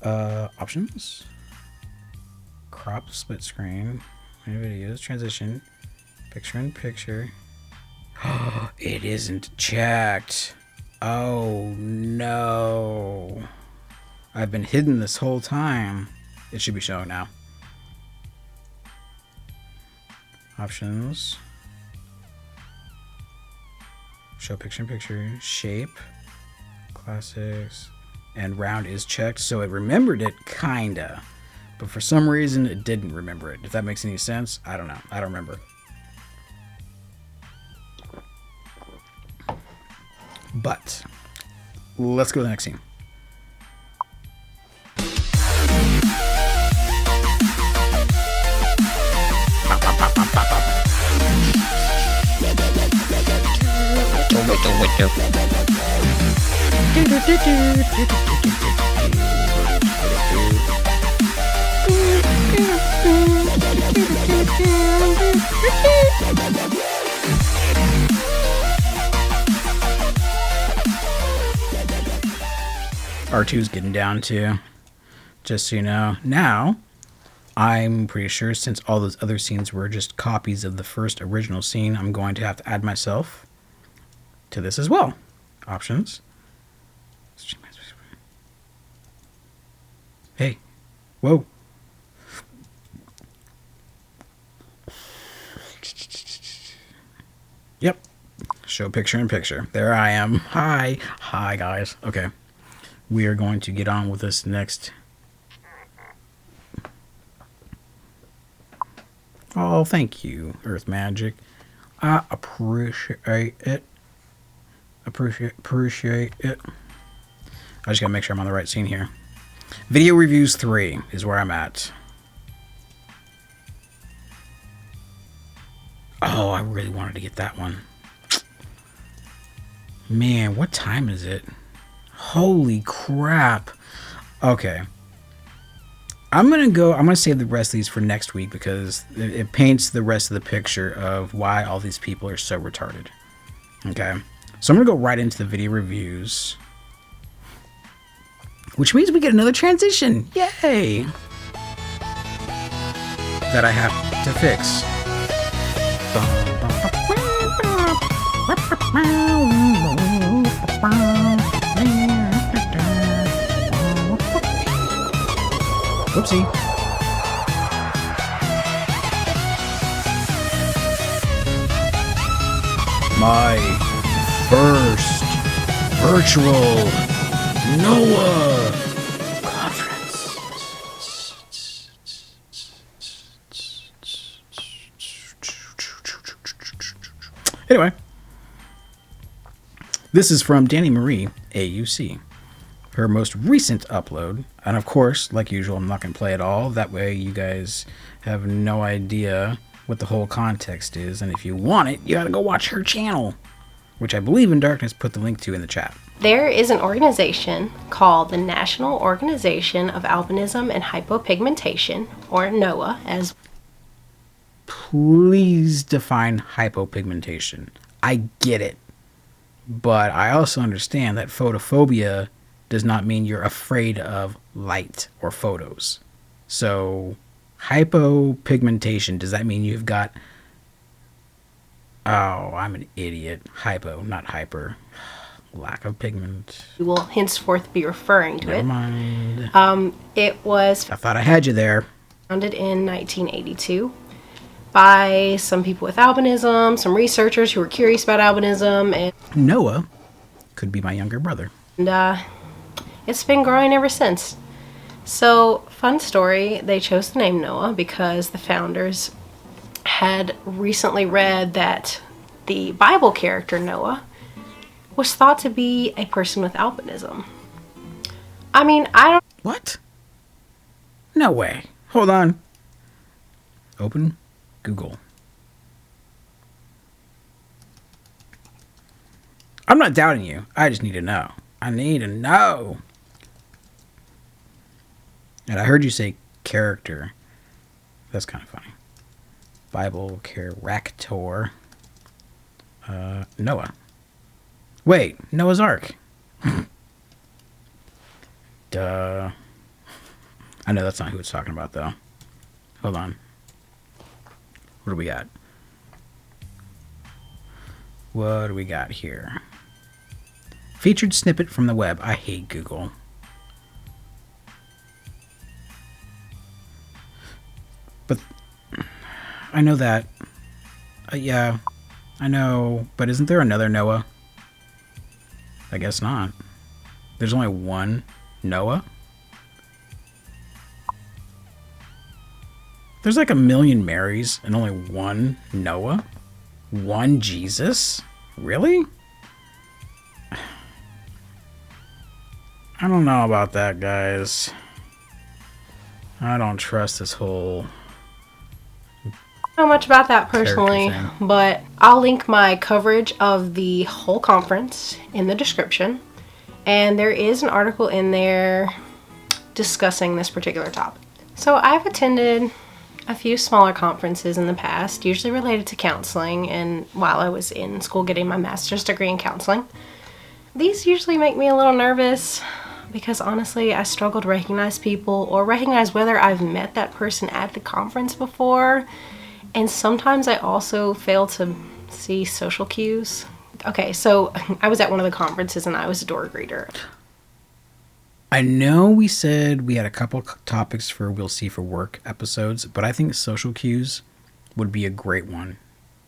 A: Options. Crop, split screen. My videos. Transition. Picture in picture. It isn't checked. Oh no. I've been hidden this whole time. It should be showing now. Options. Show picture in picture. Shape. Classics. And round is checked, so it remembered it, kinda. But for some reason, it didn't remember it. If that makes any sense, I don't know. I don't remember. But let's go to the next scene. R2's getting down too, just so you know. Now, I'm pretty sure since all those other scenes were just copies of the first original scene, I'm going to have to add myself to this as well. Options. Hey. Whoa. Yep. Show picture in picture. There I am. Hi. Hi, guys. Okay. We are going to get on with this next. Oh, thank you, Earth Magic. I appreciate it. Appreciate it. I just gotta make sure I'm on the right scene here. Video Reviews 3 is where I'm at. Oh, I really wanted to get that one. Man, what time is it? Holy crap. Okay. I'm gonna save the rest of these for next week because it paints the rest of the picture of why all these people are so retarded. Okay. So I'm gonna go right into the video reviews. Which means we get another transition. Yay! That I have to fix. Whoopsie. My first virtual Noah conference. Anyway, this is from Danny Marie, AUC. Her most recent upload, and of course, like usual, I'm not going to play it all. That way you guys have no idea what the whole context is, and if you want it, you gotta go watch her channel, which I believe in Darkness put the link to in the chat.
C: There is an organization called the National Organization of Albinism and Hypopigmentation, or NOAA, as...
A: Please define hypopigmentation. I get it, but I also understand that photophobia does not mean you're afraid of light or photos. So, hypopigmentation, does that mean you've got... Oh, I'm an idiot. Hypo, not hyper. Lack of pigment.
C: we will henceforth be referring to
A: Never
C: it.
A: mind.
C: It was
A: I thought I had you there.
C: founded in 1982 by some people with albinism, some researchers who were curious about albinism, and
A: Noah could be my younger brother.
C: it's been growing ever since. So, fun story, they chose the name Noah because the founders had recently read that the Bible character Noah was thought to be a person with albinism. I mean, I don't...
A: What? No way. Hold on. Open Google. I'm not doubting you. I just need to know. I need to know. And I heard you say character. That's kind of funny. Bible character. Noah. Wait, Noah's Ark. Duh. I know that's not who it's talking about, though. Hold on. What do we got? What do we got here? Featured snippet from the web. I hate Google. But I know that. Yeah, I know. But isn't there another Noah? I guess not. There's only one Noah? There's like a million Marys and only one Noah? One Jesus? Really? I don't know about that, guys. I don't trust this whole...
C: know much about that personally, but I'll link my coverage of the whole conference in the description. And there is an article in there discussing this particular topic. So I've attended a few smaller conferences in the past, usually related to counseling, and while I was in school getting my master's degree in counseling. These usually make me a little nervous because honestly I struggle to recognize people or recognize whether I've met that person at the conference before, and sometimes I also fail to see social cues. Okay, so I was at one of the conferences and I was a door greeter.
A: I know we said we had a couple topics for We'll See for Work episodes, but I think social cues would be a great one.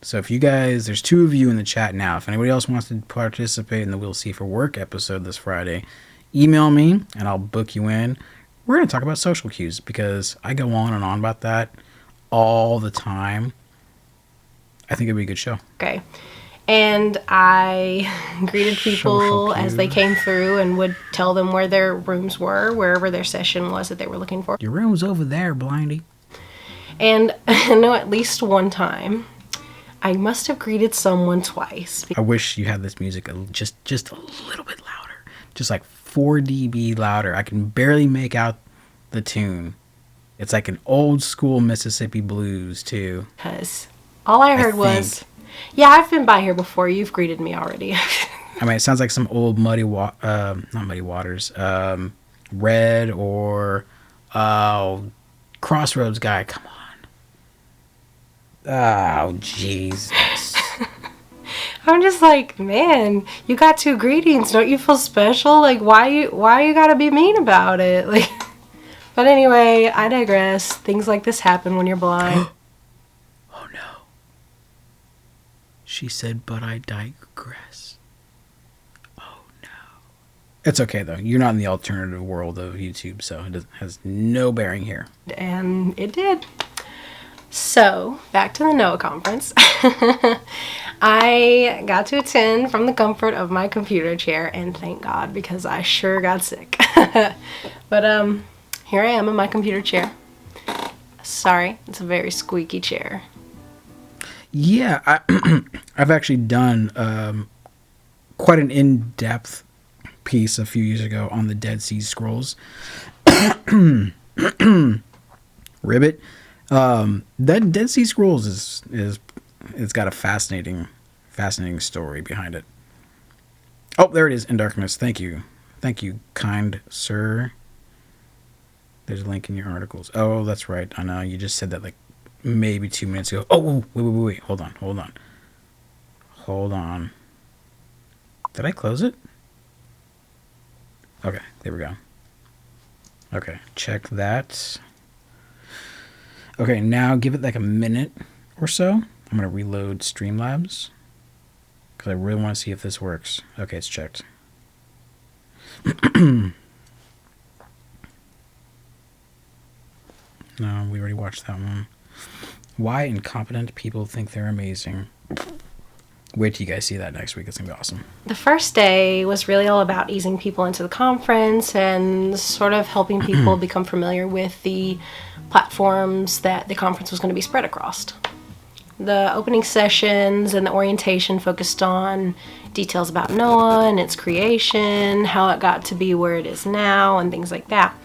A: So if you guys, there's 2 of you in the chat now. If anybody else wants to participate in the We'll See for Work episode this Friday, email me and I'll book you in. We're going to talk about social cues because I go on and on about that all the time. I think it'd be a good show.
C: Okay. And I greeted people as they came through and would tell them where their rooms were, wherever their session was that they were looking for.
A: Your room's over there, Blindy.
C: And I know at least one time I must have greeted someone twice.
A: I wish you had this music just a little bit louder. Just like 4 dB louder. I can barely make out the tune. It's like an old school Mississippi blues too.
C: Because all I heard was, yeah, I've been by here before. You've greeted me already.
A: I mean, it sounds like some old not Muddy Waters, Red or Crossroads guy. Come on. Oh, Jesus.
C: I'm just like, man, you got 2 greetings. Don't you feel special? Like, why you gotta be mean about it? Like, but anyway, I digress. Things like this happen when you're blind.
A: Oh no. She said, but I digress. Oh no. It's okay though. You're not in the alternative world of YouTube, so it has no bearing here.
C: And it did. So, back to the NOAA conference. I got to attend from the comfort of my computer chair, and thank God, because I sure got sick. But here I am in my computer chair. Sorry, it's a very squeaky chair.
A: Yeah, I've actually done quite an in-depth piece a few years ago on the Dead Sea Scrolls. Ribbit. That Dead Sea Scrolls is it's got a fascinating story behind it. Oh, there it is, In Darkness. Thank you, kind sir. There's a link in your articles. Oh, that's right. I know you just said that like maybe 2 minutes ago. Oh, wait. Hold on. Did I close it? Okay, there we go. Okay, check that. Okay, now give it like a minute or so. I'm going to reload Streamlabs because I really want to see if this works. Okay, it's checked. No, we already watched that one. Why incompetent people think they're amazing. Wait till you guys see that next week. It's going to be awesome.
C: The first day was really all about easing people into the conference and sort of helping people become familiar with the platforms that the conference was going to be spread across. The opening sessions and the orientation focused on details about NOAA and its creation, how it got to be where it is now, and things like that.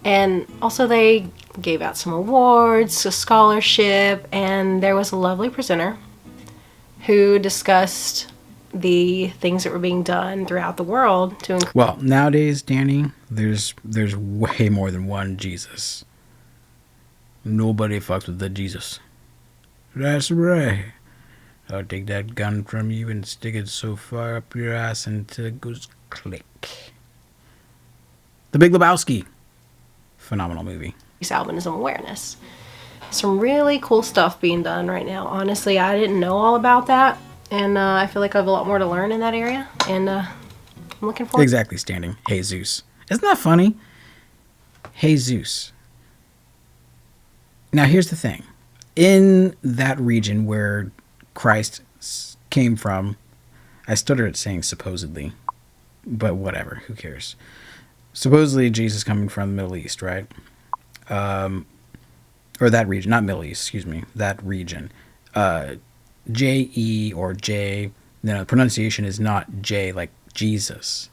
C: And also they gave out some awards, a scholarship, and there was a lovely presenter who discussed the things that were being done throughout the world to increase.
A: Well, nowadays, Danny, there's way more than one Jesus. Nobody fucks with the Jesus. That's right. I'll take that gun from you and stick it so far up your ass until it goes click. The Big Lebowski. Phenomenal movie.
C: Albinism awareness. Some really cool stuff being done right now. Honestly, I didn't know all about that, and I feel like I have a lot more to learn in that area, and I'm looking forward.
A: Exactly, standing. Jesus. Isn't that funny? Jesus. Now, here's the thing. In that region where Christ came from, I stuttered at saying supposedly, but whatever, who cares? Supposedly, Jesus coming from the Middle East, right? Or that region, not Middle East, excuse me, that region. J-E or J, no, the pronunciation is not J like Jesus.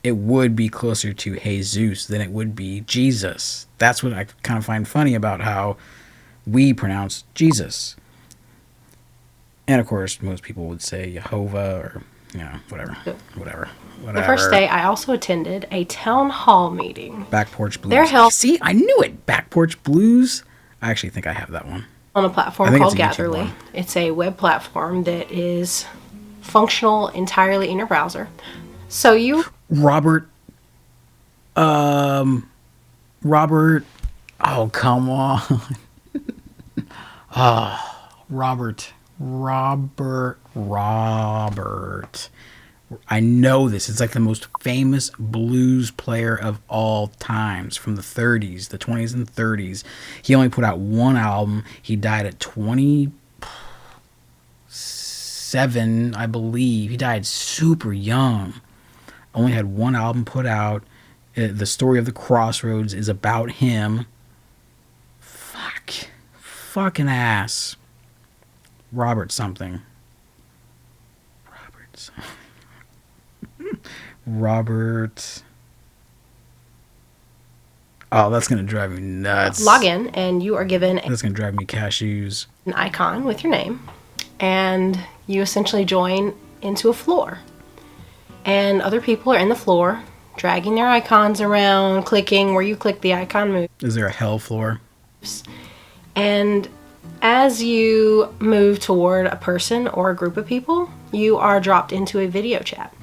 A: it would be closer to Jesus than it would be Jesus. That's what I kind of find funny about how we pronounce Jesus. And of course, most people would say Jehovah or, whatever.
C: The first day, I also attended a town hall meeting.
A: Back Porch Blues.
C: Their help.
A: See, I knew it. Back Porch Blues. I actually think I have that one.
C: On a platform called Gatherly. It's a web platform that is functional entirely in your browser. So you...
A: Robert, oh, come on. Robert. I know this. It's like the most famous blues player of all times from the 30s, the 20s and 30s. He only put out one album. He died at 27, I believe. He died super young. Only had one album put out. The Story of the Crossroads is about him. Fucking ass. Robert something. Oh, that's going to drive me nuts.
C: Log in and you are given
A: That's going to drive me cashews.
C: An icon with your name. And you essentially join into a floor. And other people are in the floor, dragging their icons around, clicking. Where you click, the icon moves.
A: Is there a hell floor?
C: And as you move toward a person or a group of people, you are dropped into a video chat.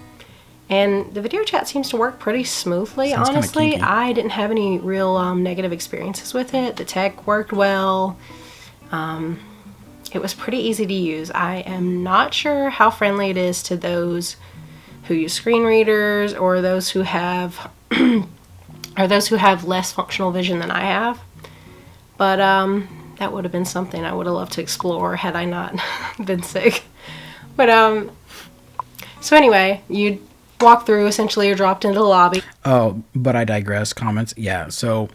C: And the video chat seems to work pretty smoothly.
A: Sounds
C: honestly,
A: kinda kinky.
C: I didn't have any real negative experiences with it. The tech worked well. It was pretty easy to use. I am not sure how friendly it is to those who use screen readers or those who have less functional vision than I have. But that would have been something I would have loved to explore had I not been sick. But so anyway, you walk through, essentially you're dropped into the lobby.
A: Oh, but I digress. Comments. Yeah. So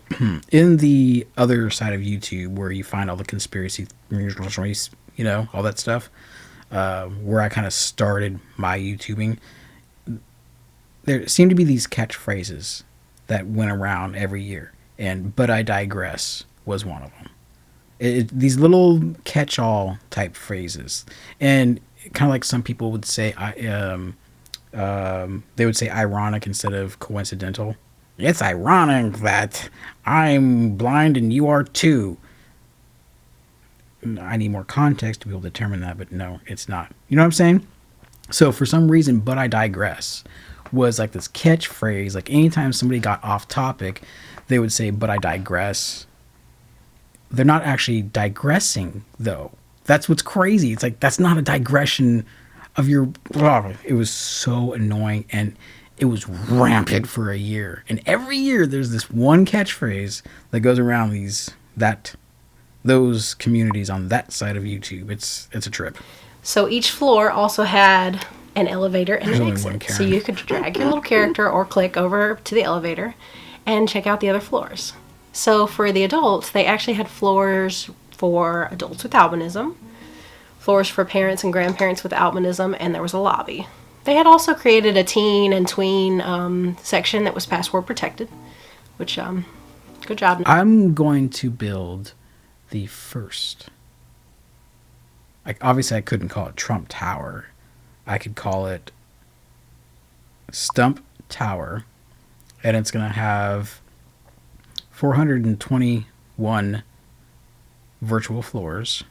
A: in the other side of YouTube where you find all the conspiracy, all that stuff, where I kind of started my YouTubing, there seemed to be these catchphrases that went around every year. But I digress was one of them. These little catch-all type phrases. And kind of like some people would say, they would say ironic instead of coincidental. It's ironic that I'm blind and you are too. I need more context to be able to determine that, but no, it's not. You know what I'm saying? So for some reason, but I digress was like this catchphrase. Like anytime somebody got off topic, they would say, but I digress. They're not actually digressing though. That's what's crazy. It's like, that's not a digression of your, it was so annoying, and it was rampant for a year. And every year there's this one catchphrase that goes around those communities on that side of YouTube. It's a trip.
C: So each floor also had an elevator and an
A: There's only one
C: exit. So
A: Karen.
C: you could drag your little character or click over to the elevator and check out the other floors. So for the adults, they actually had floors for adults with albinism, floors for parents and grandparents with albinism, and there was a lobby. They had also created a teen and tween section that was password protected, which, good job.
A: I'm going to build the first. Obviously, I couldn't call it Trump Tower. I could call it Stump Tower, and it's going to have 421 virtual floors.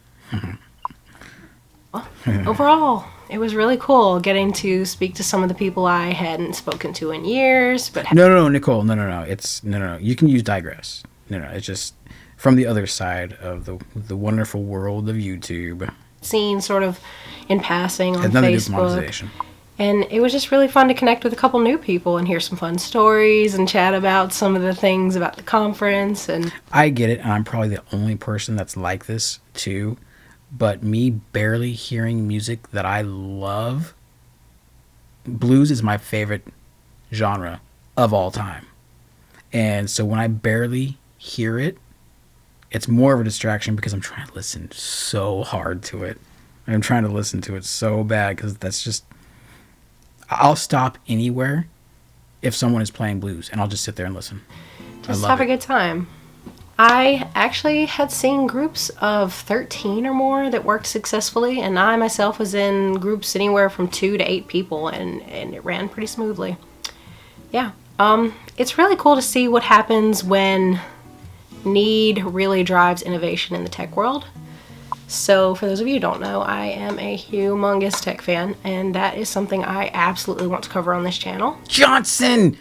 C: Overall, it was really cool getting to speak to some of the people I hadn't spoken to in years. But
A: No, Nicole, no. No. You can use digress. No, it's just from the other side of the wonderful world of YouTube.
C: Seen sort of in passing on
A: Had nothing to do with
C: Facebook.
A: monetization.
C: And it was just really fun to connect with a couple new people and hear some fun stories and chat about some of the things about the conference. And
A: I get it, and I'm probably the only person that's like this too. But me barely hearing music that I love, blues is my favorite genre of all time. And so when I barely hear it, it's more of a distraction because I'm trying to listen so hard to it. I'm trying to listen to it so bad because that's just... I'll stop anywhere if someone is playing blues, and I'll just sit there and listen.
C: Just have a good time. I actually had seen groups of 13 or more that worked successfully, and I myself was in groups anywhere from 2 to 8 people, and it ran pretty smoothly. Yeah, it's really cool to see what happens when need really drives innovation in the tech world. So for those of you who don't know, I am a humongous tech fan, and that is something I absolutely want to cover on this channel.
A: Johnson!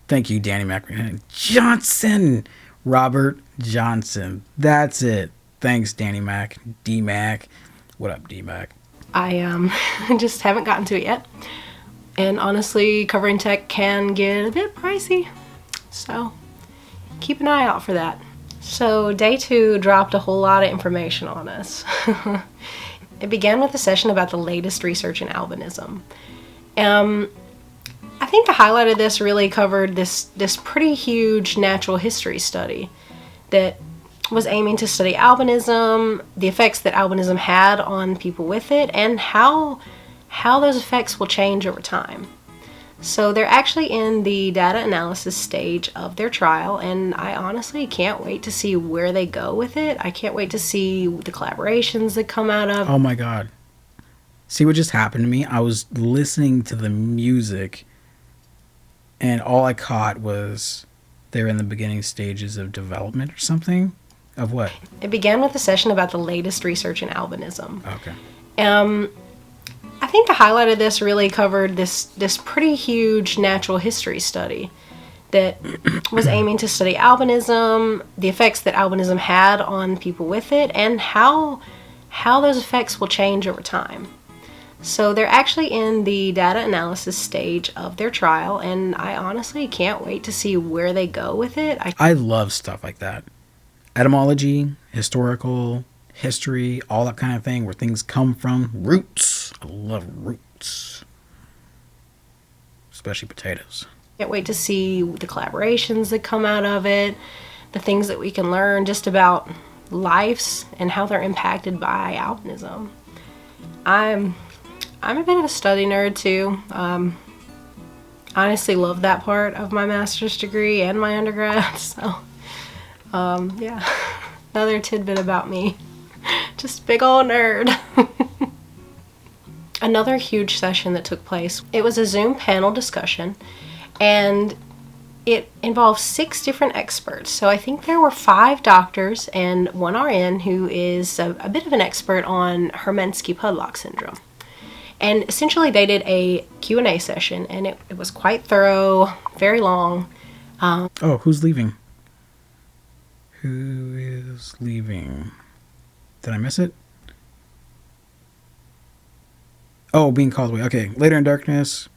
A: Thank you, Danny Mac. Johnson! Robert Johnson. That's it. Thanks, Danny Mac. D-Mac. What up, D-Mac?
C: I just haven't gotten to it yet. And honestly, covering tech can get a bit pricey. So keep an eye out for that. So day 2 dropped a whole lot of information on us. It began with a session about the latest research in albinism. I think the highlight of this really covered this pretty huge natural history study that was aiming to study albinism, the effects that albinism had on people with it, and how those effects will change over time. So they're actually in the data analysis stage of their trial, and I honestly can't wait to see where they go with it. I can't wait to see the collaborations that come out of.
A: Oh my god. See what just happened to me? I was listening to the music, and all I caught was they're in the beginning stages of development or something. Of what?
C: It began with a session about the latest research in albinism.
A: Okay.
C: I think the highlight of this really covered this pretty huge natural history study that was aiming to study albinism, the effects that albinism had on people with it, and how those effects will change over time. So they're actually in the data analysis stage of their trial, and I honestly can't wait to see where they go with it.
A: I love stuff like that. Etymology, historical, history, all that kind of thing, where things come from. Roots. I love roots. Especially potatoes.
C: Can't wait to see the collaborations that come out of it, the things that we can learn just about lives and how they're impacted by albinism. I'm a bit of a study nerd too. Honestly love that part of my master's degree and my undergrad, so yeah, another tidbit about me. Just big ol' nerd. Another huge session that took place, it was a Zoom panel discussion, and it involved 6 different experts. So I think there were 5 doctors and 1 RN who is a bit of an expert on Hermansky-Pudlak syndrome. And essentially they did a Q&A session, and it was quite thorough, very long.
A: Oh, who's leaving? Who is leaving? Did I miss it? Oh, being called away. Okay, Later in Darkness.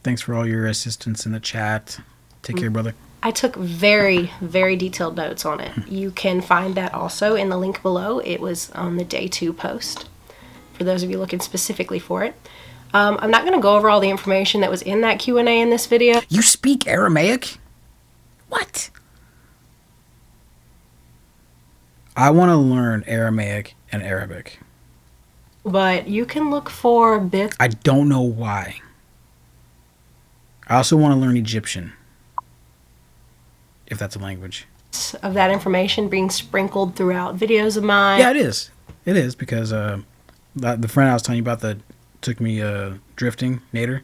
A: Thanks for all your assistance in the chat. Take care, brother.
C: I took very, very detailed notes on it. You can find that also in the link below. It was on the day 2 post, for those of you looking specifically for it. I'm not going to go over all the information that was in that Q&A in this video.
A: You speak Aramaic? What? I want to learn Aramaic and Arabic.
C: But you can look for bits.
A: I don't know why. I also want to learn Egyptian. If that's a language.
C: Of that information being sprinkled throughout videos of mine.
A: Yeah, it is. It is, because the friend I was telling you about that took me drifting, Nader,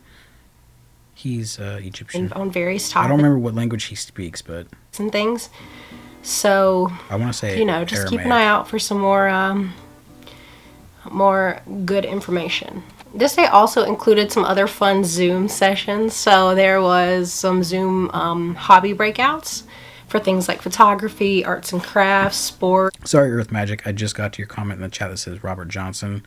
A: he's Egyptian.
C: On various topics.
A: I don't remember what language he speaks, but...
C: and things. So,
A: I want to say,
C: you know, just
A: Aramaic.
C: keep an eye out for some more good information. This day also included some other fun Zoom sessions. So there was some Zoom hobby breakouts for things like photography, arts and crafts, sport.
A: Sorry, Earth Magic. I just got to your comment in the chat that says Robert Johnson.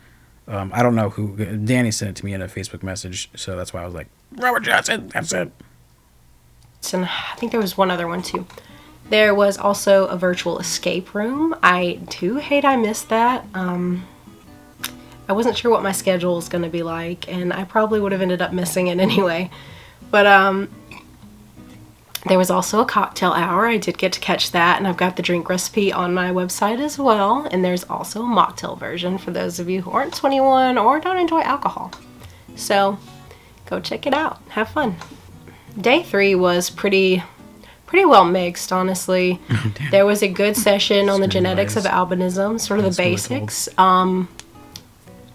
A: I don't know who. Danny sent it to me in a Facebook message, so that's why I was like, Robert Johnson, that's it.
C: And I think there was one other one too. There was also a virtual escape room. I do hate I missed that. I wasn't sure what my schedule was going to be like, and I probably would have ended up missing it anyway. But there was also a cocktail hour. I did get to catch that, and I've got the drink recipe on my website as well. And there's also a mocktail version for those of you who aren't 21 or don't enjoy alcohol. So go check it out. Have fun. Day 3 was pretty well mixed, honestly. There was a good session on the genetics of albinism, sort of the basics.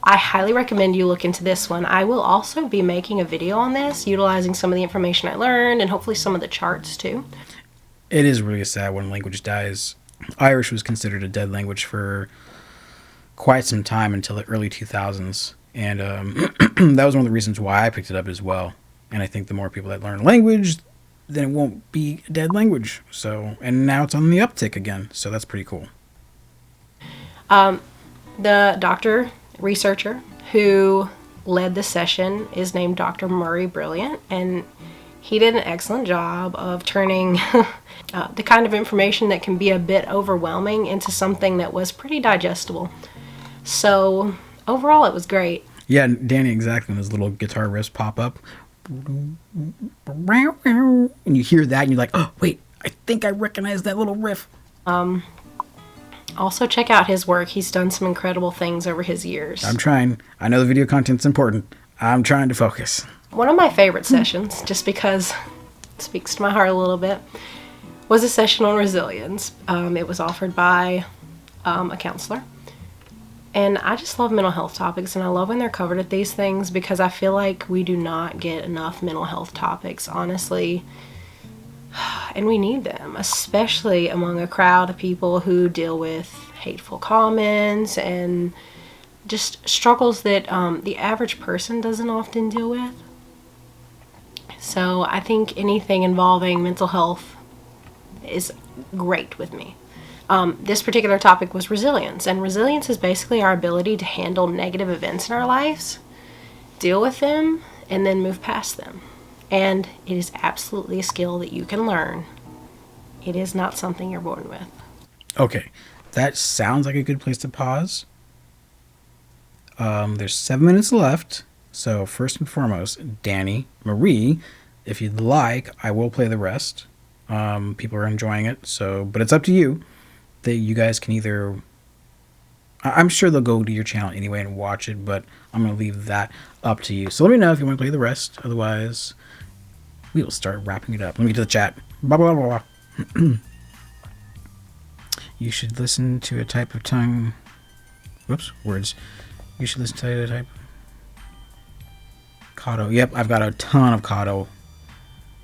C: I highly recommend you look into this one. I will also be making a video on this, utilizing some of the information I learned and hopefully some of the charts too.
A: It is really sad when language dies. Irish was considered a dead language for quite some time until the early 2000s. And that was one of the reasons why I picked it up as well. And I think the more people that learn language, then it won't be a dead language. So, and now it's on the uptick again. So that's pretty cool.
C: The researcher who led the session is named Dr. Murray Brilliant, and he did an excellent job of turning the kind of information that can be a bit overwhelming into something that was pretty digestible. So overall it was great.
A: Yeah, Danny, exactly. When those little guitar riffs pop up and you hear that and you're like, oh wait, I think I recognize that little riff.
C: Also check out his work. He's done some incredible things over his years.
A: I'm trying. I know the video content's important. I'm trying to focus.
C: One of my favorite sessions, just because it speaks to my heart a little bit, was a session on resilience. It was offered by a counselor. And I just love mental health topics, and I love when they're covered at these things because I feel like we do not get enough mental health topics, honestly. And we need them, especially among a crowd of people who deal with hateful comments and just struggles that the average person doesn't often deal with. So I think anything involving mental health is great with me. This particular topic was resilience, and resilience is basically our ability to handle negative events in our lives, deal with them, and then move past them. And it is absolutely a skill that you can learn. It is not something you're born with.
A: Okay, that sounds like a good place to pause. There's 7 minutes left. So first and foremost, Danny, Marie, if you'd like, I will play the rest. People are enjoying it, so but it's up to you. That you guys can either... I'm sure they'll go to your channel anyway and watch it, but I'm going to leave that up to you. So let me know if you want to play the rest. Otherwise, we will start wrapping it up. Let me get to the chat. Blah, blah, blah, blah. You should listen to a type of tongue... Whoops, words. You should listen to a type... Kato. Yep, I've got a ton of Kato.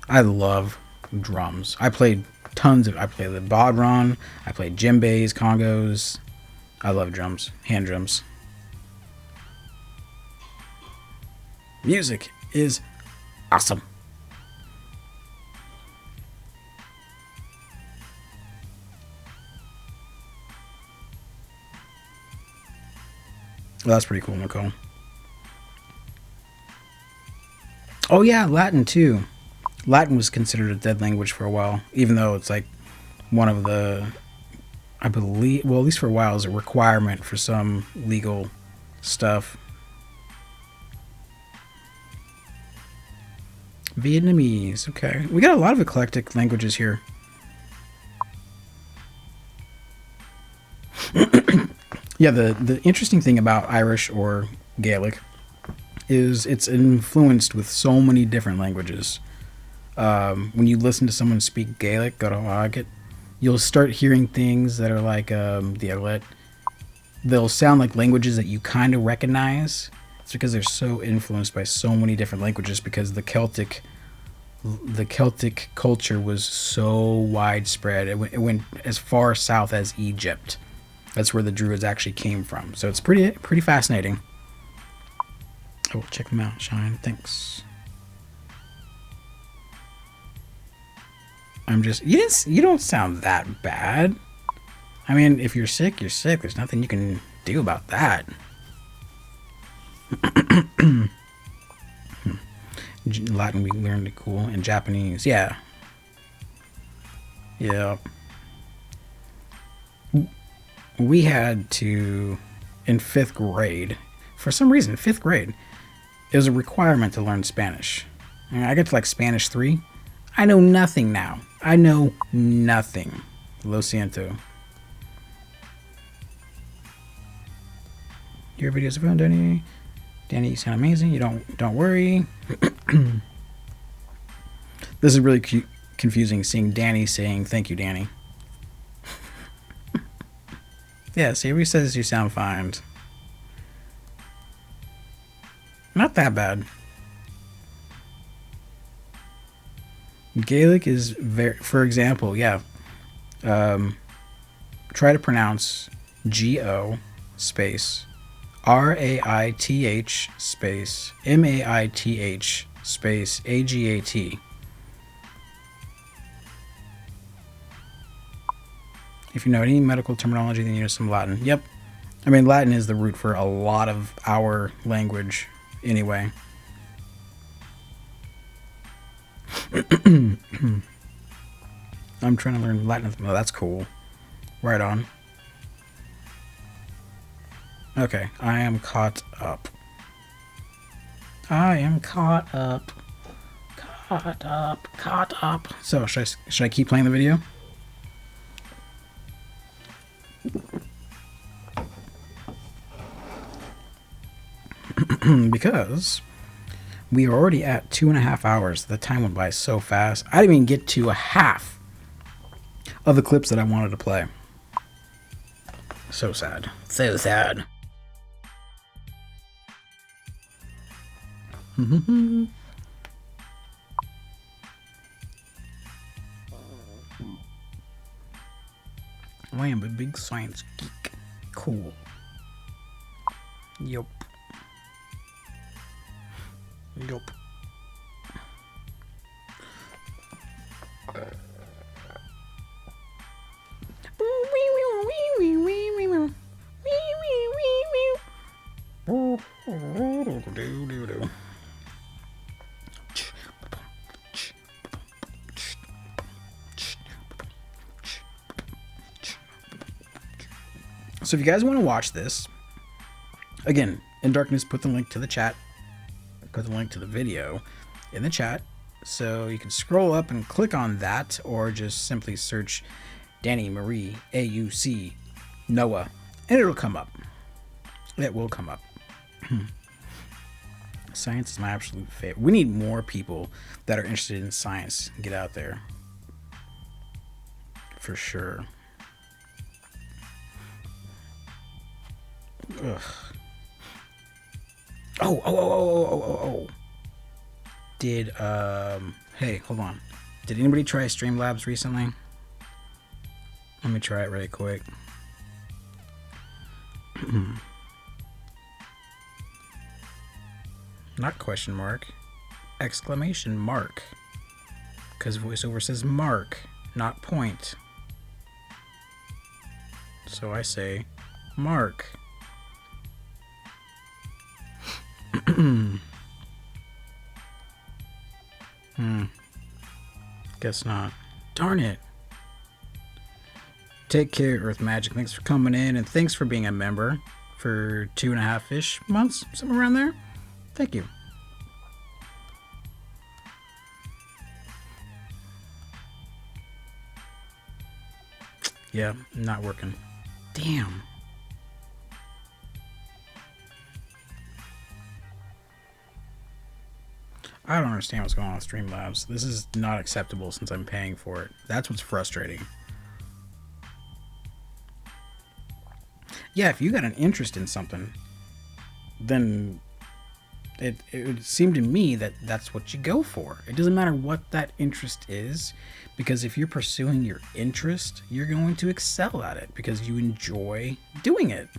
A: I love drums. I played tons of... I played the bodhran. I played djembes, congos. I love drums. Hand drums. Music is awesome. Well, that's pretty cool, Nicole. Oh yeah, Latin too. Latin was considered a dead language for a while, even though it's like one of the, I believe, well, at least for a while, is a requirement for some legal stuff. Vietnamese, okay. We got a lot of eclectic languages here. Yeah, the interesting thing about Irish or Gaelic is it's influenced with so many different languages. When you listen to someone speak Gaelic, you'll start hearing things that are like dialect. They'll sound like languages that you kind of recognize. It's because they're so influenced by so many different languages, because the Celtic culture was so widespread. It went as far south as Egypt. That's where the Druids actually came from. So it's pretty fascinating. I will check them out, Shine. Thanks. I'm just... You don't sound that bad. I mean, if you're sick, you're sick. There's nothing you can do about that. Latin we learned it cool. And Japanese, yeah. Yeah. We had to, in 5th grade, for some reason, 5th grade, it was a requirement to learn Spanish. I get to like Spanish 3. I know nothing now. I know nothing. Lo siento. Your videos are fun, Danny. Danny, you sound amazing. You don't worry. This is really confusing seeing Danny saying, thank you, Danny. Yeah, Siri says you sound fine. Not that bad. Gaelic is very, for example, yeah. Try to pronounce G-O space R-A-I-T-H space M-A-I-T-H space A-G-A-T. If you know any medical terminology, then you know some Latin. Yep. I mean, Latin is the root for a lot of our language anyway. I'm trying to learn Latin. Oh, that's cool. Right on. Okay, I am caught up. I am caught up. Caught up. Caught up. So, should I keep playing the video? Because we are already at 2.5 hours. The time went by so fast. I didn't even get to a half of the clips that I wanted to play. So sad. So sad. I am a big science geek. Cool. Yup. Yup. So if you guys want to watch this, again, In Darkness, put the link to the chat, put the link to the video in the chat, so you can scroll up and click on that, or just simply search Danny Marie AUC Noah, and it'll come up. It will come up. Science is my absolute favorite. We need more people that are interested in science. Get out there. For sure. Ugh. Oh. Did, hey, hold on. Did anybody try Streamlabs recently? Let me try it really quick. Not question mark. Exclamation mark. Because VoiceOver says mark, not point. So I say mark. Guess not. Darn it. Take care, Earth Magic. Thanks for coming in, and thanks for being a member for 2.5-ish months, somewhere around there. Thank you. Yeah, not working. Damn. I don't understand what's going on with Streamlabs. This is not acceptable since I'm paying for it. That's what's frustrating. Yeah, if you got an interest in something, then it would seem to me that that's what you go for. It doesn't matter what that interest is, because if you're pursuing your interest, you're going to excel at it because you enjoy doing it.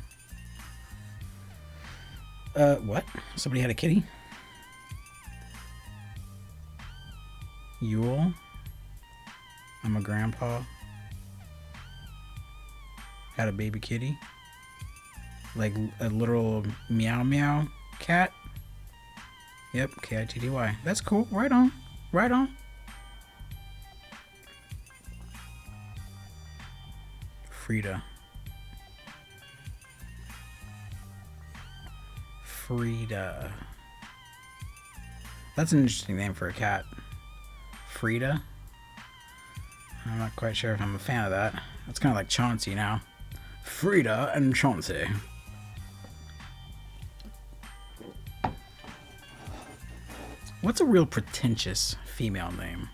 A: What? Somebody had a kitty? Yule? I'm a grandpa. Had a baby kitty? Like a literal meow meow cat? Yep, K-I-T-D-Y. That's cool. Right on. Right on. Frida. Frida. That's an interesting name for a cat. Frida. I'm not quite sure if I'm a fan of that. It's kind of like Chauncey now. Frida and Chauncey. What's a real pretentious female name?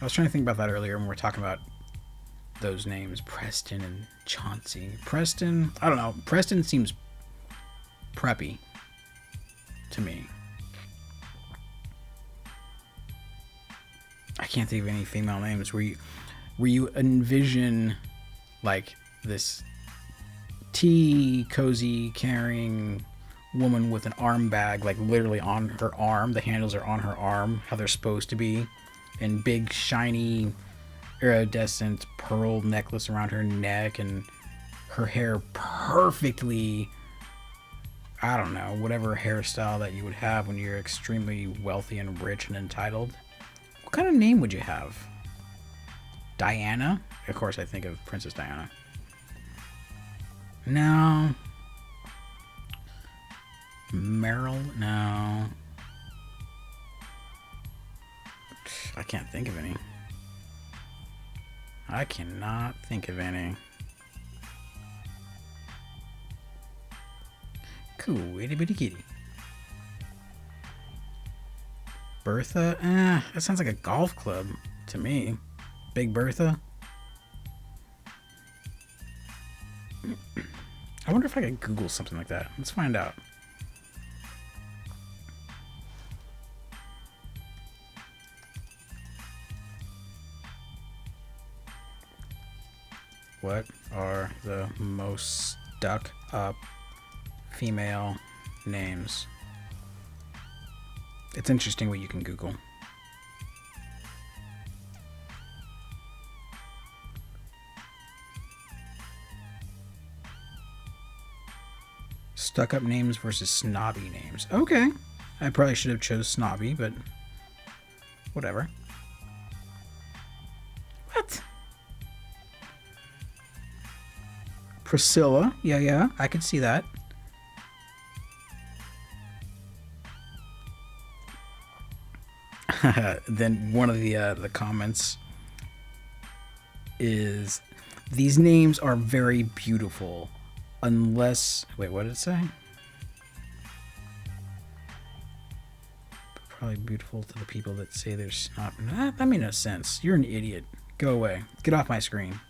A: I was trying to think about that earlier when we were talking about those names, Preston and Chauncey. Preston, I don't know. Preston seems preppy to me. I can't think of any female names where you envision like this tea cozy carrying woman with an arm bag, like literally on her arm. The handles are on her arm, how they're supposed to be, and big shiny iridescent pearl necklace around her neck, and her hair perfectly, I don't know, whatever hairstyle that you would have when you're extremely wealthy and rich and entitled. What kind of name would you have? Diana? Of course I think of Princess Diana. No. Meryl? No. I can't think of any. I cannot think of any. Cool, itty bitty kitty. Bertha? That sounds like a golf club to me. Big Bertha? I wonder if I could Google something like that. Let's find out. What are the most stuck up female names? It's interesting what you can Google. Stuck up names versus snobby names. Okay. I probably should have chose snobby, but whatever. What? Priscilla. Yeah, I could see that. Then one of the comments is, these names are very beautiful unless, wait, what did it say? Probably beautiful to the people that say they're snobby. That made no sense. You're an idiot. Go away. Get off my screen.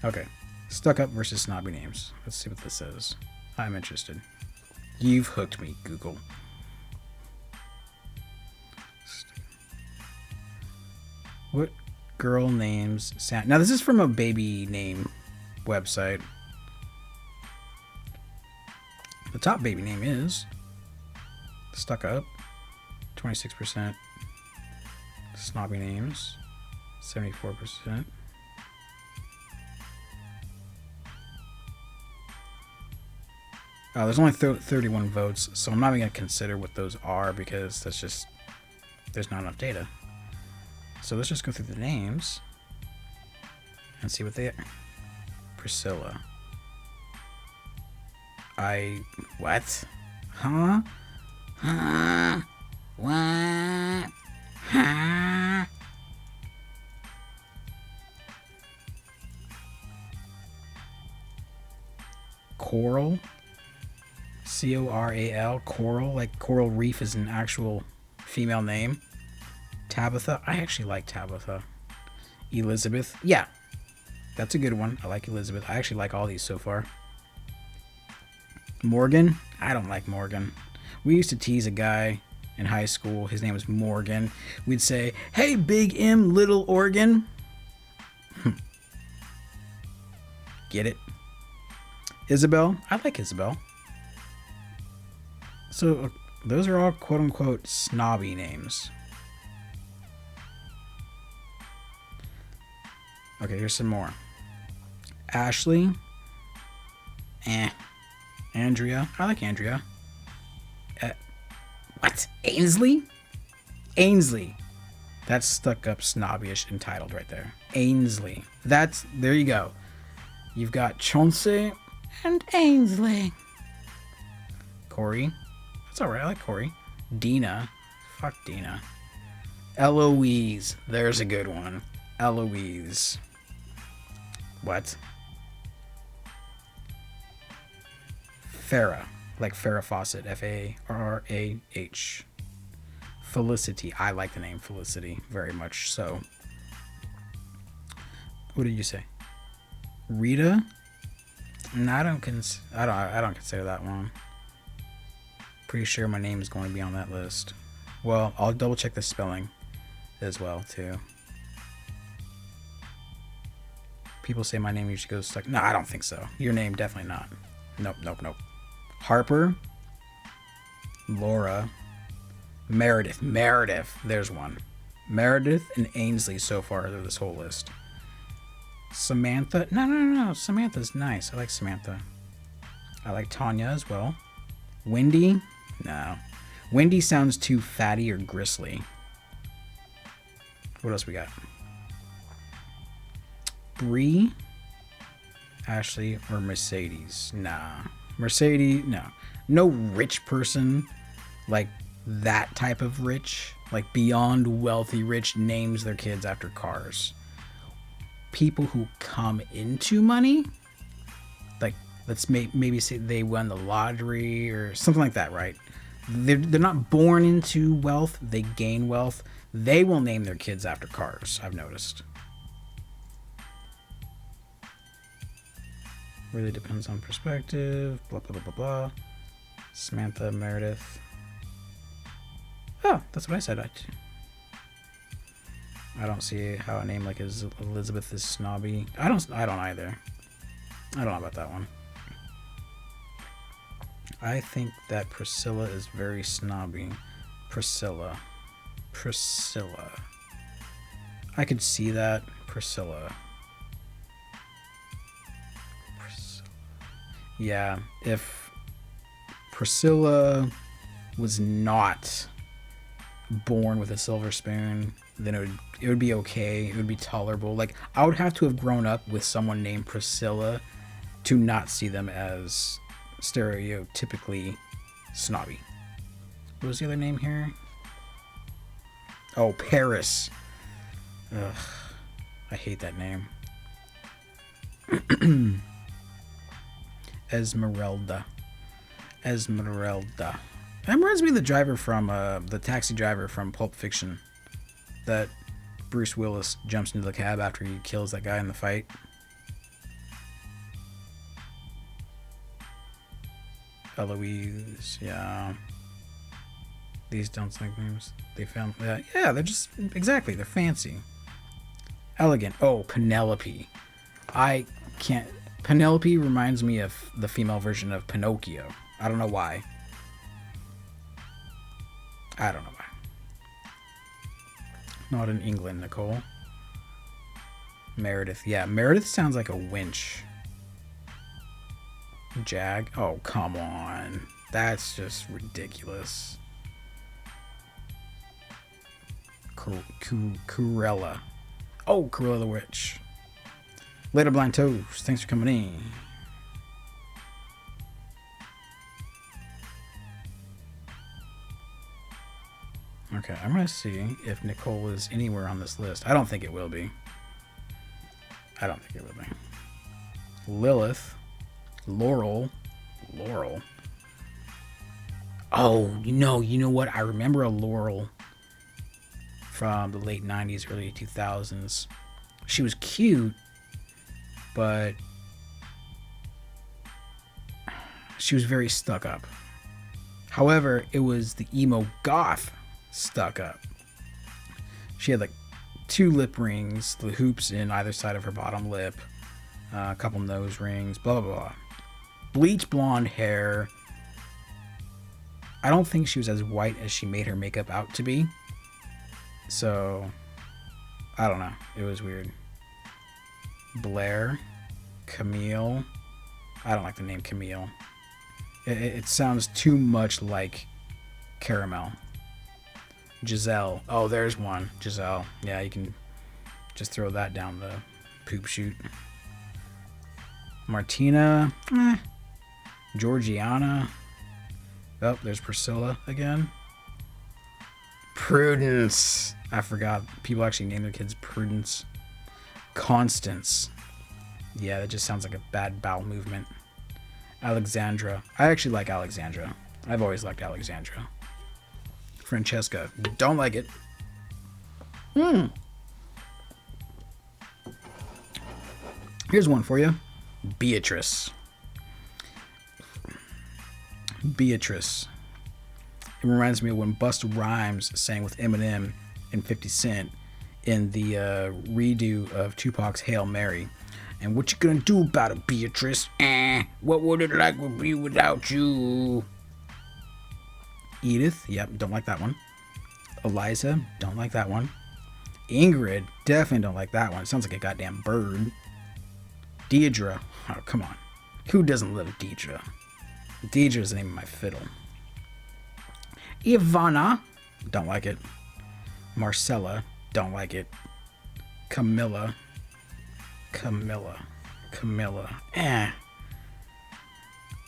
A: Okay. Stuck up versus snobby names. Let's see what this says. I'm interested. You've hooked me, Google. What girl names sound... Now, this is from a baby name website. The top baby name is Stuck Up, 26%. Snobby names, 74%. There's only 31 votes, so I'm not even going to consider what those are because that's just... there's not enough data. So let's just go through the names and see what they are. Priscilla. What? Huh? Huh? What? Huh? Coral? C-O-R-A-L? Coral? Like Coral Reef is an actual female name. Tabitha? I actually like Tabitha. Elizabeth? Yeah. That's a good one. I like Elizabeth. I actually like all these so far. Morgan? I don't like Morgan. We used to tease a guy in high school. His name was Morgan. We'd say, "Hey, Big M, Little Organ." Get it? Isabel? I like Isabel. So, those are all quote-unquote snobby names. Okay, here's some more. Ashley. Andrea. I like Andrea. What? Ainsley? Ainsley. That's stuck up, snobbish, entitled right there. Ainsley. There you go. You've got Chauncey and Ainsley. Corey. That's alright, I like Corey. Dina. Fuck Dina. Eloise. There's a good one. Eloise. What? Farrah. Like Farrah Fawcett. F-A-R-R-A-H. Felicity. I like the name Felicity very much so. What did you say? Rita? No, I don't consider that one. Pretty sure my name is going to be on that list. Well, I'll double check the spelling as well too. People say my name usually goes like, no, I don't think so. Your name definitely not. Nope. Harper, Laura, Meredith. There's one. Meredith and Ainsley so far through this whole list. Samantha. No. Samantha's nice. I like Samantha. I like Tanya as well. Wendy. No. Wendy sounds too fatty or gristly. What else we got? Bree, Ashley, or Mercedes? Nah. Mercedes, no. No rich person, like that type of rich, like beyond wealthy rich, names their kids after cars. People who come into money, like let's maybe say they won the lottery or something like that, right? They're not born into wealth, they gain wealth. They will name their kids after cars, I've noticed. Really depends on perspective, blah, blah, blah, blah, blah. Samantha, Meredith. Oh, that's what I said. I don't see how a name like Elizabeth is snobby. I don't either. I don't know about that one. I think that Priscilla is very snobby. Priscilla. I could see that. Priscilla. Yeah, if Priscilla was not born with a silver spoon, then it would be okay. It would be tolerable. Like, I would have to have grown up with someone named Priscilla to not see them as stereotypically snobby. What was the other name here? Oh, Paris. Ugh, I hate that name. Esmeralda. That reminds me of the driver from the taxi driver from Pulp Fiction. That Bruce Willis jumps into the cab after he kills that guy in the fight. Eloise, yeah. These don't sound like names. They found that. Yeah, they're just exactly. They're fancy. Elegant. Oh, Penelope. I can't. Penelope reminds me of the female version of Pinocchio. I don't know why. Not in England, Nicole. Meredith. Yeah, Meredith sounds like a winch. Jag. Oh, come on. That's just ridiculous. Corella. Oh, Corella the Witch. Later, Blind Toes. Thanks for coming in. Okay, I'm going to see if Nicole is anywhere on this list. I don't think it will be. Lilith. Laurel. Oh, you know what? I remember a Laurel from the late 90s, early 2000s. She was cute, but she was very stuck up. However, it was the emo goth stuck up. She had like 2 lip rings, the hoops in either side of her bottom lip, a couple nose rings, blah, blah, blah. Bleach blonde hair. I don't think she was as white as she made her makeup out to be. So, I don't know. It was weird. Blair. Camille. I don't like the name Camille. It sounds too much like caramel. Giselle. Oh, there's one. Giselle. Yeah, you can just throw that down the poop chute. Martina. Georgiana. Oh, there's Priscilla again. Prudence. I forgot. People actually name their kids Prudence. Constance. Yeah, that just sounds like a bad bowel movement. Alexandra. I actually like Alexandra. I've always liked Alexandra. Francesca. Don't like it. Here's one for you. Beatrice. Beatrice. It reminds me of when Busta Rhymes sang with Eminem and 50 Cent in the redo of Tupac's Hail Mary. And what you gonna do about it, Beatrice? What would it like to be without you? Edith, yep, don't like that one. Eliza, don't like that one. Ingrid, definitely don't like that one. It sounds like a goddamn bird. Deidre, oh, come on. Who doesn't love Deidre? Deidre is the name of my fiddle. Ivana, don't like it. Marcella, don't like it. Camilla,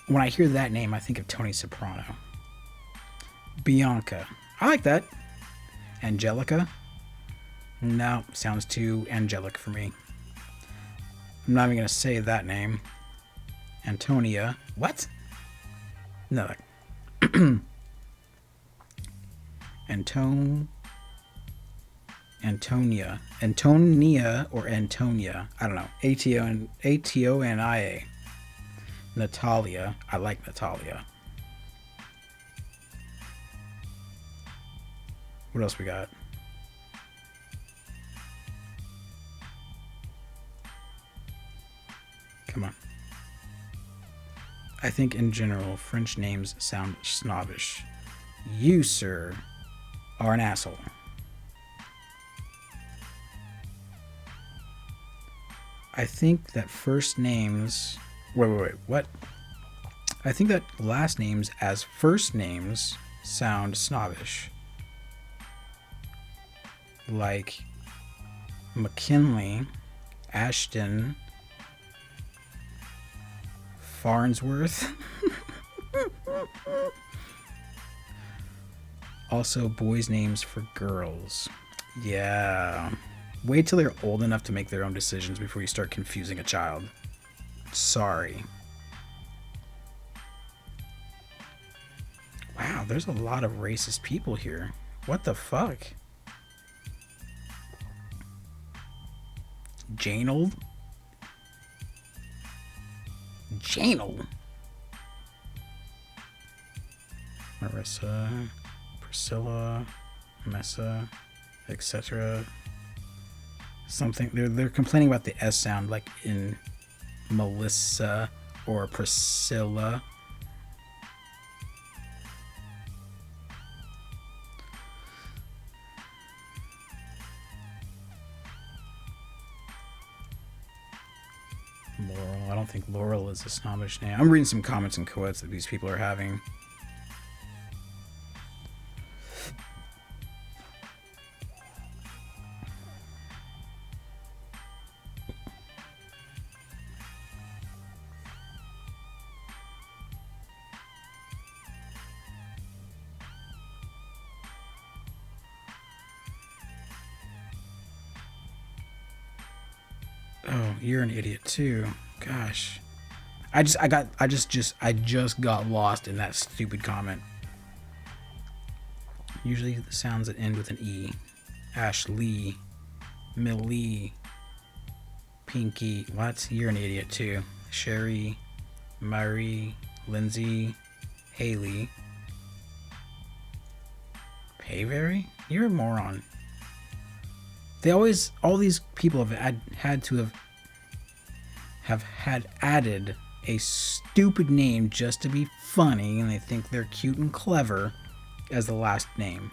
A: When I hear that name, I think of Tony Soprano. Bianca, I like that. Angelica, no, sounds too angelic for me. I'm not even gonna say that name. Antonia, what? No. Antonia or Antonia, I don't know. Atonia. Natalia, I like Natalia. What else we got? Come on. I think in general, French names sound snobbish. You, sir, are an asshole. I think that first names... Wait, what? I think that last names as first names sound snobbish. Like McKinley, Ashton, Farnsworth. Also, boys' names for girls. Yeah. Wait till they're old enough to make their own decisions before you start confusing a child. Sorry. Wow, there's a lot of racist people here. What the fuck? Janel? Marissa, Priscilla, Messa, etc. Something they're complaining about the S sound, like in Melissa or Priscilla. Laurel. I don't think Laurel is a snobbish name. I'm reading some comments and quotes that these people are having. Oh, you're an idiot too. Gosh. I just got lost in that stupid comment. Usually the sounds that end with an E. Ashley, Millie, Pinky. What? You're an idiot too. Sherry, Mary, Lindsay, Haley. Payberry? You're a moron. They always, all these people have had added a stupid name just to be funny, and they think they're cute and clever as the last name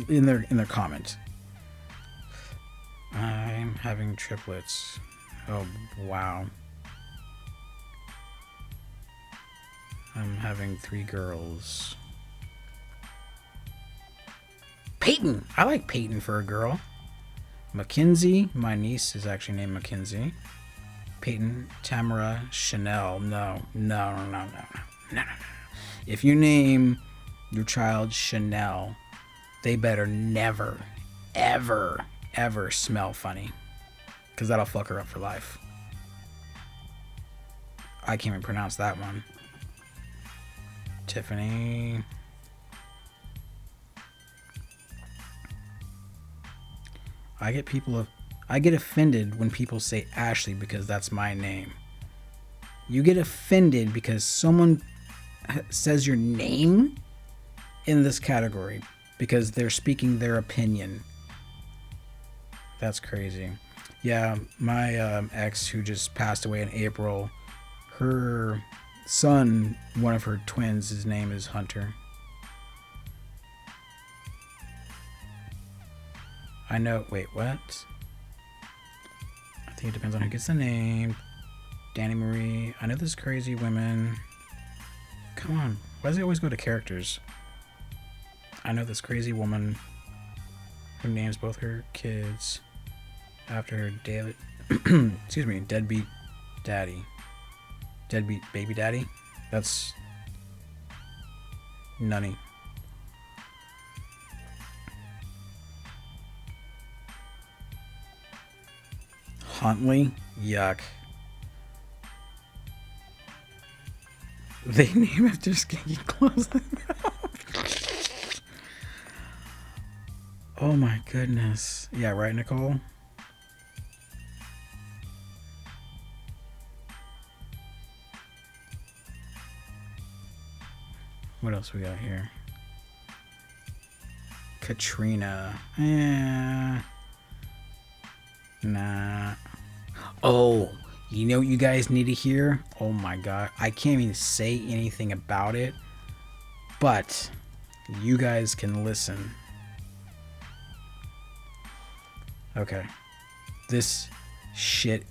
A: in their comment. I'm having triplets. Oh wow. I'm having 3 girls. Peyton! I like Peyton for a girl. Mackenzie. My niece is actually named Mackenzie. Peyton, Tamara, Chanel. No. If you name your child Chanel, they better never, ever, ever smell funny. Because that'll fuck her up for life. I can't even pronounce that one. Tiffany. I get people I get offended when people say Ashley because that's my name. You get offended because someone says your name in this category because they're speaking their opinion. That's crazy. Yeah, my ex who just passed away in April, her son, one of her twins, his name is Hunter. I know, wait, what? I think it depends on who gets the name. Danny Marie. I know there's crazy women. Come on, why does it always go to characters? I know this crazy woman who names both her kids after her daily, excuse me, deadbeat daddy. Deadbeat baby daddy? That's nutty. Huntley? Yuck. They name after skanky clothes. Oh my goodness. Yeah, right, Nicole? What else we got here? Katrina. Nah. Oh, you know what you guys need to hear? Oh my god. I can't even say anything about it. But you guys can listen. Okay. This shit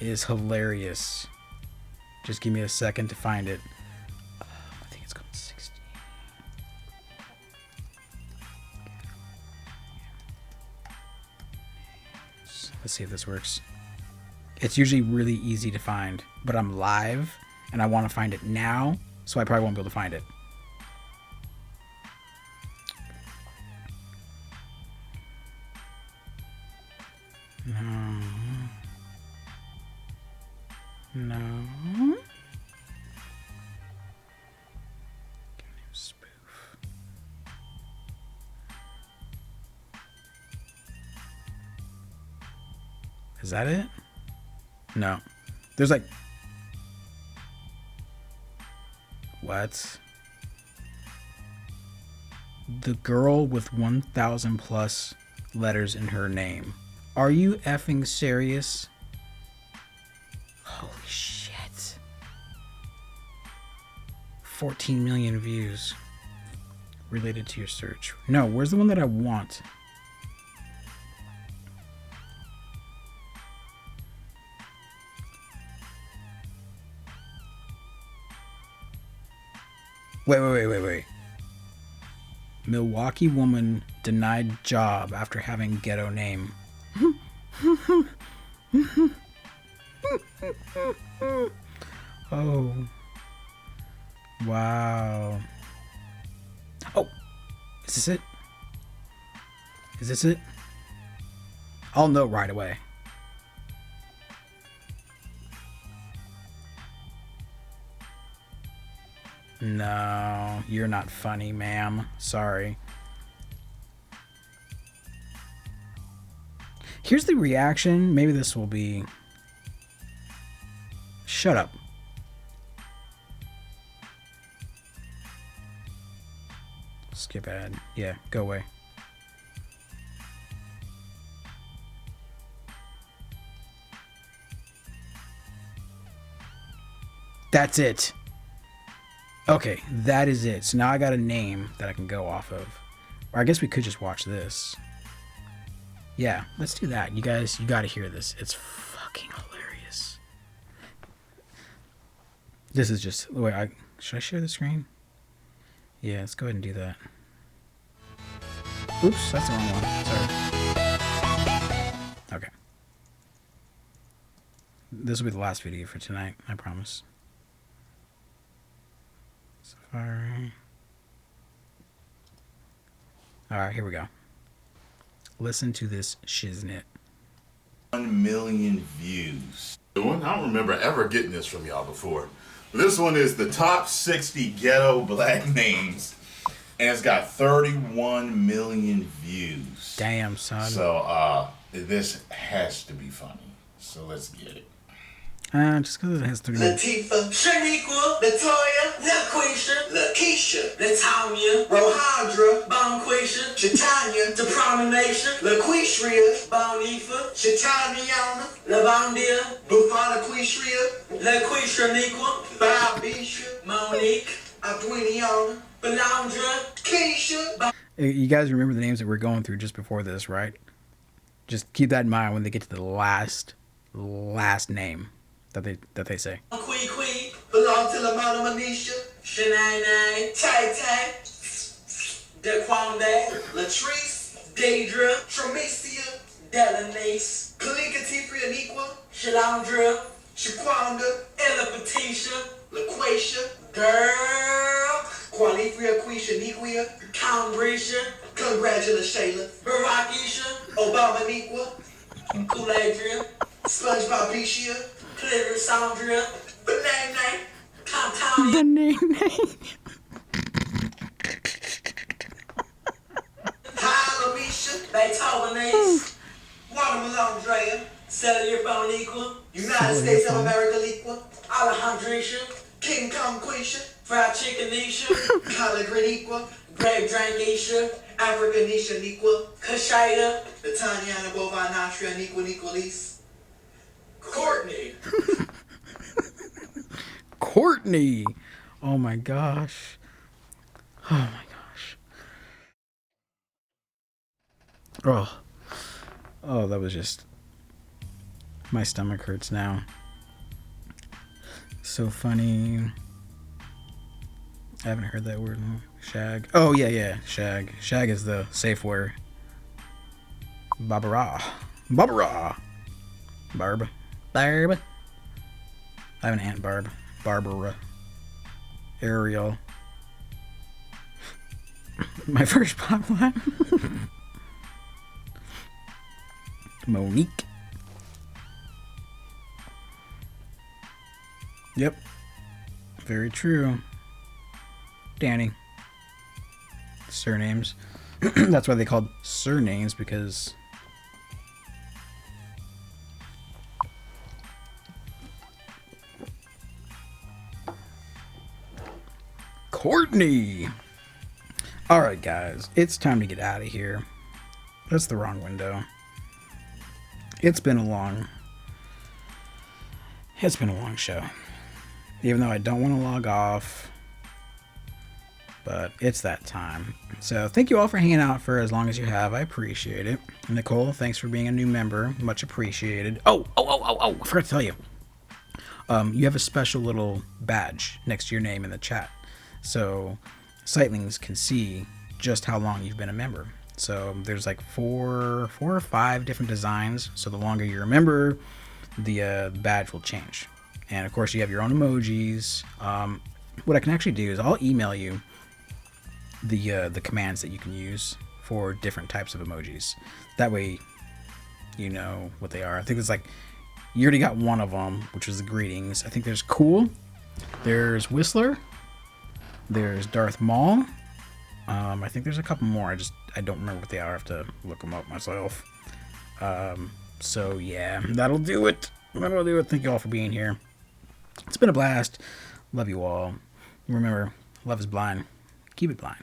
A: is hilarious. Just give me a second to find it. I think it's called 60. Let's see if this works. It's usually really easy to find, but I'm live and I want to find it now, so I probably won't be able to find it. No. No. Spoof. Is that it? No. There's like... What? The girl with 1,000 plus letters in her name. Are you effing serious? Holy shit. 14 million views related to your search. No, where's the one that I want? Wait. Milwaukee woman denied job after having ghetto name. Oh. Wow. Oh. Is this it? Is this it? I'll know right away. No, you're not funny, ma'am. Sorry. Here's the reaction. Maybe this will be... Shut up. Skip ad. Yeah, go away. That's it. Okay, that is it. So now I got a name that I can go off of. Or I guess we could just watch this. Yeah, let's do that. You guys, you gotta hear this. It's fucking hilarious. This is just... Wait, should I share the screen? Yeah, let's go ahead and do that. Oops, that's the wrong one. Sorry. Okay. This will be the last video for tonight, I promise. Safari. Alright, here we go. Listen to this shiznit.
D: 1 million views. I don't remember ever getting this from y'all before. But this one is the top 60 ghetto black names. And it's got 31 million views.
A: Damn, son.
D: So, This has to be funny. So let's get it.
A: Just because it has 3 names.
M: Latifah, Shaniqua, Latoya, LaQuisha, Lakeisha, Latanya, Rohandra, Bonquisha, Shatanya, Depromination, LaQuishria, Bonifa, Shataniana, Lavondia, Bufana Quishria, LaQuisha Niqua, Bobisha, Monique, Adwiniana, Belandra, Keisha.
A: You guys remember the names that we're going through just before this, right? Just keep that in mind when they get to the last name that they say.
M: Quee, belong to Lamona Manisha, Shanae, Tay Tay, Daquande, Latrice, Daedra, Tromesia, Delanace, Kalika Tifria Niqua, Shalandra, Shaquanda, Ella Patisha, LaQuacia, Girl, Qualifria Quisha Niquia, Cambrisha, Congratulations Shayla, Barakisha, Obama Niqua, Kuladria, SpongeBob Bishia, Clitoris Sandria, Banana, Comtownia,
A: Banana,
M: Halamisha, Beethovenace, Watermelon Drea, Cellular Boniqua, United States of America Liqua, Alejandrisha, King Kong Quisha, Fried Chickenisha, Collard Graniqua, Grape Drankisha, Africanisha Niqua, Kashida, the Tanyana Bovine Natria Niqua Niqualis, Courtney.
A: Courtney. Oh my gosh. Oh my gosh. Oh, that was just... My stomach hurts now. So funny. I haven't heard that word. Shag. Oh, yeah. Shag. Shag is the safe word. Barbara. Barb. I have an Aunt Barb. Barbara. Ariel. My first pop line. Monique. Yep. Very true. Danny. Surnames. That's why they called surnames, because... Courtney! Alright guys, it's time to get out of here. That's the wrong window. It's been a long show. Even though I don't want to log off. But it's that time. So thank you all for hanging out for as long as you have. I appreciate it. Nicole, thanks for being a new member. Much appreciated. Oh, I forgot to tell you. You have a special little badge next to your name in the chat. So Sightlings can see just how long you've been a member. So there's like four or five different designs. So the longer you're a member, the badge will change. And of course you have your own emojis. What I can actually do is I'll email you the commands that you can use for different types of emojis. That way you know what they are. I think it's like, you already got one of them, which is the greetings. I think there's cool. There's Whistler. There's Darth Maul. I think there's a couple more. I don't remember what they are. I have to look them up myself. So yeah, that'll do it. Thank you all for being here. It's been a blast. Love you all. Remember, love is blind. Keep it blind.